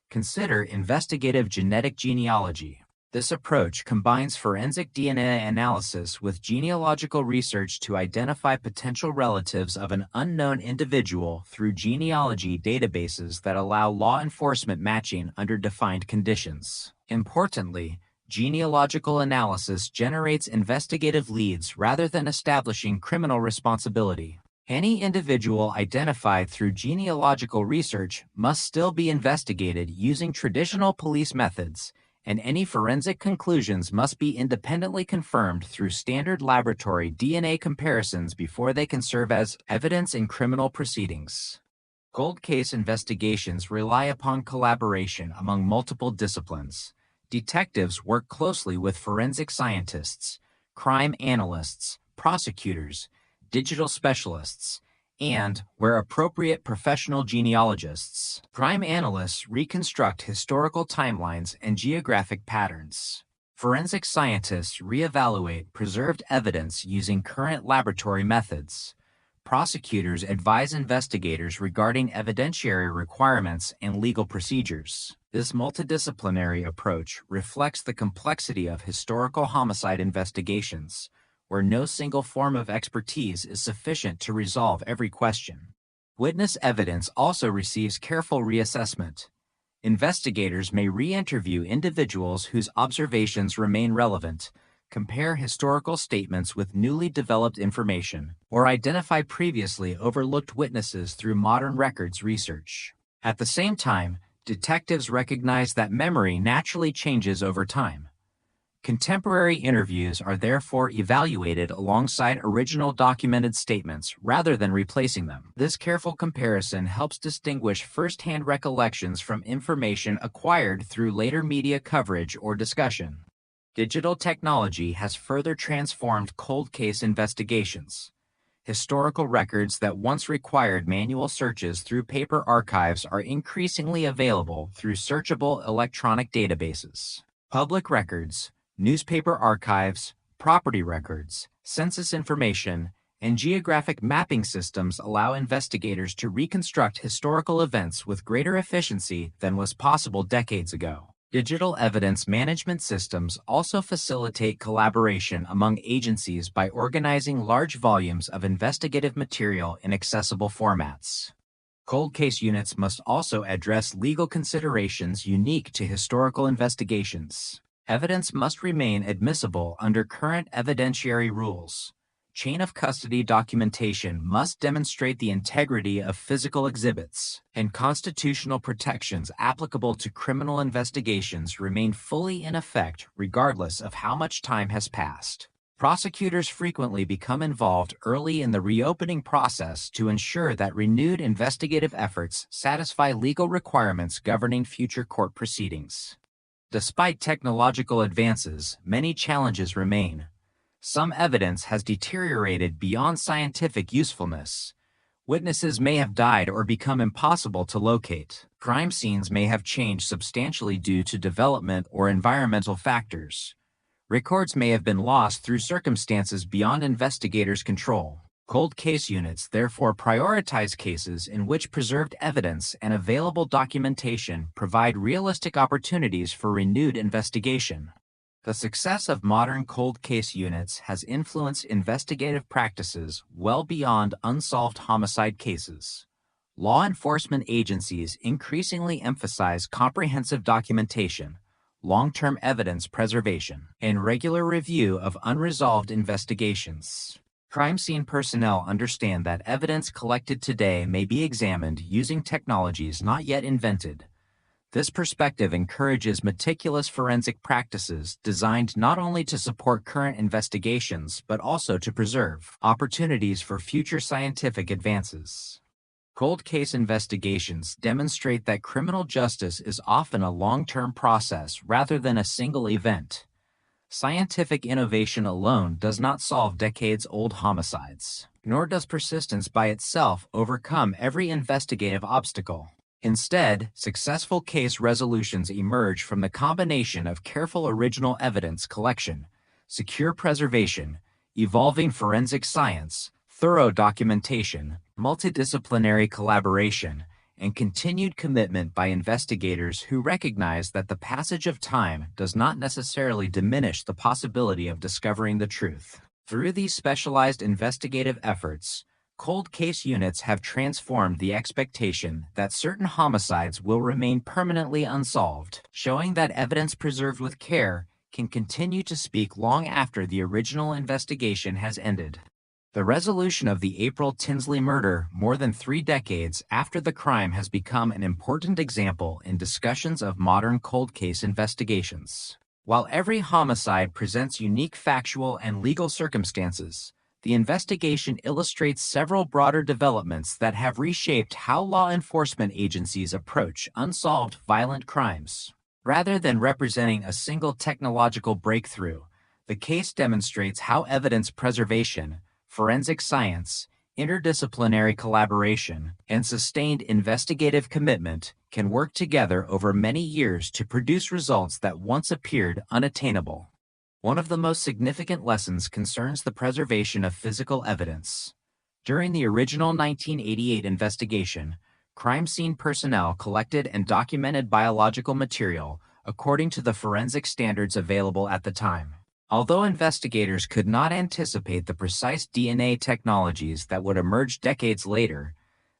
consider investigative genetic genealogy. This approach combines forensic DNA analysis with genealogical research to identify potential relatives of an unknown individual through genealogy databases that allow law enforcement matching under defined conditions. Importantly, genealogical analysis generates investigative leads rather than establishing criminal responsibility. Any individual identified through genealogical research must still be investigated using traditional police methods, and any forensic conclusions must be independently confirmed through standard laboratory DNA comparisons before they can serve as evidence in criminal proceedings. Cold case investigations rely upon collaboration among multiple disciplines. Detectives work closely with forensic scientists, crime analysts, prosecutors, digital specialists, and, where appropriate, professional genealogists. Crime analysts reconstruct historical timelines and geographic patterns. Forensic scientists reevaluate preserved evidence using current laboratory methods. Prosecutors advise investigators regarding evidentiary requirements and legal procedures. This multidisciplinary approach reflects the complexity of historical homicide investigations, where no single form of expertise is sufficient to resolve every question. Witness evidence also receives careful reassessment. Investigators may re-interview individuals whose observations remain relevant, compare historical statements with newly developed information, or identify previously overlooked witnesses through modern records research. At the same time, detectives recognize that memory naturally changes over time. Contemporary interviews are therefore evaluated alongside original documented statements rather than replacing them. This careful comparison helps distinguish first-hand recollections from information acquired through later media coverage or discussion. Digital technology has further transformed cold case investigations. Historical records that once required manual searches through paper archives are increasingly available through searchable electronic databases. Public records, newspaper archives, property records, census information, and geographic mapping systems allow investigators to reconstruct historical events with greater efficiency than was possible decades ago. Digital evidence management systems also facilitate collaboration among agencies by organizing large volumes of investigative material in accessible formats. Cold case units must also address legal considerations unique to historical investigations. Evidence must remain admissible under current evidentiary rules. Chain of custody documentation must demonstrate the integrity of physical exhibits, and constitutional protections applicable to criminal investigations remain fully in effect regardless of how much time has passed. Prosecutors frequently become involved early in the reopening process to ensure that renewed investigative efforts satisfy legal requirements governing future court proceedings. Despite technological advances, many challenges remain. Some evidence has deteriorated beyond scientific usefulness. Witnesses may have died or become impossible to locate. Crime scenes may have changed substantially due to development or environmental factors. Records may have been lost through circumstances beyond investigators' control. Cold case units therefore prioritize cases in which preserved evidence and available documentation provide realistic opportunities for renewed investigation. The success of modern cold case units has influenced investigative practices well beyond unsolved homicide cases. Law enforcement agencies increasingly emphasize comprehensive documentation, long-term evidence preservation, and regular review of unresolved investigations. Crime scene personnel understand that evidence collected today may be examined using technologies not yet invented. This perspective encourages meticulous forensic practices designed not only to support current investigations but also to preserve opportunities for future scientific advances. Cold case investigations demonstrate that criminal justice is often a long-term process rather than a single event. Scientific innovation alone does not solve decades-old homicides, nor does persistence by itself overcome every investigative obstacle. Instead, successful case resolutions emerge from the combination of careful original evidence collection, secure preservation, evolving forensic science, thorough documentation, multidisciplinary collaboration, and continued commitment by investigators who recognize that the passage of time does not necessarily diminish the possibility of discovering the truth. Through these specialized investigative efforts, cold case units have transformed the expectation that certain homicides will remain permanently unsolved, showing that evidence preserved with care can continue to speak long after the original investigation has ended. The resolution of the April Tinsley murder more than 3 decades after the crime has become an important example in discussions of modern cold case investigations. While every homicide presents unique factual and legal circumstances, the investigation illustrates several broader developments that have reshaped how law enforcement agencies approach unsolved violent crimes. Rather than representing a single technological breakthrough, the case demonstrates how evidence preservation, forensic science, interdisciplinary collaboration, and sustained investigative commitment can work together over many years to produce results that once appeared unattainable. One of the most significant lessons concerns the preservation of physical evidence. During the original 1988 investigation, crime scene personnel collected and documented biological material according to the forensic standards available at the time. Although investigators could not anticipate the precise DNA technologies that would emerge decades later,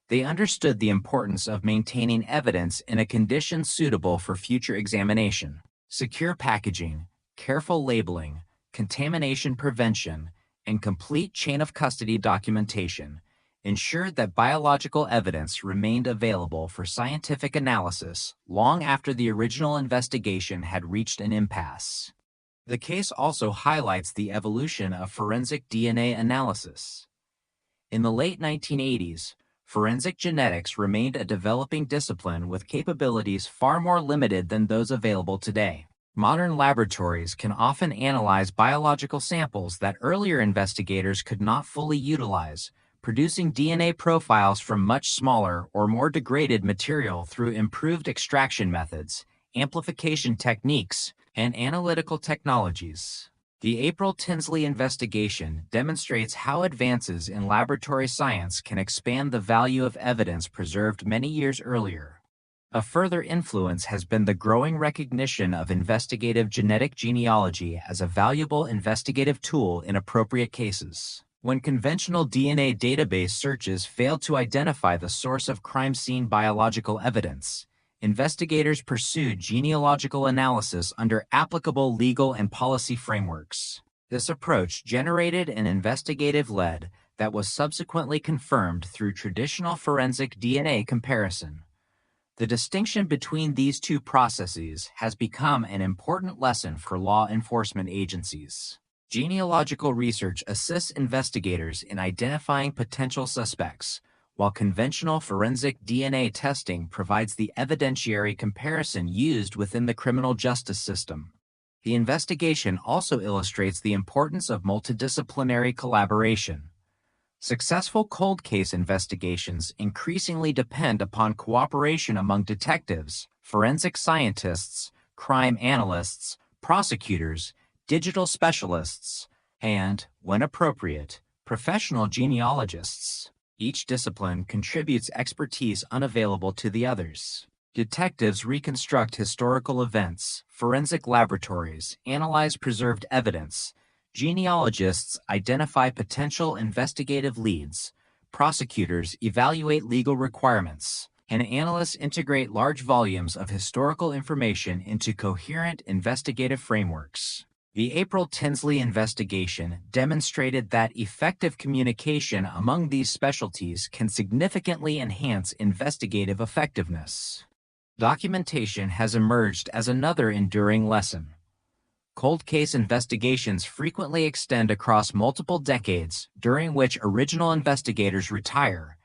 they understood the importance of maintaining evidence in a condition suitable for future examination. Secure packaging, careful labeling, contamination prevention, and complete chain of custody documentation ensured that biological evidence remained available for scientific analysis long after the original investigation had reached an impasse. The case also highlights the evolution of forensic DNA analysis. In the late 1980s, forensic genetics remained a developing discipline with capabilities far more limited than those available today. Modern laboratories can often analyze biological samples that earlier investigators could not fully utilize, producing DNA profiles from much smaller or more degraded material through improved extraction methods, amplification techniques, and analytical technologies. The April Tinsley investigation demonstrates how advances in laboratory science can expand the value of evidence preserved many years earlier. A further influence has been the growing recognition of investigative genetic genealogy as a valuable investigative tool in appropriate cases. When conventional DNA database searches fail to identify the source of crime scene biological evidence, investigators pursued genealogical analysis under applicable legal and policy frameworks. This approach generated an investigative lead that was subsequently confirmed through traditional forensic DNA comparison. The distinction between these two processes has become an important lesson for law enforcement agencies. Genealogical research assists investigators in identifying potential suspects, while conventional forensic DNA testing provides the evidentiary comparison used within the criminal justice system. The investigation also illustrates the importance of multidisciplinary collaboration. Successful cold case investigations increasingly depend upon cooperation among detectives, forensic scientists, crime analysts, prosecutors, digital specialists, and, when appropriate, professional genealogists. Each discipline contributes expertise unavailable to the others. Detectives reconstruct historical events, forensic laboratories analyze preserved evidence, genealogists identify potential investigative leads, prosecutors evaluate legal requirements, and analysts integrate large volumes of historical information into coherent investigative frameworks. The April Tinsley investigation demonstrated that effective communication among these specialties can significantly enhance investigative effectiveness. Documentation has emerged as another enduring lesson. Cold case investigations frequently extend across multiple decades, during which original investigators retire,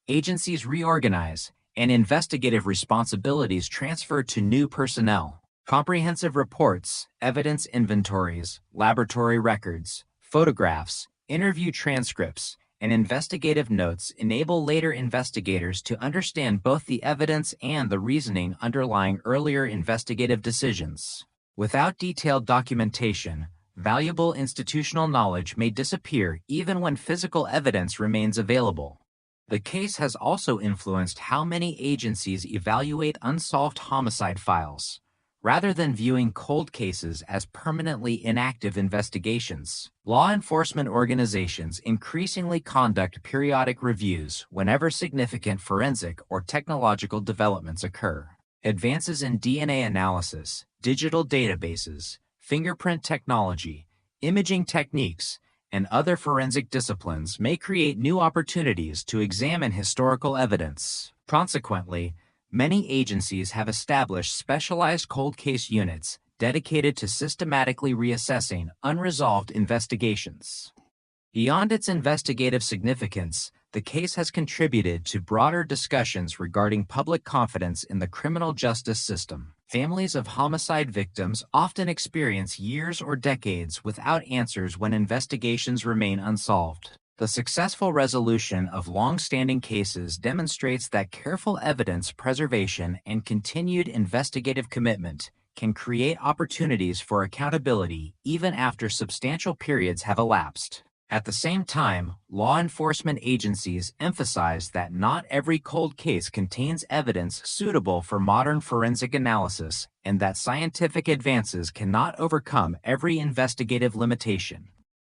agencies reorganize, and investigative responsibilities transfer to new personnel. Comprehensive reports, evidence inventories, laboratory records, photographs, interview transcripts, and investigative notes enable later investigators to understand both the evidence and the reasoning underlying earlier investigative decisions. Without detailed documentation, valuable institutional knowledge may disappear even when physical evidence remains available. The case has also influenced how many agencies evaluate unsolved homicide files. Rather than viewing cold cases as permanently inactive investigations, law enforcement organizations increasingly conduct periodic reviews whenever significant forensic or technological developments occur. Advances in DNA analysis, digital databases, fingerprint technology, imaging techniques, and other forensic disciplines may create new opportunities to examine historical evidence. Consequently, many agencies have established specialized cold case units dedicated to systematically reassessing unresolved investigations. Beyond its investigative significance, the case has contributed to broader discussions regarding public confidence in the criminal justice system. Families of homicide victims often experience years or decades without answers when investigations remain unsolved. The successful resolution of long-standing cases demonstrates that careful evidence preservation and continued investigative commitment can create opportunities for accountability even after substantial periods have elapsed. At the same time, law enforcement agencies emphasize that not every cold case contains evidence suitable for modern forensic analysis and that scientific advances cannot overcome every investigative limitation.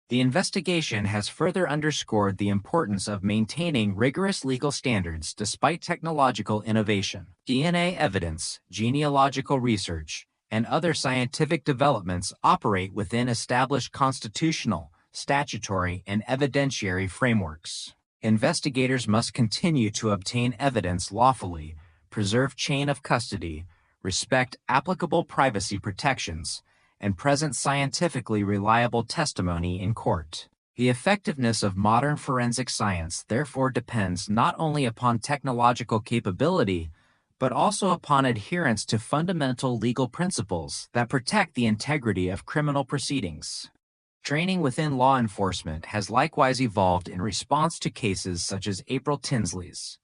The investigation has further underscored the importance of maintaining rigorous legal standards despite technological innovation. DNA evidence, genealogical research, and other scientific developments operate within established constitutional, statutory, and evidentiary frameworks. Investigators must continue to obtain evidence lawfully, preserve chain of custody, respect applicable privacy protections, and present scientifically reliable testimony in court. The effectiveness of modern forensic science therefore depends not only upon technological capability, but also upon adherence to fundamental legal principles that protect the integrity of criminal proceedings. Training within law enforcement has likewise evolved in response to cases such as April Tinsley's.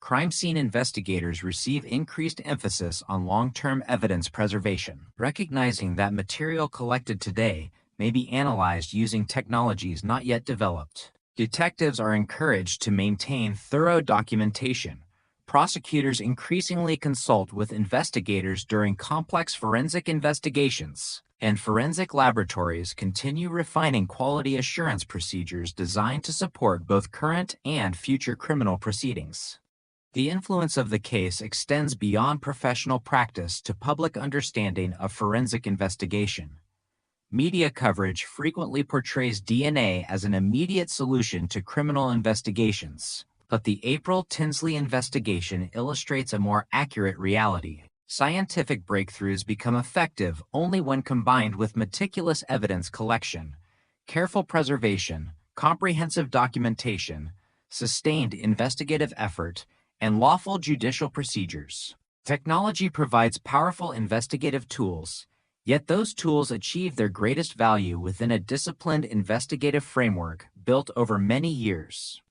Crime scene investigators receive increased emphasis on long-term evidence preservation, recognizing that material collected today may be analyzed using technologies not yet developed. Detectives are encouraged to maintain thorough documentation. Prosecutors increasingly consult with investigators during complex forensic investigations, and forensic laboratories continue refining quality assurance procedures designed to support both current and future criminal proceedings. The influence of the case extends beyond professional practice to public understanding of forensic investigation. Media coverage frequently portrays DNA as an immediate solution to criminal investigations, but the April Tinsley investigation illustrates a more accurate reality. Scientific breakthroughs become effective only when combined with meticulous evidence collection, careful preservation, comprehensive documentation, sustained investigative effort, and lawful judicial procedures. Technology provides powerful investigative tools, yet those tools achieve their greatest value within a disciplined investigative framework built over many years.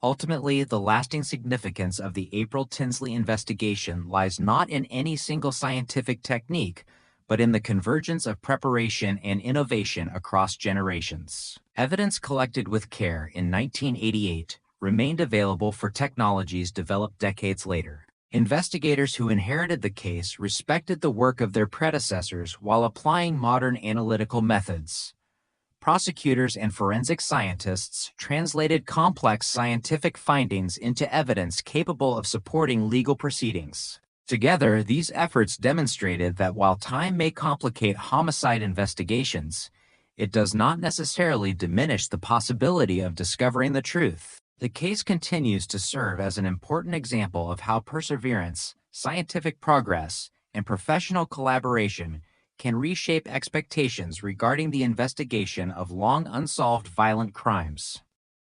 Ultimately, the lasting significance of the April Tinsley investigation lies not in any single scientific technique, but in the convergence of preparation and innovation across generations. Evidence collected with care in 1988 remained available for technologies developed decades later. Investigators who inherited the case respected the work of their predecessors while applying modern analytical methods. Prosecutors and forensic scientists translated complex scientific findings into evidence capable of supporting legal proceedings. Together, these efforts demonstrated that while time may complicate homicide investigations, it does not necessarily diminish the possibility of discovering the truth. The case continues to serve as an important example of how perseverance, scientific progress, and professional collaboration can reshape expectations regarding the investigation of long unsolved violent crimes.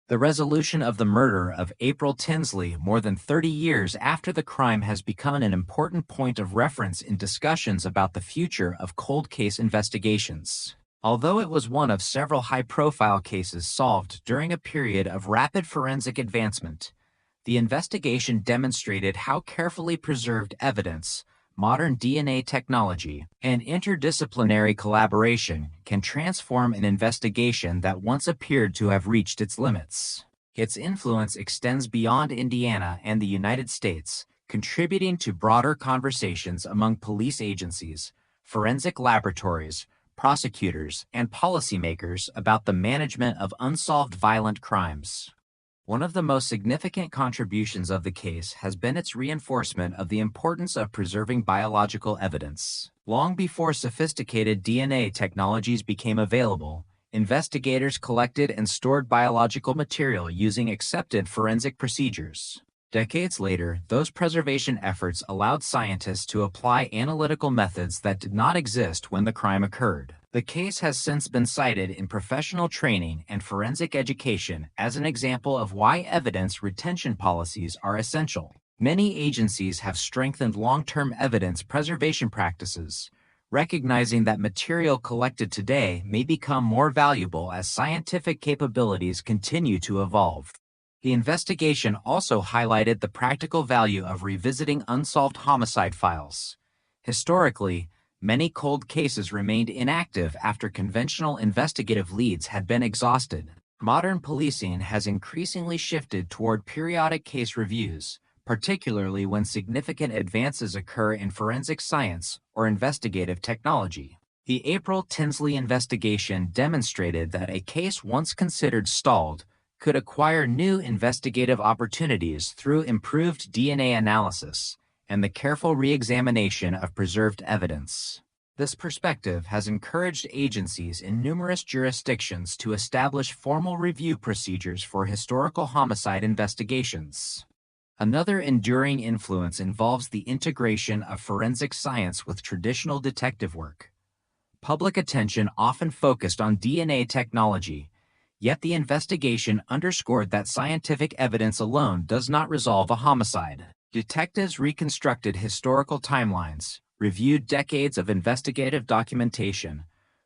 The resolution of the murder of April Tinsley more than 30 years after the crime has become an important point of reference in discussions about the future of cold case investigations. Although it was one of several high-profile cases solved during a period of rapid forensic advancement, the investigation demonstrated how carefully preserved evidence, modern DNA technology, and interdisciplinary collaboration can transform an investigation that once appeared to have reached its limits. Its influence extends beyond Indiana and the United States, contributing to broader conversations among police agencies, forensic laboratories, prosecutors, and policymakers about the management of unsolved violent crimes. One of the most significant contributions of the case has been its reinforcement of the importance of preserving biological evidence. Long before sophisticated DNA technologies became available, investigators collected and stored biological material using accepted forensic procedures. Decades later, those preservation efforts allowed scientists to apply analytical methods that did not exist when the crime occurred. The case has since been cited in professional training and forensic education as an example of why evidence retention policies are essential. Many agencies have strengthened long-term evidence preservation practices, recognizing that material collected today may become more valuable as scientific capabilities continue to evolve. The investigation also highlighted the practical value of revisiting unsolved homicide files. Historically, many cold cases remained inactive after conventional investigative leads had been exhausted. Modern policing has increasingly shifted toward periodic case reviews, particularly when significant advances occur in forensic science or investigative technology. The April Tinsley investigation demonstrated that a case once considered stalled could acquire new investigative opportunities through improved DNA analysis and the careful re-examination of preserved evidence. This perspective has encouraged agencies in numerous jurisdictions to establish formal review procedures for historical homicide investigations. Another enduring influence involves the integration of forensic science with traditional detective work. Public attention often focused on DNA technology, yet the investigation underscored that scientific evidence alone does not resolve a homicide. Detectives reconstructed historical timelines, reviewed decades of investigative documentation,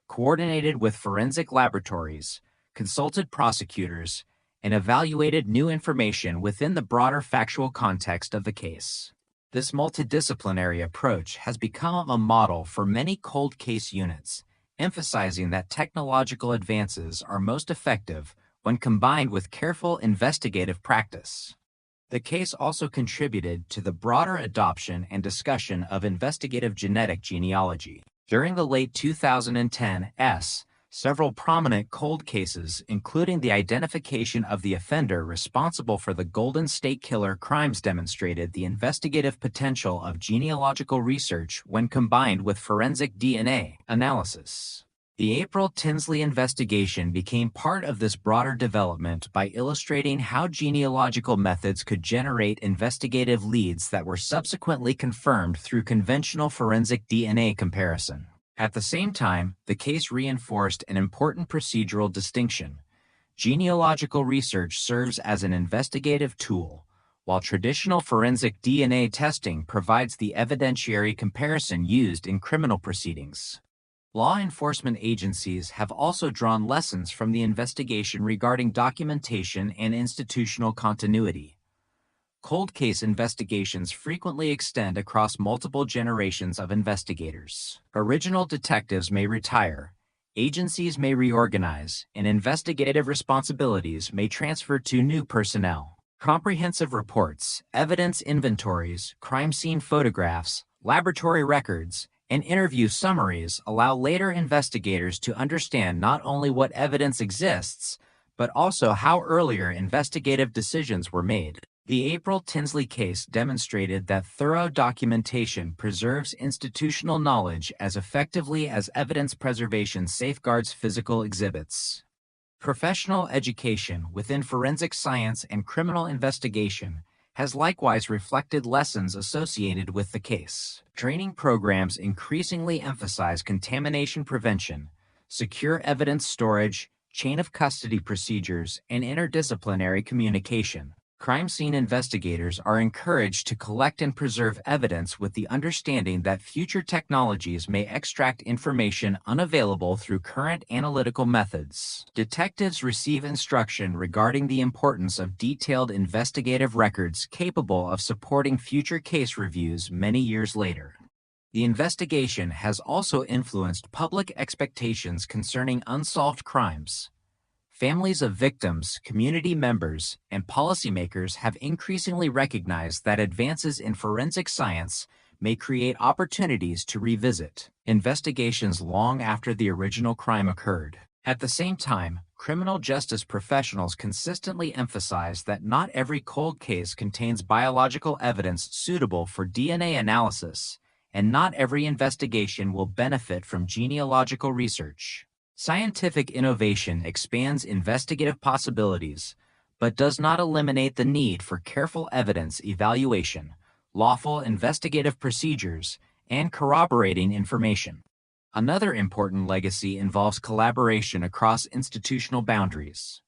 coordinated with forensic laboratories, consulted prosecutors, and evaluated new information within the broader factual context of the case. This multidisciplinary approach has become a model for many cold case units, emphasizing that technological advances are most effective when combined with careful investigative practice. The case also contributed to the broader adoption and discussion of investigative genetic genealogy. During the late 2010s, several prominent cold cases, including the identification of the offender responsible for the Golden State Killer crimes, demonstrated the investigative potential of genealogical research when combined with forensic DNA analysis. The April Tinsley investigation became part of this broader development by illustrating how genealogical methods could generate investigative leads that were subsequently confirmed through conventional forensic DNA comparison. At the same time, the case reinforced an important procedural distinction. Genealogical research serves as an investigative tool, while traditional forensic DNA testing provides the evidentiary comparison used in criminal proceedings. Law enforcement agencies have also drawn lessons from the investigation regarding documentation and institutional continuity. Cold case investigations frequently extend across multiple generations of investigators. Original detectives may retire, agencies may reorganize, and investigative responsibilities may transfer to new personnel. Comprehensive reports, evidence inventories, crime scene photographs, laboratory records, and interview summaries allow later investigators to understand not only what evidence exists, but also how earlier investigative decisions were made. The April Tinsley case demonstrated that thorough documentation preserves institutional knowledge as effectively as evidence preservation safeguards physical exhibits. Professional education within forensic science and criminal investigation has likewise reflected lessons associated with the case. Training programs increasingly emphasize contamination prevention, secure evidence storage, chain of custody procedures, and interdisciplinary communication. Crime scene investigators are encouraged to collect and preserve evidence with the understanding that future technologies may extract information unavailable through current analytical methods. Detectives receive instruction regarding the importance of detailed investigative records capable of supporting future case reviews many years later. The investigation has also influenced public expectations concerning unsolved crimes. Families of victims, community members, and policymakers have increasingly recognized that advances in forensic science may create opportunities to revisit investigations long after the original crime occurred. At the same time, criminal justice professionals consistently emphasize that not every cold case contains biological evidence suitable for DNA analysis, and not every investigation will benefit from genealogical research. Scientific innovation expands investigative possibilities, but does not eliminate the need for careful evidence evaluation, lawful investigative procedures, and corroborating information. Another important legacy involves collaboration across institutional boundaries.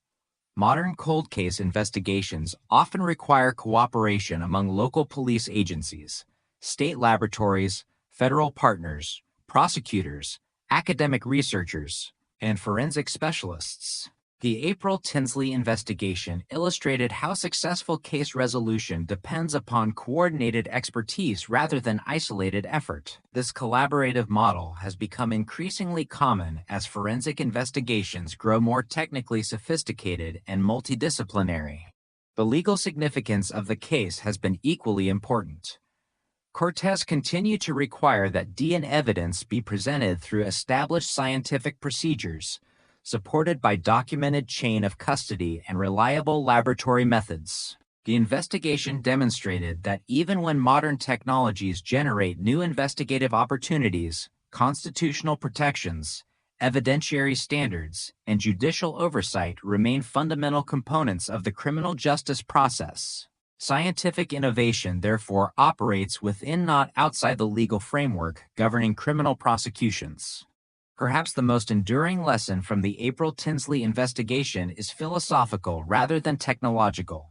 Modern cold case investigations often require cooperation among local police agencies, state laboratories, federal partners, prosecutors, academic researchers, and forensic specialists. The April Tinsley investigation illustrated how successful case resolution depends upon coordinated expertise rather than isolated effort. This collaborative model has become increasingly common as forensic investigations grow more technically sophisticated and multidisciplinary. The legal significance of the case has been equally important. Courts continue to require that DNA evidence be presented through established scientific procedures, supported by documented chain of custody and reliable laboratory methods. The investigation demonstrated that even when modern technologies generate new investigative opportunities, constitutional protections, evidentiary standards, and judicial oversight remain fundamental components of the criminal justice process. Scientific innovation, therefore, operates within, not outside, the legal framework governing criminal prosecutions. Perhaps the most enduring lesson from the April Tinsley investigation is philosophical rather than technological.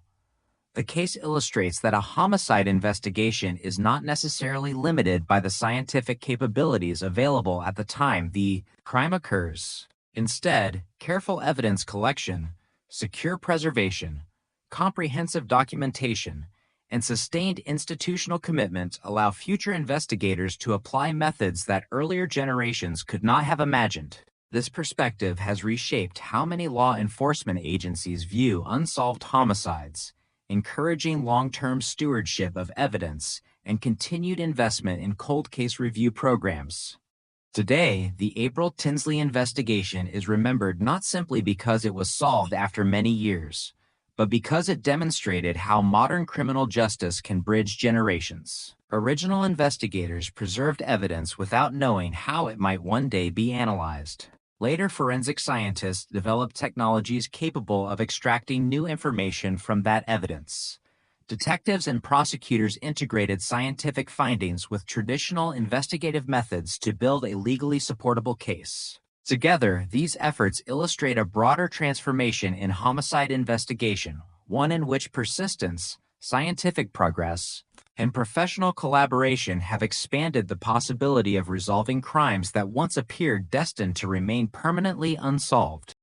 The case illustrates that a homicide investigation is not necessarily limited by the scientific capabilities available at the time the crime occurs. Instead, careful evidence collection, secure preservation, comprehensive documentation, and sustained institutional commitment allow future investigators to apply methods that earlier generations could not have imagined. This perspective has reshaped how many law enforcement agencies view unsolved homicides, encouraging long-term stewardship of evidence and continued investment in cold case review programs. Today, the April Tinsley investigation is remembered not simply because it was solved after many years, but because it demonstrated how modern criminal justice can bridge generations. Original investigators preserved evidence without knowing how it might one day be analyzed. Later forensic scientists developed technologies capable of extracting new information from that evidence. Detectives and prosecutors integrated scientific findings with traditional investigative methods to build a legally supportable case. Together, these efforts illustrate a broader transformation in homicide investigation, one in which persistence, scientific progress, and professional collaboration have expanded the possibility of resolving crimes that once appeared destined to remain permanently unsolved.